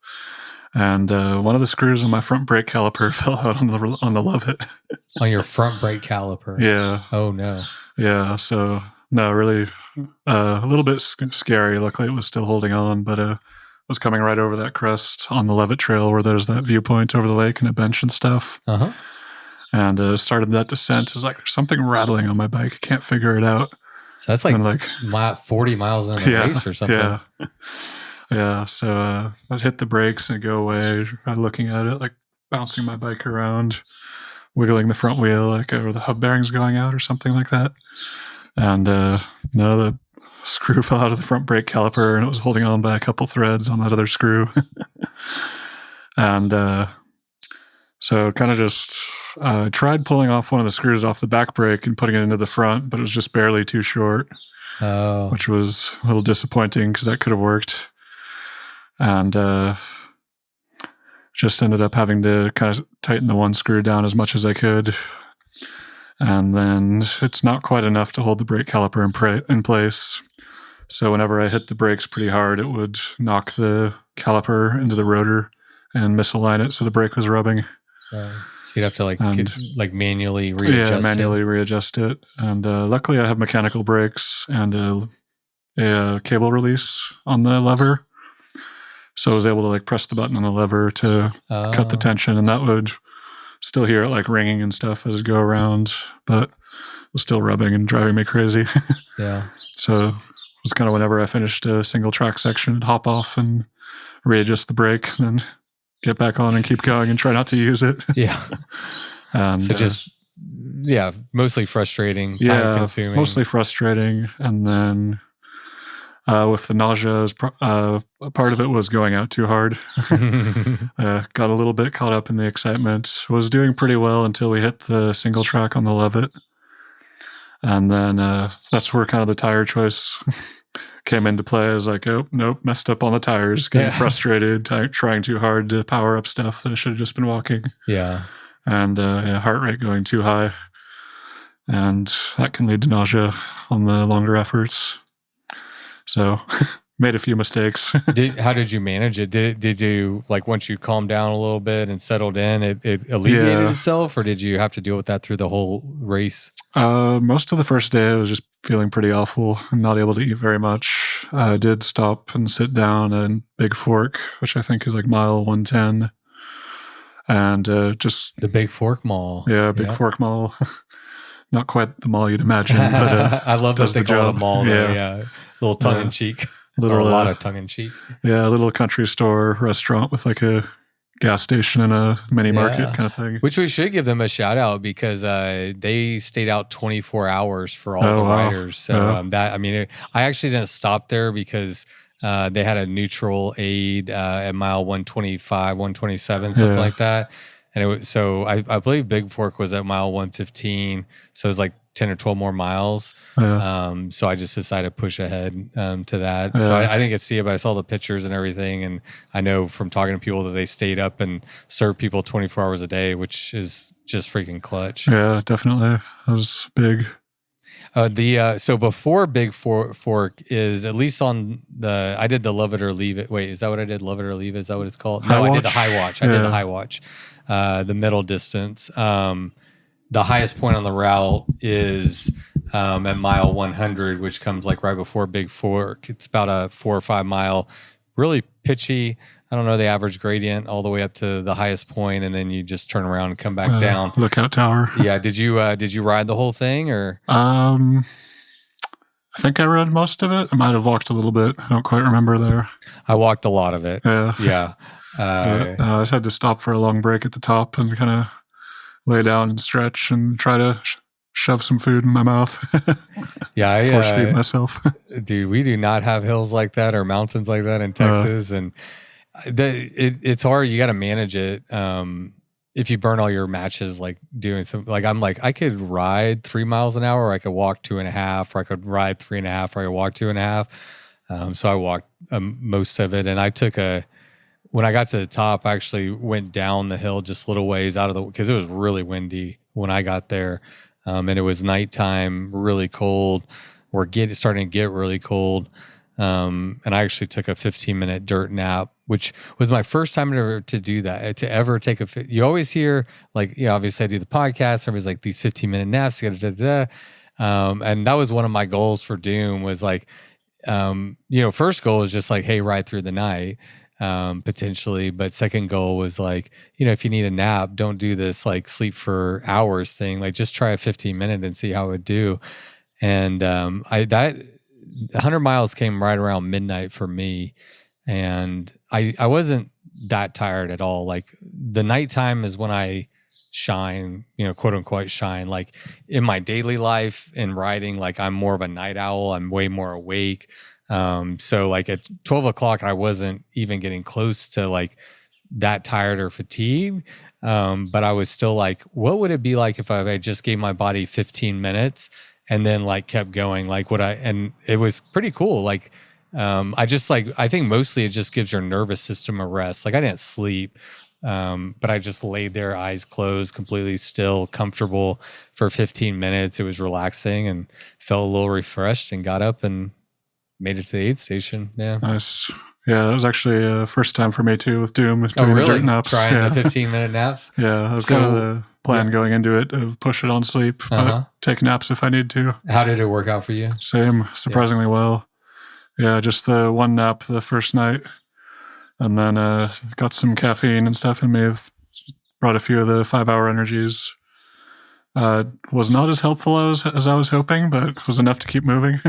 And one of the screws on my front brake caliper fell out on the Lovett. On your front brake caliper? Yeah. Oh, no. Yeah, so, no, really a little bit scary. Luckily, it was still holding on, but I was coming right over that crest on the Lovett Trail where there's that viewpoint over the lake and a bench and stuff. And started that descent. It was like, there's something rattling on my bike. I can't figure it out. So that's like 40 miles in the race or something. Yeah. So I'd hit the brakes and go away. I'm looking at it, like bouncing my bike around, wiggling the front wheel, or the hub bearings going out or something like that. And the screw fell out of the front brake caliper and it was holding on by a couple threads on that other screw. And so kind of just tried pulling off one of the screws off the back brake and putting it into the front, but it was just barely too short, which was a little disappointing because that could have worked. And just ended up having to kind of tighten the one screw down as much as I could. And then it's not quite enough to hold the brake caliper in place. So whenever I hit the brakes pretty hard, it would knock the caliper into the rotor and misalign it so the brake was rubbing. So you'd have to manually readjust it. Yeah, manually readjust it. And luckily I have mechanical brakes and a cable release on the lever. So I was able to press the button on the lever to cut the tension, and that would still hear it ringing and stuff as it go around, but it was still rubbing and driving me crazy. Yeah. So it was kind of whenever I finished a single track section, I'd hop off and readjust the brake, and then get back on and keep going and try not to use it. Yeah. And so mostly frustrating, time consuming. Mostly frustrating. And then with the nausea, a part of it was going out too hard. Got a little bit caught up in the excitement. Was doing pretty well until we hit the single track on the Lovett. And then that's where kind of the tire choice came into play. I was like, oh, nope, messed up on the tires. Getting frustrated, trying too hard to power up stuff that I should have just been walking. Yeah. And heart rate going too high. And that can lead to nausea on the longer efforts. So made a few mistakes. How did you manage it? Did you, like, once you calmed down a little bit and settled in, it alleviated itself, or did you have to deal with that through the whole race? Most of the first day I was just feeling pretty awful and not able to eat very much. I did stop and sit down in Big Fork, which I think is like mile 110. And just the Big Fork Mall. Yeah, Big Fork Mall. Not quite the mall you'd imagine, but I love that they call it a mall though. Yeah. A little tongue in cheek. Or a lot of tongue in cheek. Yeah, a little country store restaurant with like a gas station and a mini market kind of thing. Which we should give them a shout out because they stayed out 24 hours for all the riders. So I actually didn't stop there because they had a neutral aid at mile 125, 127, something like that. And I believe Big Fork was at mile 115. So it was like 10 or 12 more miles. So I just decided to push ahead to that. So I didn't get to see it, but I saw the pictures and everything. And I know from talking to people that they stayed up and served people 24 hours a day, which is just freaking clutch. Yeah, definitely. That was big. So before Big Fork is, at least on I did the Love It or Leave It. Wait, is that what I did? Love It or Leave It? Is that what it's called? No, I did the High Watch. I did the High Watch, the middle distance. The highest point on the route is at mile 100, which comes like right before Big Fork. It's about a 4 or 5 mile, really pitchy. I don't know the average gradient all the way up to the highest point, and then you just turn around and come back down. Lookout tower. Yeah. Did you ride the whole thing or? I think I rode most of it. I might have walked a little bit. I don't quite remember there. I walked a lot of it. Yeah. I just had to stop for a long break at the top and kind of lay down and stretch and try to shove some food in my mouth. Yeah, force feed myself. Dude, we do not have hills like that or mountains like that in Texas, and it's hard. You got to manage it. If you burn all your matches, like doing some, like I'm like I could ride 3 miles an hour, or I could walk 2.5, or I could ride 3.5, or I could walk 2.5. So I walked most of it, and I took when I got to the top, I actually went down the hill just a little ways because it was really windy when I got there. And it was nighttime, really cold, or starting to get really cold. And I actually took a 15-minute dirt nap, which was my first time ever to do that, to ever take you always hear, like, obviously I do the podcast, everybody's like, these 15-minute naps, and that was one of my goals for Doom was like, first goal was just like, hey, ride through the night. Potentially, but second goal was like, if you need a nap, don't do this like sleep for hours thing. Like just try a 15-minute and see how it would do. And that 100 miles came right around midnight for me, and I wasn't that tired at all. Like the nighttime is when I shine, quote unquote shine. Like in my daily life in riding, like I'm more of a night owl. I'm way more awake. So like at 12 o'clock, I wasn't even getting close to like that tired or fatigued. But I was still like, what would it be like if I just gave my body 15 minutes and then like kept going? Like and it was pretty cool. Like, I think mostly it just gives your nervous system a rest. Like I didn't sleep, but I just laid there, eyes closed, completely still, comfortable for 15 minutes. It was relaxing and felt a little refreshed, and got up and made it to the aid station. Yeah. Nice. Yeah, that was actually first time for me too with Doom. Doing the dirt naps. Trying the 15-minute naps? Yeah, that was kind of the plan going into it, of push it on sleep, but take naps if I need to. How did it work out for you? Same, surprisingly well. Yeah, just the one nap the first night, and then got some caffeine and stuff in me. Brought a few of the 5-hour energies. Was not as helpful as I was hoping, but was enough to keep moving.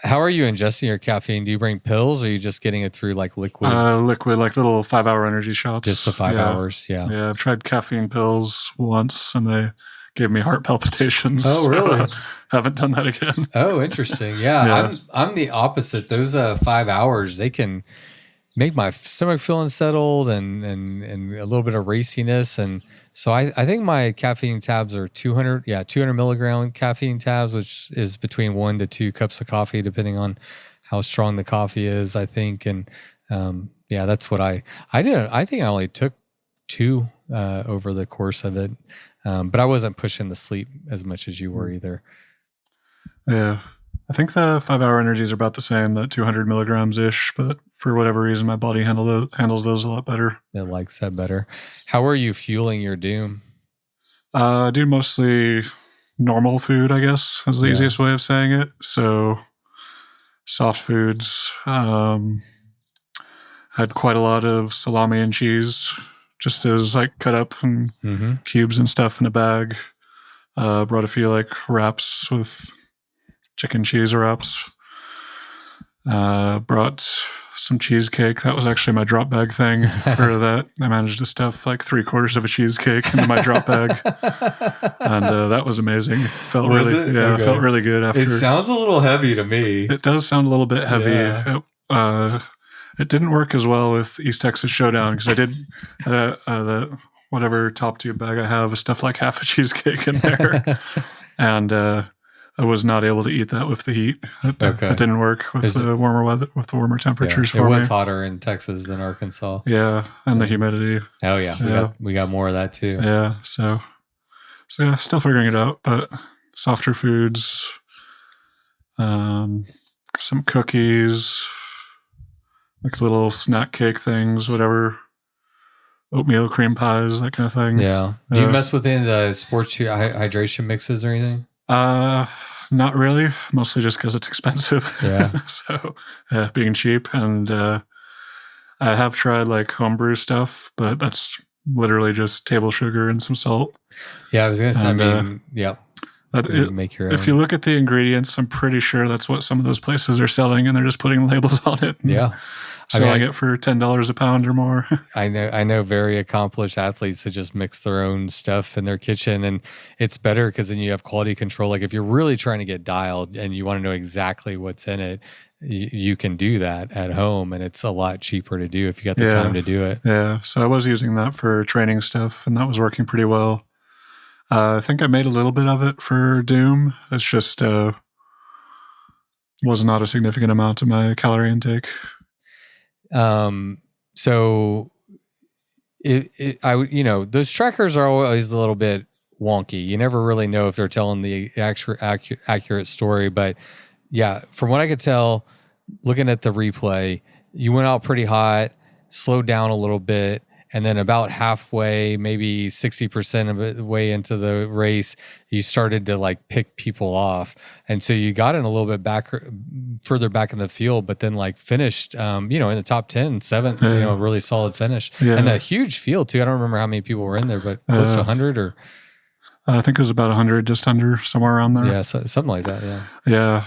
How are you ingesting your caffeine? Do you bring pills, or are you just getting it through like liquids? Liquid, like little 5-hour energy shots. Just the 5 hours, yeah. Yeah, I've tried caffeine pills once, and they gave me heart palpitations. Oh, really? Haven't done that again. Oh, interesting. Yeah. I'm the opposite. Those 5 hours, they can make my stomach feel unsettled and a little bit of raciness. And so I think my caffeine tabs are 200 milligram caffeine tabs, which is between 1 to 2 cups of coffee, depending on how strong the coffee is, I think. And that's what I did. I think I only took 2 over the course of it. But I wasn't pushing the sleep as much as you were either. Yeah. I think the 5-hour energies are about the same, that 200 milligrams ish, but for whatever reason, my body handles those a lot better. It likes that better. How are you fueling your doom? I do mostly normal food, I guess, is the easiest way of saying it. So soft foods. Had quite a lot of salami and cheese, just as like cut up and cubes and stuff in a bag. Brought a few like wraps with chicken cheese wraps. Brought some cheesecake. That was actually my drop bag thing for that. I managed to stuff like 3/4 of a cheesecake into my drop bag. And that was amazing. Felt Was really, it? yeah, Okay. felt really good after. It sounds a little heavy to me. It does sound a little bit heavy. Yeah. It didn't work as well with East Texas Showdown because I did the whatever top tube bag I have is stuff like half a cheesecake in there. And I was not able to eat that with the heat. It didn't work with the warmer weather, with the warmer temperatures for me. It was hotter in Texas than Arkansas. Yeah, and the humidity. Oh yeah, we got more of that too. Yeah, so yeah, still figuring it out, but softer foods, some cookies, like little snack cake things, whatever, oatmeal cream pies, that kind of thing. Yeah. Do you mess with any of the sports hydration mixes or anything? Not really. Mostly just because it's expensive. Yeah. So, being cheap, and I have tried like homebrew stuff, but that's literally just table sugar and some salt. Yeah, I was gonna say. Yeah. Make your own. If you look at the ingredients, I'm pretty sure that's what some of those places are selling, and they're just putting labels on it. Yeah. Selling it for $10 a pound or more. I know very accomplished athletes that just mix their own stuff in their kitchen, and it's better because then you have quality control. Like if you're really trying to get dialed and you want to know exactly what's in it, you can do that at home, and it's a lot cheaper to do if you got the time to do it. Yeah. So I was using that for training stuff, and that was working pretty well. I think I made a little bit of it for Doom. It's just was not a significant amount of my calorie intake. So those trackers are always a little bit wonky. You never really know if they're telling the accurate story, but yeah, from what I could tell, looking at the replay, you went out pretty hot, slowed down a little bit, and then about halfway, maybe 60% of the way into the race, you started to like pick people off. And so you got in a little bit further back in the field, but then like finished, in the top 10, 7th, really solid finish. Yeah. And a huge field too. I don't remember how many people were in there, but close to 100 or... I think it was about 100, just under, somewhere around there. Yeah, something like that, yeah. Yeah.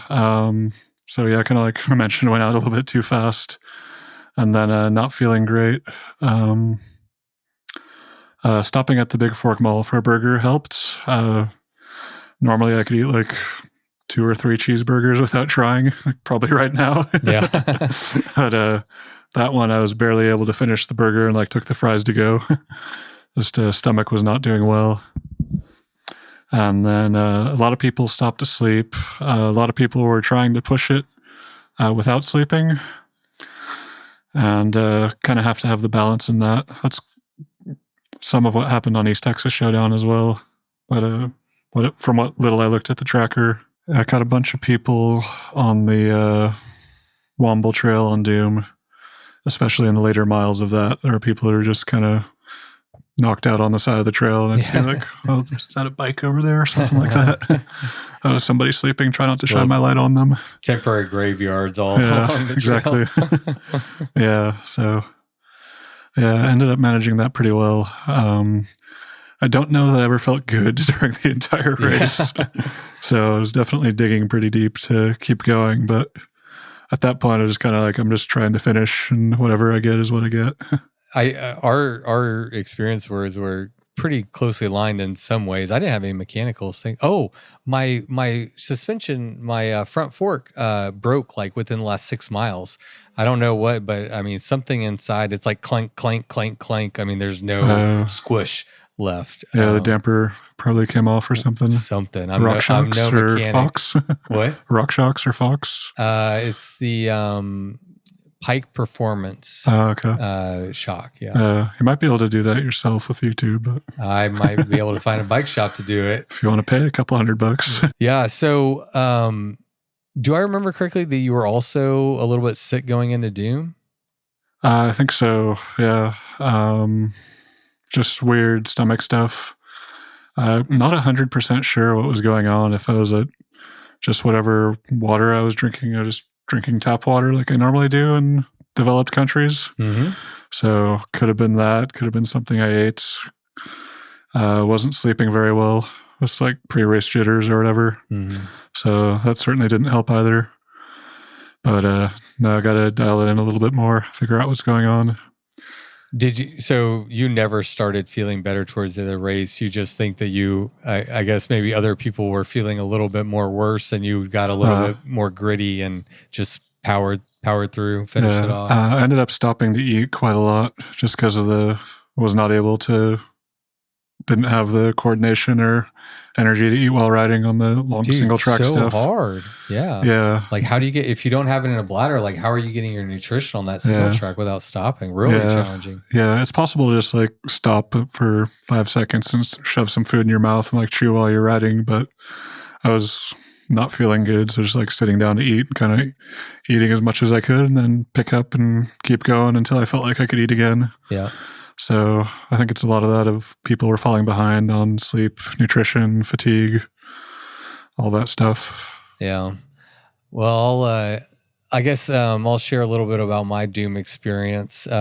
So yeah, kind of like I mentioned, went out a little bit too fast and then not feeling great. Stopping at the Big Fork Mall for a burger helped. Normally I could eat like 2 or 3 cheeseburgers without trying, like probably right now. Yeah. But that one I was barely able to finish the burger and like took the fries to go. Just stomach was not doing well. And then a lot of people stopped to sleep. A lot of people were trying to push it without sleeping. And kind of have to have the balance in that. That's some of what happened on East Texas Showdown as well. But from what little I looked at the tracker, I caught a bunch of people on the Womble Trail on Doom, especially in the later miles of that. There are people that are just kind of knocked out on the side of the trail, and I'd see like, oh, is that a bike over there or something like that? Oh, somebody sleeping, try not to shine my light on them. Temporary graveyards all along the trail. Exactly. Yeah, so yeah, I ended up managing that pretty well. I don't know that I ever felt good during the entire race. So I was definitely digging pretty deep to keep going, but at that point I was just kind of like, I'm just trying to finish, and whatever I get is what I get. Our experience were pretty closely aligned in some ways. I didn't have any mechanicals thing. Oh, my suspension, my front fork broke like within the last 6 miles. I don't know what, but I mean something inside. It's like clank, clank, clank, clank. I mean, there's no squish left. Yeah, the damper probably came off or something. I'm no mechanic. Fox. What? Rock Shocks or Fox? It's the Pike Performance shock. Yeah. You might be able to do that yourself with YouTube. But I might be able to find a bike shop to do it. If you want to pay a couple $100. Yeah. So Do I remember correctly that you were also a little bit sick going into Doom? I think so. Yeah. Just weird stomach stuff. I'm not 100% sure what was going on. If I was at just whatever water I was drinking, I was just drinking tap water like I normally do in developed countries. Mm-hmm. So could have been that. Could have been something I ate. Wasn't sleeping very well. It was like pre-race jitters or whatever. Mm-hmm. So that certainly didn't help either. But no, I got to dial it in a little bit more, figure out what's going on. So you never started feeling better towards the race. You just think that I guess maybe other people were feeling a little bit more worse and you got a little bit more gritty and just powered through, finished it off. I ended up stopping to eat quite a lot just because didn't have the coordination or energy to eat while riding on the long single track stuff. Hard. Yeah. Yeah. Like how do you if you don't have it in a bladder, like how are you getting your nutrition on that single track without stopping? Really challenging. Yeah. It's possible to just like stop for 5 seconds and shove some food in your mouth and like chew while you're riding. But I was not feeling good. So just like sitting down to eat and kind of eating as much as I could and then pick up and keep going until I felt like I could eat again. Yeah. So I think it's a lot of that of people were falling behind on sleep, nutrition, fatigue, all that stuff. Yeah. Well, I guess I'll share a little bit about my Doom experience. Which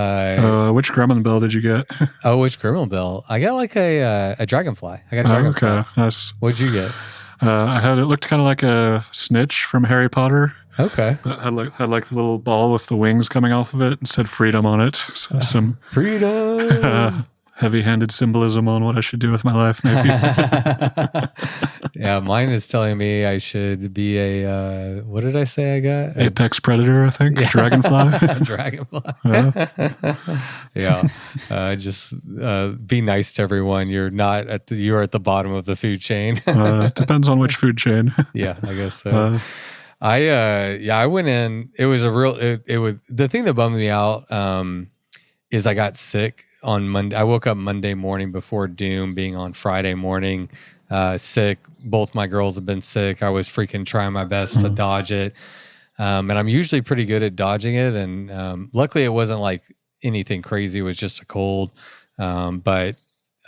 Gremlin bell did you get? Which Gremlin bell? I got like a dragonfly. I got a dragonfly. Okay, nice. What'd you get? It looked kind of like a snitch from Harry Potter. Okay. It had like the little ball with the wings coming off of it and said freedom on it. So some freedom. Heavy-handed symbolism on what I should do with my life, maybe. Yeah, mine is telling me I should be a, what did I say I got? Apex predator, I think. Yeah. Dragonfly. Dragonfly. Yeah. Just be nice to everyone. You're at the bottom of the food chain. It depends on which food chain. Yeah, I guess so. I went in, it was the thing that bummed me out, is I got sick on Monday. I woke up Monday morning before Doom, being on Friday morning, sick. Both my girls have been sick. I was freaking trying my best to dodge it. And I'm usually pretty good at dodging it. And luckily it wasn't like anything crazy. It was just a cold. But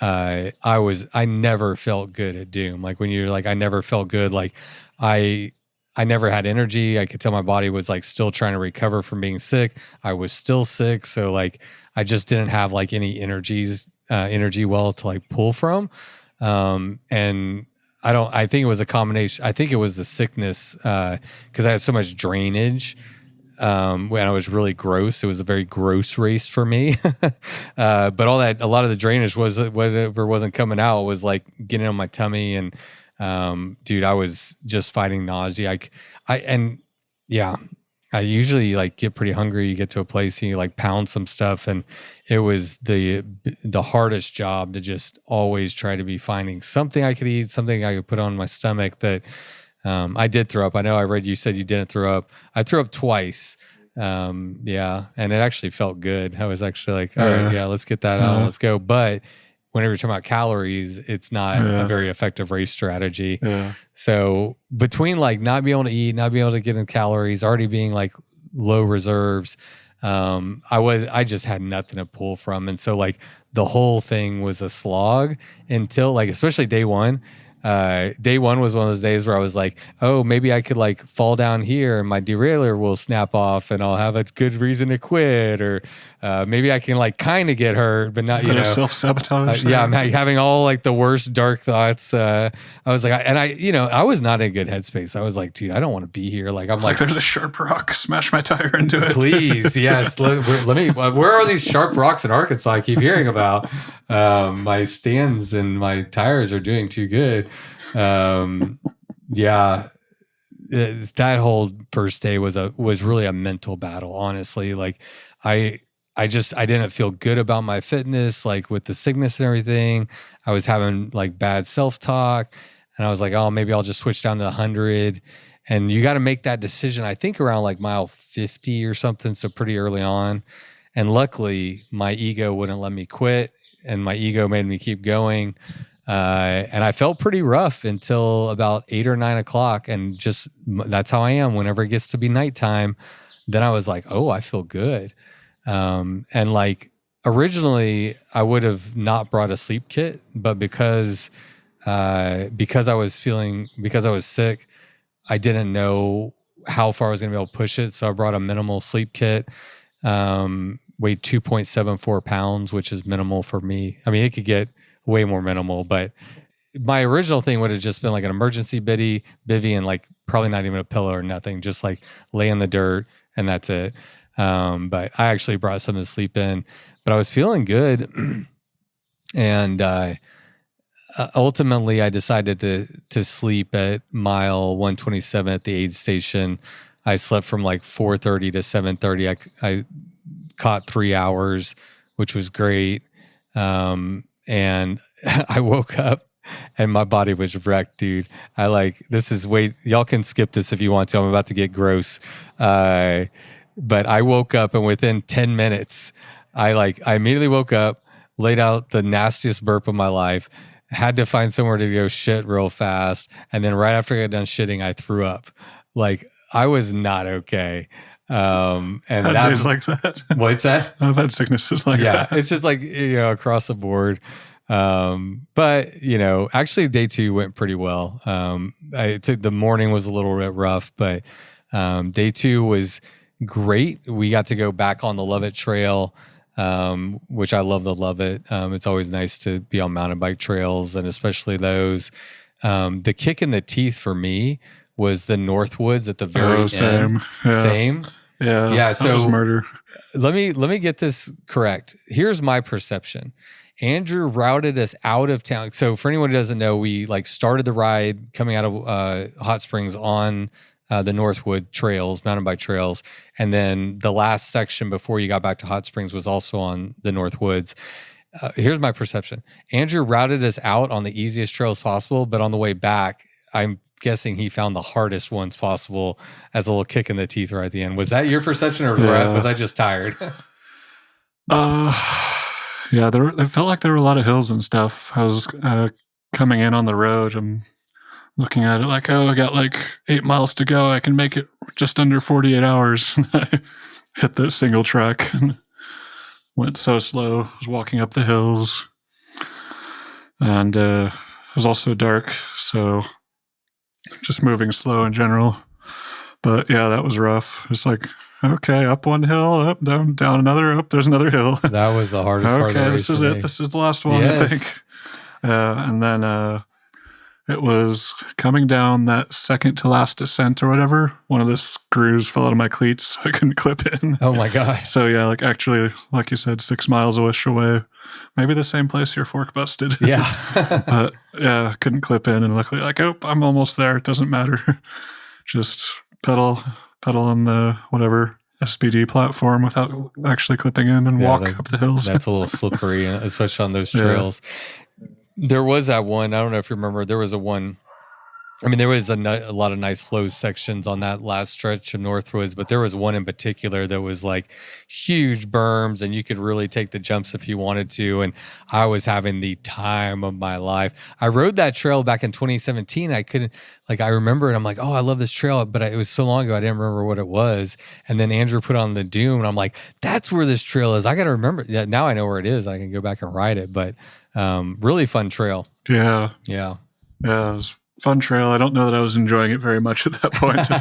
I never felt good at Doom. Like when you're like, I never felt good. Like I never had energy. I could tell my body was like still trying to recover from being sick. I was still sick. So like, I just didn't have like any energy well to like pull from. And I think it was a combination. I think it was the sickness, cause I had so much drainage, when I was really gross. It was a very gross race for me. But a lot of the drainage whatever wasn't coming out was like getting on my tummy and, dude, I was just fighting nausea. I usually like get pretty hungry. You get to a place and you like pound some stuff, and it was the hardest job to just always try to be finding something I could eat, something I could put on my stomach that, I did throw up. I know I read you said you didn't throw up. I threw up twice. And it actually felt good. I was actually like, all right, yeah, let's get that out. Let's go. But whenever you're talking about calories, it's not a very effective race strategy. Yeah. So between like not being able to eat, not being able to get in calories, already being like low reserves, I just had nothing to pull from. And so like the whole thing was a slog until like, especially day one. Day one was one of those days where I was like, oh, maybe I could like fall down here and my derailleur will snap off and I'll have a good reason to quit. Or maybe I can like kind of get hurt, but not, self-sabotage. Yeah, I'm having all like the worst dark thoughts. I was like, I was not in a good headspace. I was like, dude, I don't want to be here. Like, I'm like, there's a sharp rock, smash my tire into it. Please. Yes. Let me, where are these sharp rocks in Arkansas I keep hearing about? My stands and my tires are doing too good. That whole first day was really a mental battle, honestly. Like I didn't feel good about my fitness, like with the sickness and everything. I was having like bad self-talk, and I was like, oh, maybe I'll just switch down to 100. And you got to make that decision, I think around like mile 50 or something. So pretty early on. And luckily my ego wouldn't let me quit, and my ego made me keep going. And I felt pretty rough until about 8 or 9 o'clock. And just that's how I am. Whenever it gets to be nighttime, then I was like, oh, I feel good. And like originally I would have not brought a sleep kit, but because I was sick, I didn't know how far I was going to be able to push it. So I brought a minimal sleep kit, weighed 2.74 pounds, which is minimal for me. I mean, it could get way more minimal, but my original thing would have just been like an emergency bivvy and like probably not even a pillow or nothing, just like lay in the dirt and that's it. But I actually brought something to sleep in, but I was feeling good. And ultimately I decided to sleep at mile 127 at the aid station. I slept from like 4:30 to 7:30. I caught 3 hours, which was great. And I woke up and my body was wrecked, dude. Y'all can skip this if you want to. I'm about to get gross. But I woke up and within 10 minutes, I immediately woke up, laid out the nastiest burp of my life, had to find somewhere to go shit real fast. And then right after I got done shitting, I threw up. Like I was not okay. And that days like that. What's that? I've had sicknesses like that. Yeah, it's just like, across the board. But actually day 2 went pretty well. The morning was a little bit rough, but day 2 was great. We got to go back on the Lovett Trail, which I love the Lovett. It's always nice to be on mountain bike trails, and especially those. The kick in the teeth for me was the Northwoods at the very end. Yeah. Same. Yeah. So that was murder. Let me get this correct. Here's my perception. Andrew routed us out of town. So for anyone who doesn't know, we started the ride coming out of Hot Springs on the Northwood trails, mountain bike trails. And then the last section before you got back to Hot Springs was also on the Northwoods. Here's my perception. Andrew routed us out on the easiest trails possible, but on the way back, I'm guessing he found the hardest ones possible as a little kick in the teeth right at the end. Was that your perception, or was I just tired? Yeah, it felt like there were a lot of hills and stuff. I was coming in on the road. I'm looking at it like, oh, I got like 8 miles to go. I can make it just under 48 hours. I hit the single track and went so slow. I was walking up the hills, and it was also dark, so just moving slow in general. But yeah, that was rough. It's like, okay, up one hill, up, down another, up, there's another hill. That was the hardest part of the race. This is it. This is the last one, yes. I think. And then it was coming down that second to last descent or whatever. One of the screws fell out of my cleats, so I couldn't clip in. Oh my God. So yeah, actually, like you said, 6 miles away. Maybe the same place your fork busted. Yeah. But yeah, couldn't clip in, and luckily, I'm almost there. It doesn't matter. Just pedal on the whatever SPD platform without actually clipping in and walk up the hills. That's a little slippery, especially on those trails. Yeah. There was that one, I don't know if you remember, there was there was a lot of nice flow sections on that last stretch of Northwoods, but there was one in particular that was like huge berms and you could really take the jumps if you wanted to. And I was having the time of my life. I rode that trail back in 2017. I remember it. I'm like, oh, I love this trail, but it was so long ago, I didn't remember what it was. And then Andrew put on the Doom and I'm like, that's where this trail is. I got to remember. Yeah, now I know where it is. I can go back and ride it, but really fun trail. Yeah. Yeah. Yeah. It was fun trail. I don't know that I was enjoying it very much at that point. I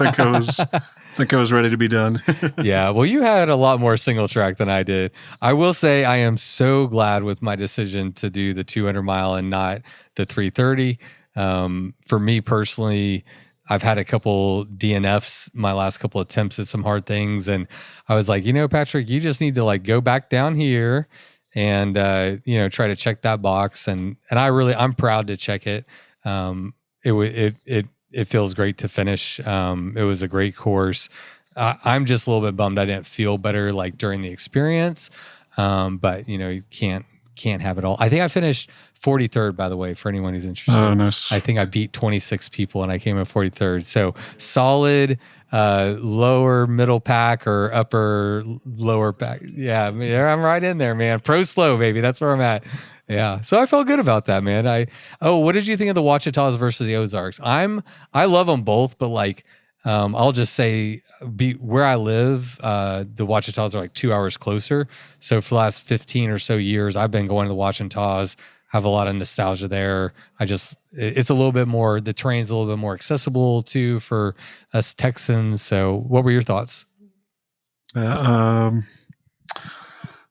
think I was ready to be done. Yeah. Well, you had a lot more single track than I did. I will say I am so glad with my decision to do the 200 mile and not the 330. For me personally, I've had a couple DNFs, my last couple attempts at some hard things. And I was like, Patrick, you just need to go back down here and, try to check that box. And I'm proud to check it. It feels great to finish. It was a great course. I'm just a little bit bummed I didn't feel better during the experience. But you can't can't have it all. I think I finished 43rd, by the way, for anyone who's interested. Oh, nice. I think I beat 26 people and I came in 43rd. So solid, lower middle pack or upper lower pack. Yeah, I'm right in there, man. Pro slow, baby. That's where I'm at. Yeah. So I felt good about that, man. What did you think of the Ouachitas versus the Ozarks? I love them both, but like, I'll just say where I live, the Ouachitas are like 2 hours closer. So for the last 15 or so years, I've been going to the Ouachitas, have a lot of nostalgia there. It's a little bit more, the terrain's a little bit more accessible too for us Texans. So what were your thoughts?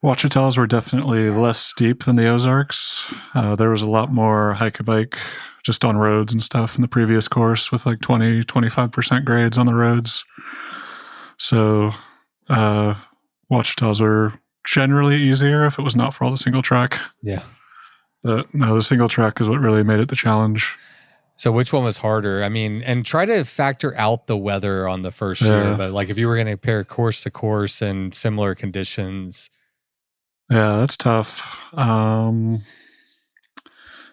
Ouachitas were definitely less steep than the Ozarks. There was a lot more hike-a-bike just on roads and stuff in the previous course with like 20-25% grades on the roads. So Ouachitas were generally easier if it was not for all the single track. Yeah. But no, the single track is what really made it the challenge. So which one was harder? I mean, and try to factor out the weather on the first year, but like if you were going to compare course to course and similar conditions. Yeah, that's tough.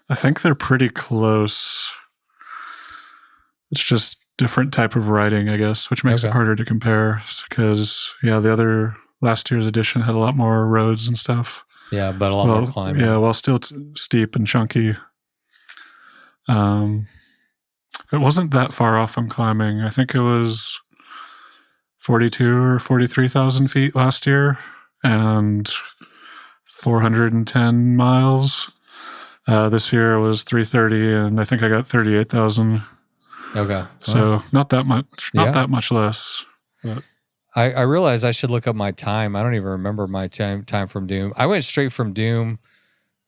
I think they're pretty close. It's just different type of riding, I guess, which makes it harder to compare because, the other last year's edition had a lot more roads and stuff. Yeah, but a lot more climbing. Yeah, while still steep and chunky. It wasn't that far off from climbing. I think it was 42 or 43,000 feet last year and 410 miles. This year was 330, and I think I got 38,000. Okay. So not that much, that much less. But. I realized I should look up my time. I don't even remember my time from Doom. I went straight from Doom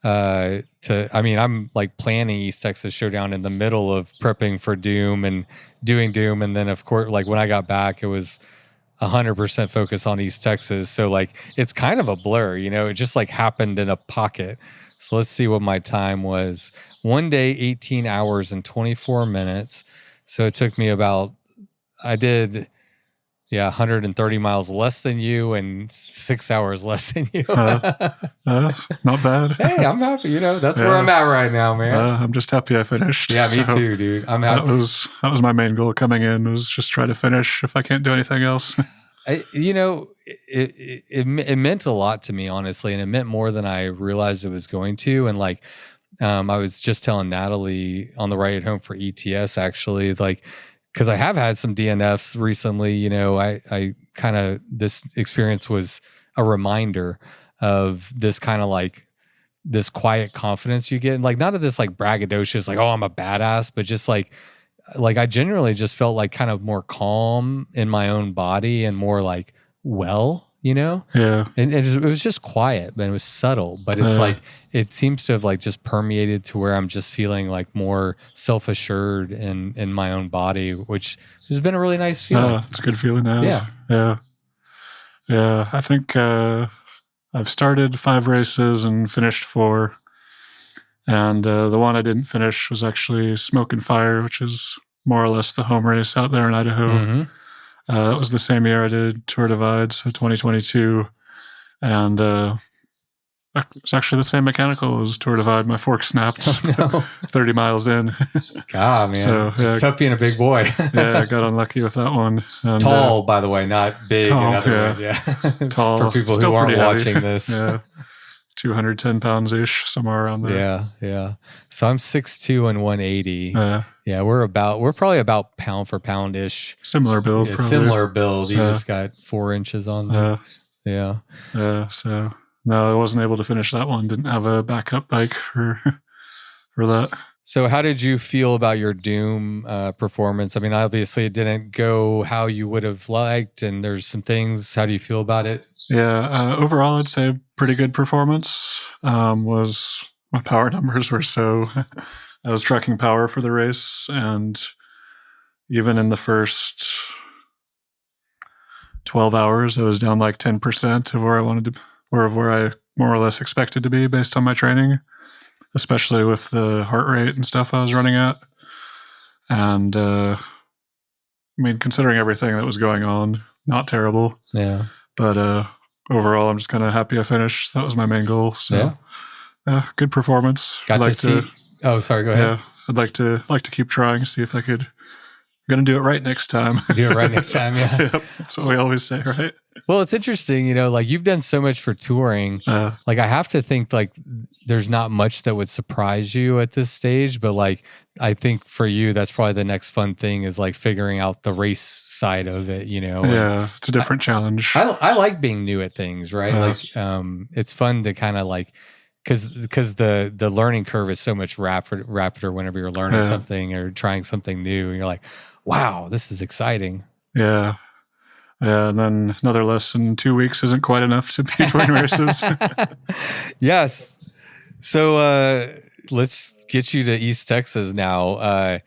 I'm like planning East Texas Showdown in the middle of prepping for Doom and doing Doom. And then of course, like when I got back, it was 100% focus on East Texas. So like, it's kind of a blur, it just like happened in a pocket. So let's see what my time was. One day, 18 hours and 24 minutes. So it took me I did 130 miles less than you and 6 hours less than you. Not bad. Hey, I'm happy. That's where I'm at right now, man. I'm just happy I finished. Yeah, me too, dude. I'm happy. That was my main goal coming in, was just try to finish if I can't do anything else. It meant a lot to me, honestly, and it meant more than I realized it was going to. And like, I was just telling Natalie on the ride home for ETS, actually, like, because I have had some DNFs recently, I kind of, this experience was a reminder of this kind of like this quiet confidence you get. And like, not of this like braggadocious, like, oh, I'm a badass, but just like I generally just felt like kind of more calm in my own body and more like, Yeah. And it was just quiet, but it was subtle. But it's like, it seems to have like just permeated to where I'm just feeling like more self-assured in my own body, which has been a really nice feeling. It's a good feeling now. Yeah. I think I've started 5 races and finished 4. And the one I didn't finish was actually Smoke and Fire, which is more or less the home race out there in Idaho. Mm-hmm. That was the same year I did Tour Divide, so 2022. And it's actually the same mechanical as Tour Divide. My fork snapped 30 miles in. God, man. So, it's tough being a big boy. I got unlucky with that one. And, tall, by the way, not big. Tall, in other words, yeah. Tall. For people who aren't watching this. Yeah. 210 pounds-ish, somewhere around there. Yeah. So I'm 6'2" and 180. Yeah, we're probably about pound for pound-ish. Similar build, probably. Similar build. You just got 4 inches on there. So, no, I wasn't able to finish that one. Didn't have a backup bike for that. So how did you feel about your Doom performance? I mean, obviously it didn't go how you would have liked, and there's some things. How do you feel about it? Yeah, overall, I'd say pretty good performance. Was my power numbers were so... I was tracking power for the race, and even in the first 12 hours, I was down like 10% of where I wanted to, or of where I more or less expected to be based on my training, especially with the heart rate and stuff I was running at. And considering everything that was going on, not terrible. Yeah. But overall, I'm just kind of happy I finished. That was my main goal. So Good performance. Got to see. Oh, sorry. Go ahead. Yeah, I'd like to keep trying, see if I could. I'm gonna do it right next time. Do it right next time. Yeah, yep, that's what we always say, right? Well, it's interesting, like you've done so much for touring. Like I have to think like there's not much that would surprise you at this stage, but like I think for you, that's probably the next fun thing is like figuring out the race side of it. Yeah, it's a different challenge. I like being new at things, right? It's fun to kind of like. Because the learning curve is so much rapider whenever you're learning something or trying something new, and you're like, "Wow, this is exciting." Yeah, and then another lesson: 2 weeks isn't quite enough to be between races. Yes. So let's get you to East Texas now.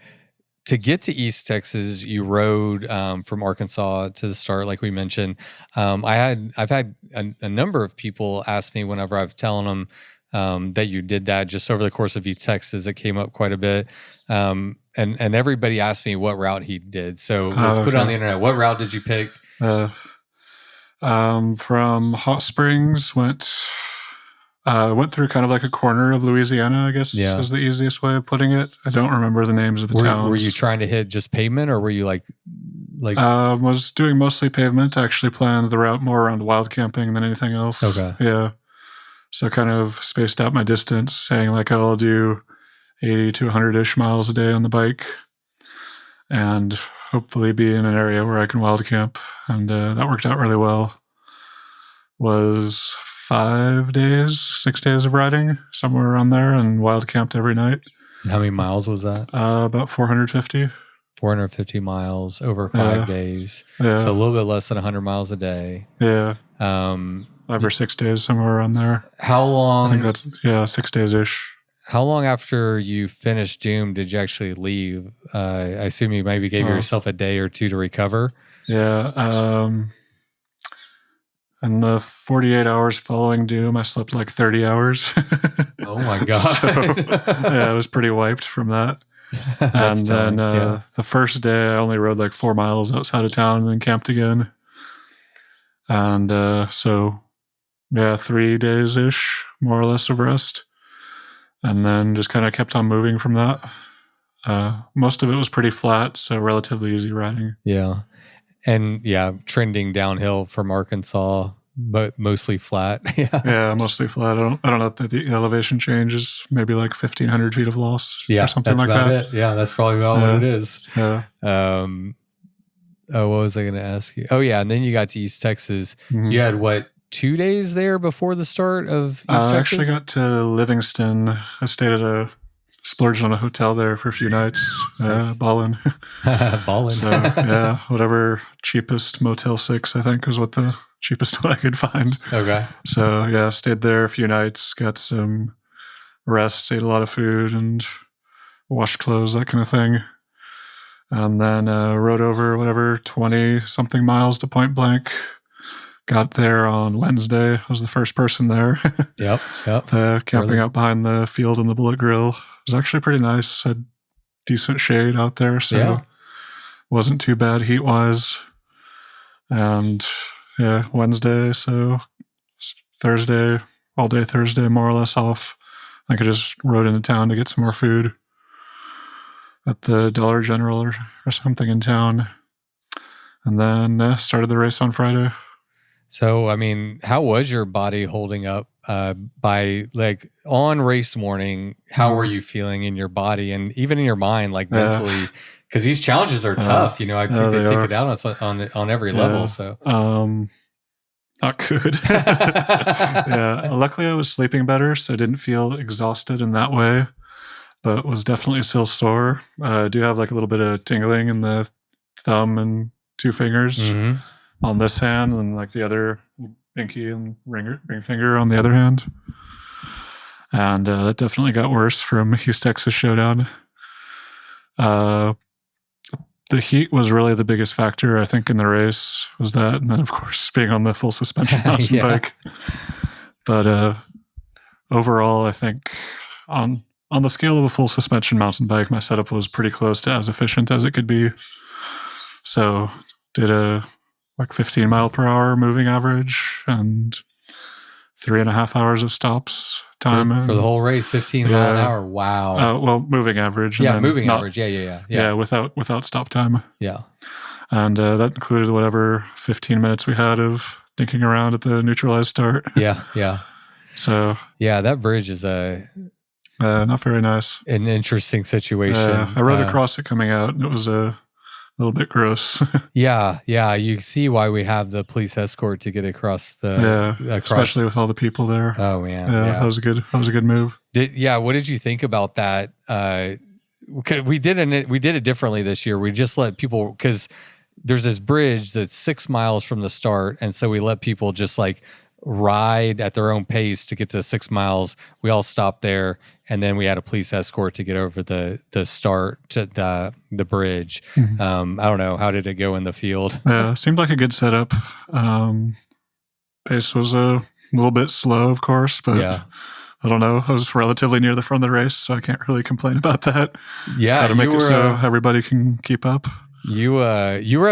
To get to East Texas, you rode from Arkansas to the start, like we mentioned. I've had a number of people ask me whenever I've telling them. That you did that just over the course of East Texas. It came up quite a bit. And everybody asked me what route he did. So let's put it on the internet. What route did you pick? From Hot Springs, went through kind of like a corner of Louisiana, I guess is the easiest way of putting it. I don't remember the names of the towns. Were you trying to hit just pavement or were you like was doing mostly pavement. I actually planned the route more around wild camping than anything else. Okay. Yeah. So kind of spaced out my distance, saying like I'll do 80 to 100-ish miles a day on the bike and hopefully be in an area where I can wild camp. And that worked out really well. Was 6 days of riding, somewhere around there, and wild camped every night. And how many miles was that? About 450. 450 miles over 5 days. Yeah. So a little bit less than 100 miles a day. Yeah. 5 or 6 days, somewhere around there. How long? I think that's 6 days-ish. How long after you finished Doom did you actually leave? I assume you maybe gave yourself a day or two to recover. Yeah. In the 48 hours following Doom, I slept like 30 hours. Oh my God. So, yeah, I was pretty wiped from that. And then the first day I only rode like 4 miles outside of town and then camped again. And 3 days-ish, more or less, of rest. And then just kind of kept on moving from that. Most of it was pretty flat, so relatively easy riding. Yeah. And trending downhill from Arkansas, but mostly flat. Yeah, mostly flat. I don't know if the elevation change is maybe like 1,500 feet of loss or something like that. It. Yeah, that's probably about what it is. Yeah. What was I going to ask you? Oh, yeah. And then you got to East Texas. Mm-hmm. You had 2 days there before the start of East Texas? I actually got to Livingston. I stayed splurged on a hotel there for a few nights. Nice. Balling. Balling. So, whatever cheapest Motel 6, I think, was what the cheapest one I could find. Okay. So, stayed there a few nights, got some rest, ate a lot of food, and washed clothes, that kind of thing. And then rode over 20-something miles to Point Blank. Got there on Wednesday. I was the first person there. Yep. Camping out behind the field in the Bullet Grill. It was actually pretty nice. Had decent shade out there, so wasn't too bad heat-wise. And Wednesday, so Thursday, all day Thursday, more or less off. I could just rode into town to get some more food at the Dollar General or something in town. And then started the race on Friday. So, I mean, how was your body holding up by like on race morning? How were you feeling in your body and even in your mind, like mentally? Because these challenges are tough. I think they take it out on every level. So, not good. Luckily, I was sleeping better, so I didn't feel exhausted in that way, but was definitely still sore. I do have like a little bit of tingling in the thumb and 2 fingers. Mm-hmm. On this hand, and like the other pinky and ring finger on the other hand. And that definitely got worse from East Texas Showdown. The heat was really the biggest factor, I think, in the race, was that. And then, of course, being on the full suspension mountain bike. But overall, I think on the scale of a full suspension mountain bike, my setup was pretty close to as efficient as it could be. So did a 15 mile per hour moving average and 3.5 hours of stops time for the whole race, 15 mile an hour. Wow. Well, moving average. And moving average. Yeah. Without stop time. Yeah. And that included whatever 15 minutes we had of dinking around at the neutralized start. Yeah. So that bridge is not very nice. An interesting situation. I rode across it coming out, and it was a little bit gross. Yeah. You see why we have the police escort to get across especially with all the people there. Oh man, that was a good move. What did you think about that? We did it differently this year. We just let people, because there's this bridge that's 6 miles from the start, and so we let people just like ride at their own pace to get to 6 miles. We all stopped there, and then we had a police escort to get over the start to the bridge. Mm-hmm. I don't know, how did it go in the field? Seemed like a good setup. Pace was a little bit slow, of course, but I don't know. I was relatively near the front of the race, so I can't really complain about that. Yeah, how to make it so everybody can keep up. You were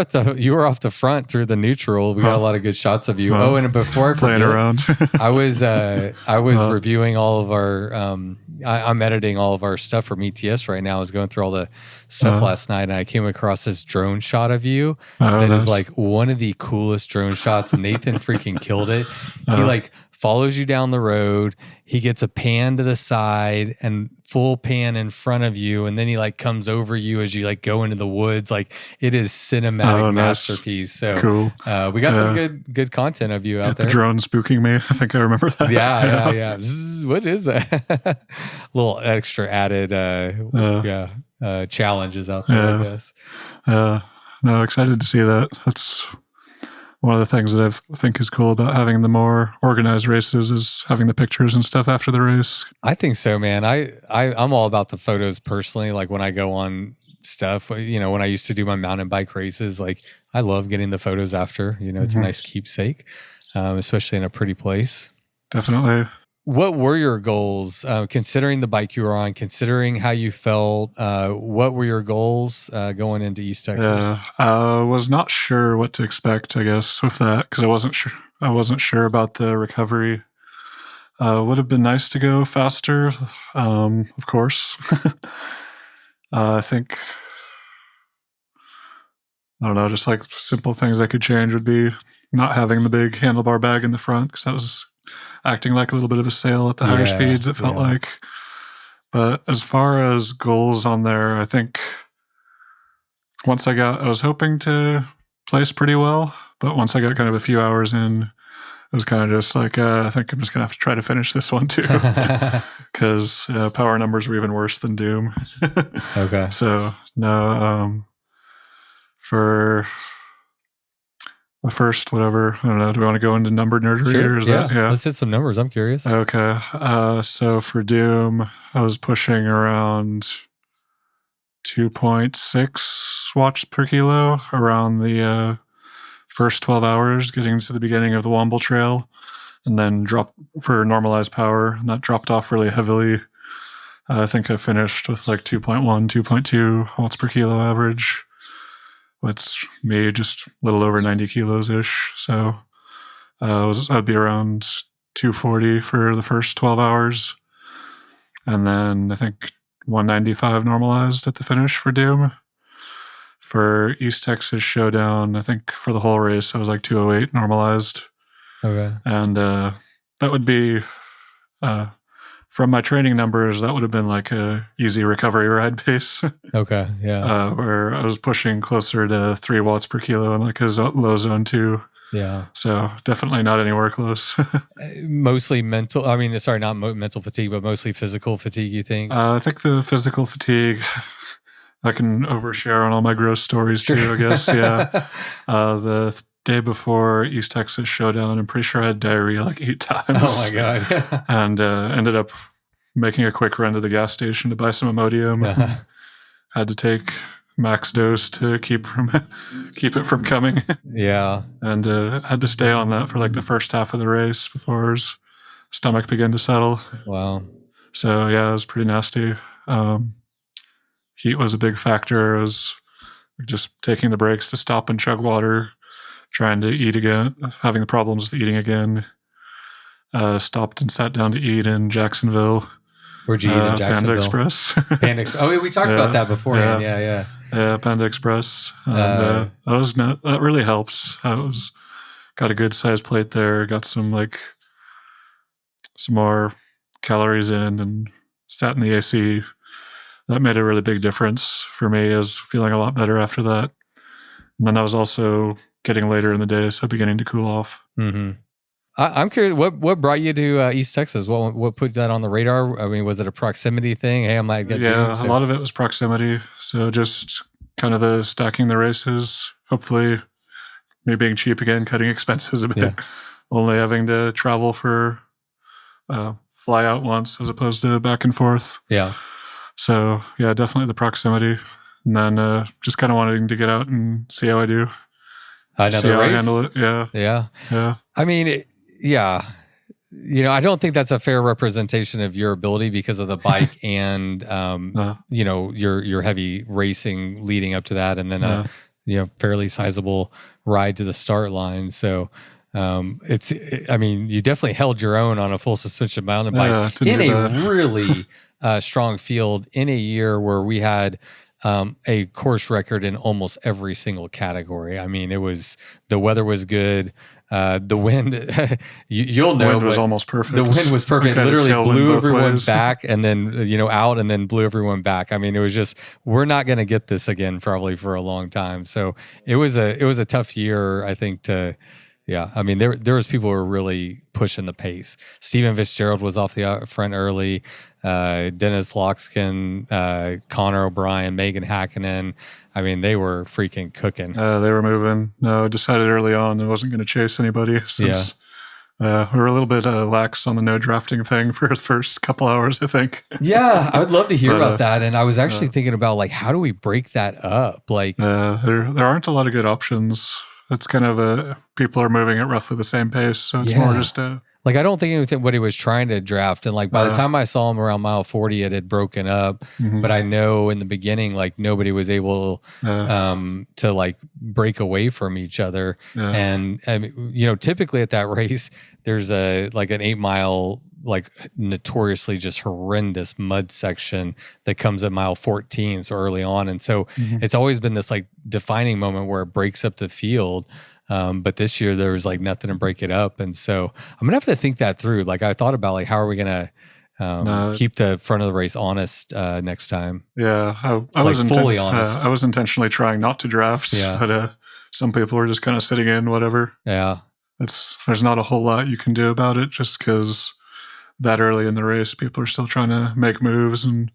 off the front through the neutral. We got a lot of good shots of you. And before I playing around, I was reviewing all of our. I'm editing all of our stuff from ETS right now. I was going through all the stuff last night, and I came across this drone shot of you that is like one of the coolest drone shots. Nathan freaking killed it. He like follows you down the road. He gets a pan to the side and full pan in front of you, and then he like comes over you as you like go into the woods. Like, it is cinematic masterpiece. So cool. We got some good content of you out there. The drone spooking me. I think I remember that. Yeah. Zzz, what is that? Little extra added challenges out there, I guess. No, excited to see that. That's one of the things that I think is cool about having the more organized races is having the pictures and stuff after the race. I think so, man. I'm all about the photos personally. Like when I go on stuff, when I used to do my mountain bike races, like I love getting the photos after. It's a nice keepsake, especially in a pretty place. Definitely. What were your goals, considering the bike you were on, considering how you felt? What were your goals going into East Texas? I was not sure what to expect, I guess, with that, because I wasn't sure about the recovery. Would have been nice to go faster, of course. I think, I don't know, just like simple things I could change would be not having the big handlebar bag in the front, because that was acting like a little bit of a sail at the higher speeds, it felt like. But as far as goals on there, I think once I was hoping to place pretty well, but once I got kind of a few hours in, it was kind of just like, I think I'm just going to have to try to finish this one too. Because power numbers were even worse than Doom. Okay. So, no, for the first, whatever, I don't know, do we want to go into number nerdery? Sure. Or is that, let's hit some numbers. I'm curious. Okay. So for Doom, I was pushing around 2.6 watts per kilo around the first 12 hours, getting to the beginning of the Womble Trail, and then drop for normalized power. And that dropped off really heavily. I think I finished with like 2.1, 2.2 watts per kilo average. It's me just a little over 90 kilos-ish. So I'd be around 240 for the first 12 hours. And then I think 195 normalized at the finish for Doom. For East Texas Showdown, I think for the whole race, I was like 208 normalized. Okay. And that would be, from my training numbers, that would have been like a easy recovery ride pace. Okay, yeah. Where I was pushing closer to 3 watts per kilo in like a low zone 2. Yeah. So definitely not anywhere close. Mostly mental. I mean, sorry, not mental fatigue, but mostly physical fatigue, you think? I think the physical fatigue, I can overshare on all my gross stories too, I guess. Yeah. The day before East Texas Showdown, I'm pretty sure I had diarrhea like 8 times. Oh my God. And ended up making a quick run to the gas station to buy some Imodium. Had to take max dose to keep it from coming. Yeah. And had to stay on that for like the first half of the race before his stomach began to settle. Wow. So yeah, it was pretty nasty. Heat was a big factor. I was just taking the breaks to stop and chug water, trying to eat again, having the problems with eating again. Stopped and sat down to eat in Jacksonville. Where'd you eat in Jacksonville? Panda Express. Oh, we talked about that beforehand. Yeah. Yeah, Panda Express. And, that really helps. Got a good sized plate there. Got some more calories in, and sat in the AC. That made a really big difference for me. I was feeling a lot better after that. And then I was also getting later in the day, so beginning to cool off. Mm-hmm. I'm curious, what brought you to East Texas? What put that on the radar? I mean, was it a proximity thing? Hey, I might get a lot of it was proximity. So just kind of the stacking the races. Hopefully, me being cheap again, cutting expenses a bit. Yeah. Only having to travel for fly out once as opposed to back and forth. Yeah. So yeah, definitely the proximity, and then just kind of wanting to get out and see how I do. Another race. I handle it. Yeah. I mean. Yeah. I don't think that's a fair representation of your ability because of the bike and, your heavy racing leading up to that. And then, a fairly sizable ride to the start line. So, you definitely held your own on a full suspension mountain bike in a really strong field in a year where we had a course record in almost every single category. I mean, the weather was good. The wind, you'll know, the wind was almost perfect. The wind was perfect. It literally blew everyone back and then, out and then blew everyone back. I mean, it was just, we're not going to get this again probably for a long time. So it was a tough year, I think, I mean, there was people who were really pushing the pace. Stephen Fitzgerald was off the front early. Dennis Lockskin, Connor O'Brien, Megan Hakkinen. I mean, they were freaking cooking. They were moving. No, I decided early on I wasn't going to chase anybody since we were a little bit lax on the no drafting thing for the first couple hours, I think. Yeah, I would love to hear about that. And I was actually thinking about how do we break that up? There aren't a lot of good options. It's kind of people are moving at roughly the same pace, so it's more just I don't think anybody was trying to draft. And by the time I saw him around mile 40, it had broken up. Mm-hmm. But I know in the beginning, nobody was able to break away from each other. Yeah. And, typically at that race, there's an 8 mile, notoriously just horrendous mud section that comes at mile 14, so early on. And so it's always been this defining moment where it breaks up the field. But this year there was nothing to break it up. And so I'm going to have to think that through. I thought about how are we going to keep the front of the race honest next time? Yeah. I was fully honest. I was intentionally trying not to draft, but some people were just kind of sitting in whatever. Yeah. There's not a whole lot you can do about it just because that early in the race, people are still trying to make moves and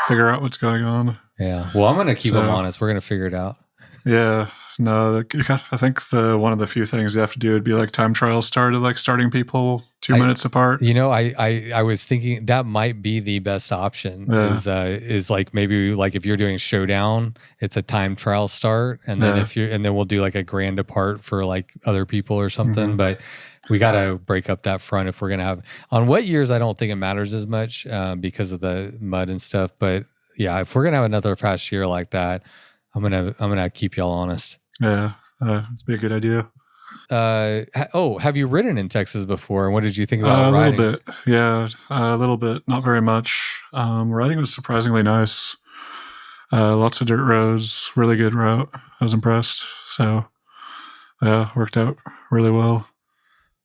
figure out what's going on. Yeah. Well, I'm going to keep them honest. We're going to figure it out. Yeah. No, I think one of the few things you have to do would be time trial started, starting people 2 minutes apart. I was thinking that might be the best option. Yeah. Is maybe if you're doing showdown, it's a time trial start, and then then we'll do a grand apart for other people or something. Mm-hmm. But we got to break up that front if we're gonna have on wet years. I don't think it matters as much because of the mud and stuff. But yeah, if we're gonna have another fast year like that, I'm gonna keep y'all honest. Yeah, it'd be a good idea. Have you ridden in Texas before? And what did you think about riding? A little bit, yeah, a little bit, not very much. Riding was surprisingly nice. Lots of dirt roads, really good route. I was impressed. So, yeah, worked out really well.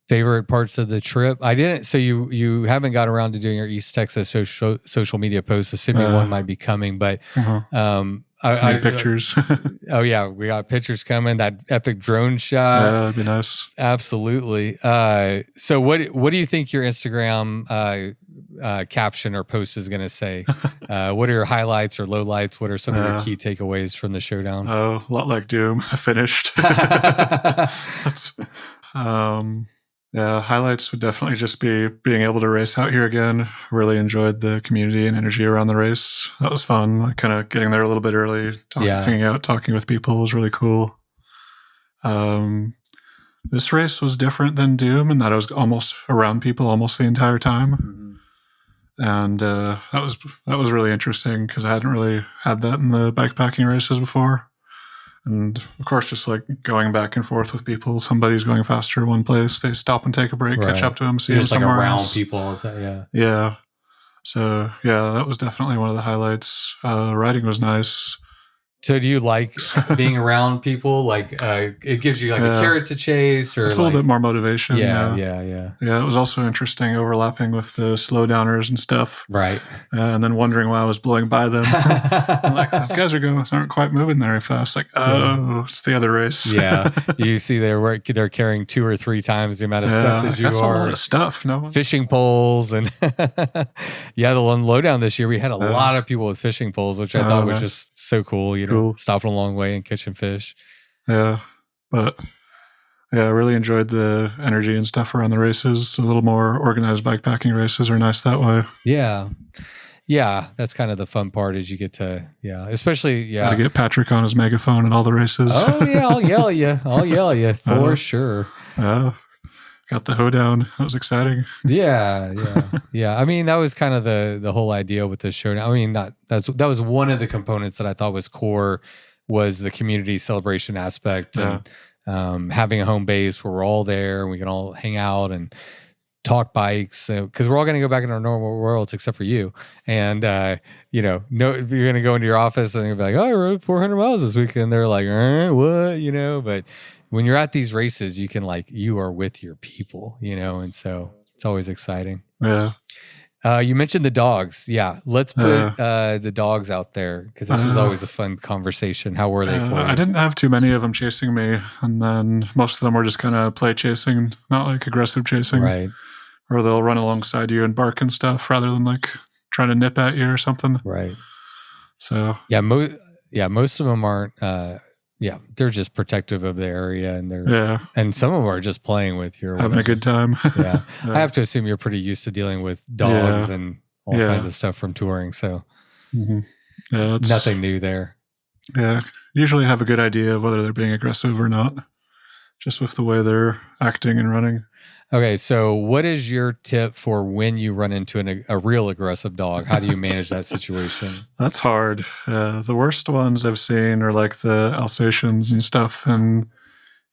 Favorite parts of the trip? I didn't. So you haven't got around to doing your East Texas social media posts. Assuming one might be coming, but I pictures. Oh yeah, we got pictures coming. That epic drone shot. Yeah, that'd be nice. Absolutely. So what do you think your Instagram caption or post is going to say? What are your highlights or lowlights? What are some of your key takeaways from the showdown? Oh, a lot like Doom. I finished. Yeah, highlights would definitely just be being able to race out here again. Really enjoyed the community and energy around the race. That was fun. Kind of getting there a little bit early, hanging out, talking with people was really cool. This race was different than Doom in that I was almost around people almost the entire time. Mm-hmm. And that was really interesting because I hadn't really had that in the bikepacking races before. And of course, just like going back and forth with people. Somebody's going faster one place, they stop and take a break, catch up to them, see them just like somewhere around else. people all the time. Yeah. Yeah. So yeah, that was definitely one of the highlights. Riding was nice. So do you like being around people? Like it gives you like a carrot to chase, or it's a little bit more motivation. Yeah. Yeah, it was also interesting overlapping with the slow downers and stuff. Right. And then wondering why I was blowing by them. I'm like, those guys aren't quite moving very fast. Like, it's the other race. Yeah. You see they're carrying 2 or 3 times the amount of stuff as you that's are. A lot of stuff. No fishing poles and the one lowdown this year we had a lot of people with fishing poles, which I thought was just so cool. Stopping a long way and catching fish. Yeah, but I really enjoyed the energy and stuff around the races. A little more organized bikepacking races are nice that way. Yeah, that's kind of the fun part is you get to, especially, Gotta get Patrick on his megaphone in all the races. Oh, yeah, I'll yell at you for sure. Got the hoedown. That was exciting. Yeah. I mean, that was kind of the whole idea with this show. I mean, that was one of the components that I thought was core, was the community celebration aspect and having a home base where we're all there and we can all hang out and talk bikes, because we're all going to go back in our normal worlds except for you. And you're going to go into your office and you'll be like, oh, I rode 400 miles this weekend. They're like, what? But when you're at these races, you can you are with your people, and so it's always exciting. Yeah. You mentioned the dogs. Yeah. Let's put the dogs out there, because this is always a fun conversation. How were they for you? I didn't have too many of them chasing me. And then most of them were just kind of play chasing, not like aggressive chasing. Right. Or they'll run alongside you and bark and stuff rather than like trying to nip at you or something. Right. So. Yeah. Most of them aren't. They're just protective of the area, and and some of them are just playing with you, having a good time. I have to assume you're pretty used to dealing with dogs and all kinds of stuff from touring. So nothing new there. Yeah, usually have a good idea of whether they're being aggressive or not, just with the way they're acting and running. Okay, so what is your tip for when you run into a real aggressive dog? How do you manage that situation? That's hard. The worst ones I've seen are like the Alsatians and stuff in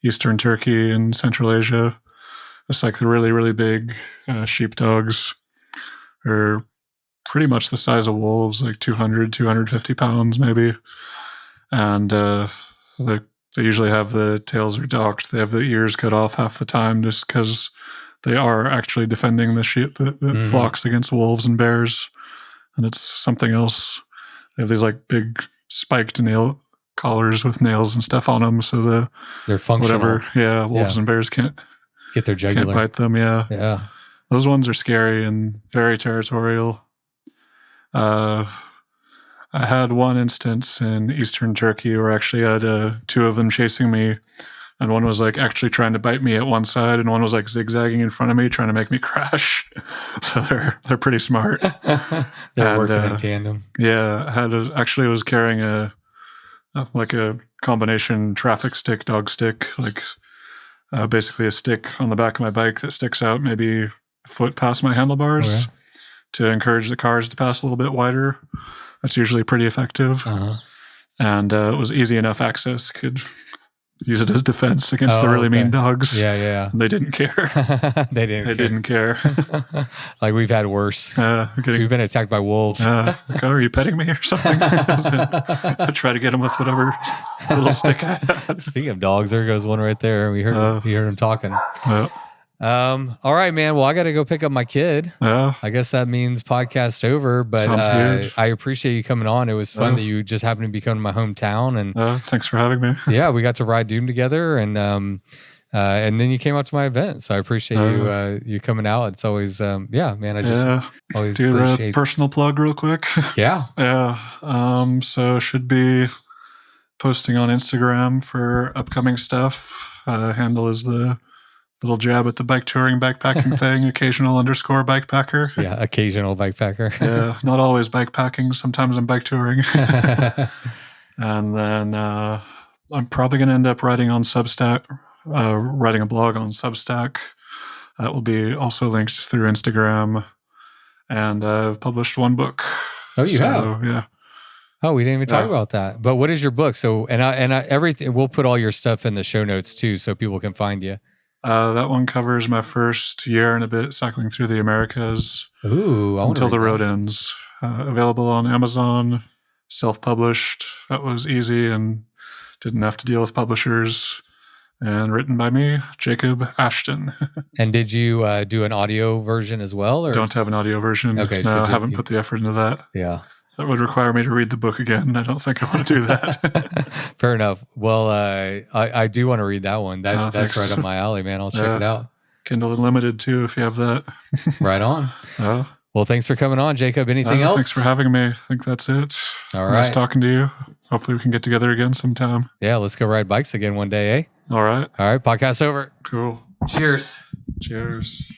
Eastern Turkey and Central Asia. It's like the really, really big sheepdogs are pretty much the size of wolves, like 200, 250 pounds maybe. And they usually have the tails are docked. They have the ears cut off half the time just because they are actually defending the sheep that flocks against wolves and bears. And it's something else. They have these like big spiked nail collars with nails and stuff on them. So they're functional. Wolves and bears can't get their jugular. Can't bite them. Yeah. Those ones are scary and very territorial. I had one instance in Eastern Turkey where I actually had 2 of them chasing me, and one was like actually trying to bite me at one side, and one was like zigzagging in front of me trying to make me crash. So they're pretty smart. They're working in tandem. Yeah, I was carrying a combination traffic stick, dog stick, like basically a stick on the back of my bike that sticks out maybe a foot past my handlebars to encourage the cars to pass a little bit wider. That's usually pretty effective. And it was easy enough access. Could use it as defense against the really mean dogs. Yeah. They didn't care. They didn't care. Like we've had worse. We've been attacked by wolves. Like, are you petting me or something? I try to get them with whatever little stick I had. Speaking of dogs, there goes one right there. We heard him talking. All right, man. Well, I got to go pick up my kid. I guess that means podcast over, but I appreciate you coming on. It was fun that you just happened to be coming to my hometown, and thanks for having me. Yeah, we got to ride Doom together, and then you came out to my event. So I appreciate you coming out. It's always, man, I just always do appreciate the personal plug real quick. So should be posting on Instagram for upcoming stuff. Handle is the little jab at the bike touring backpacking thing, occasional _bikepacker. Yeah, occasional bikepacker. Not always bikepacking. Sometimes I'm bike touring. And then I'm probably going to end up writing on Substack, writing a blog on Substack. That will be also linked through Instagram. And I've published 1 book. Oh, you have? Yeah. Oh, we didn't even talk Yeah. about that. But what is your book? So, everything, we'll put all your stuff in the show notes too, so people can find you. That one covers my first year and a bit cycling through the Americas. Ooh, Until the Road Ends. Available on Amazon, self-published. That was easy and didn't have to deal with publishers. And written by me, Jacob Ashton. And did you do an audio version as well? Or? Don't have an audio version. Okay, no, I haven't put the effort into that. Yeah. That would require me to read the book again. I don't think I want to do that. Fair enough. Well, I do want to read that one. That's right up my alley, man. I'll check it out. Kindle Unlimited too, if you have that. Right on. Well, thanks for coming on, Jacob. Anything else? Thanks for having me. I think that's it. All right. Nice talking to you. Hopefully we can get together again sometime. Yeah, let's go ride bikes again one day, eh? All right. All right. Podcast over. Cool. Cheers. Cheers.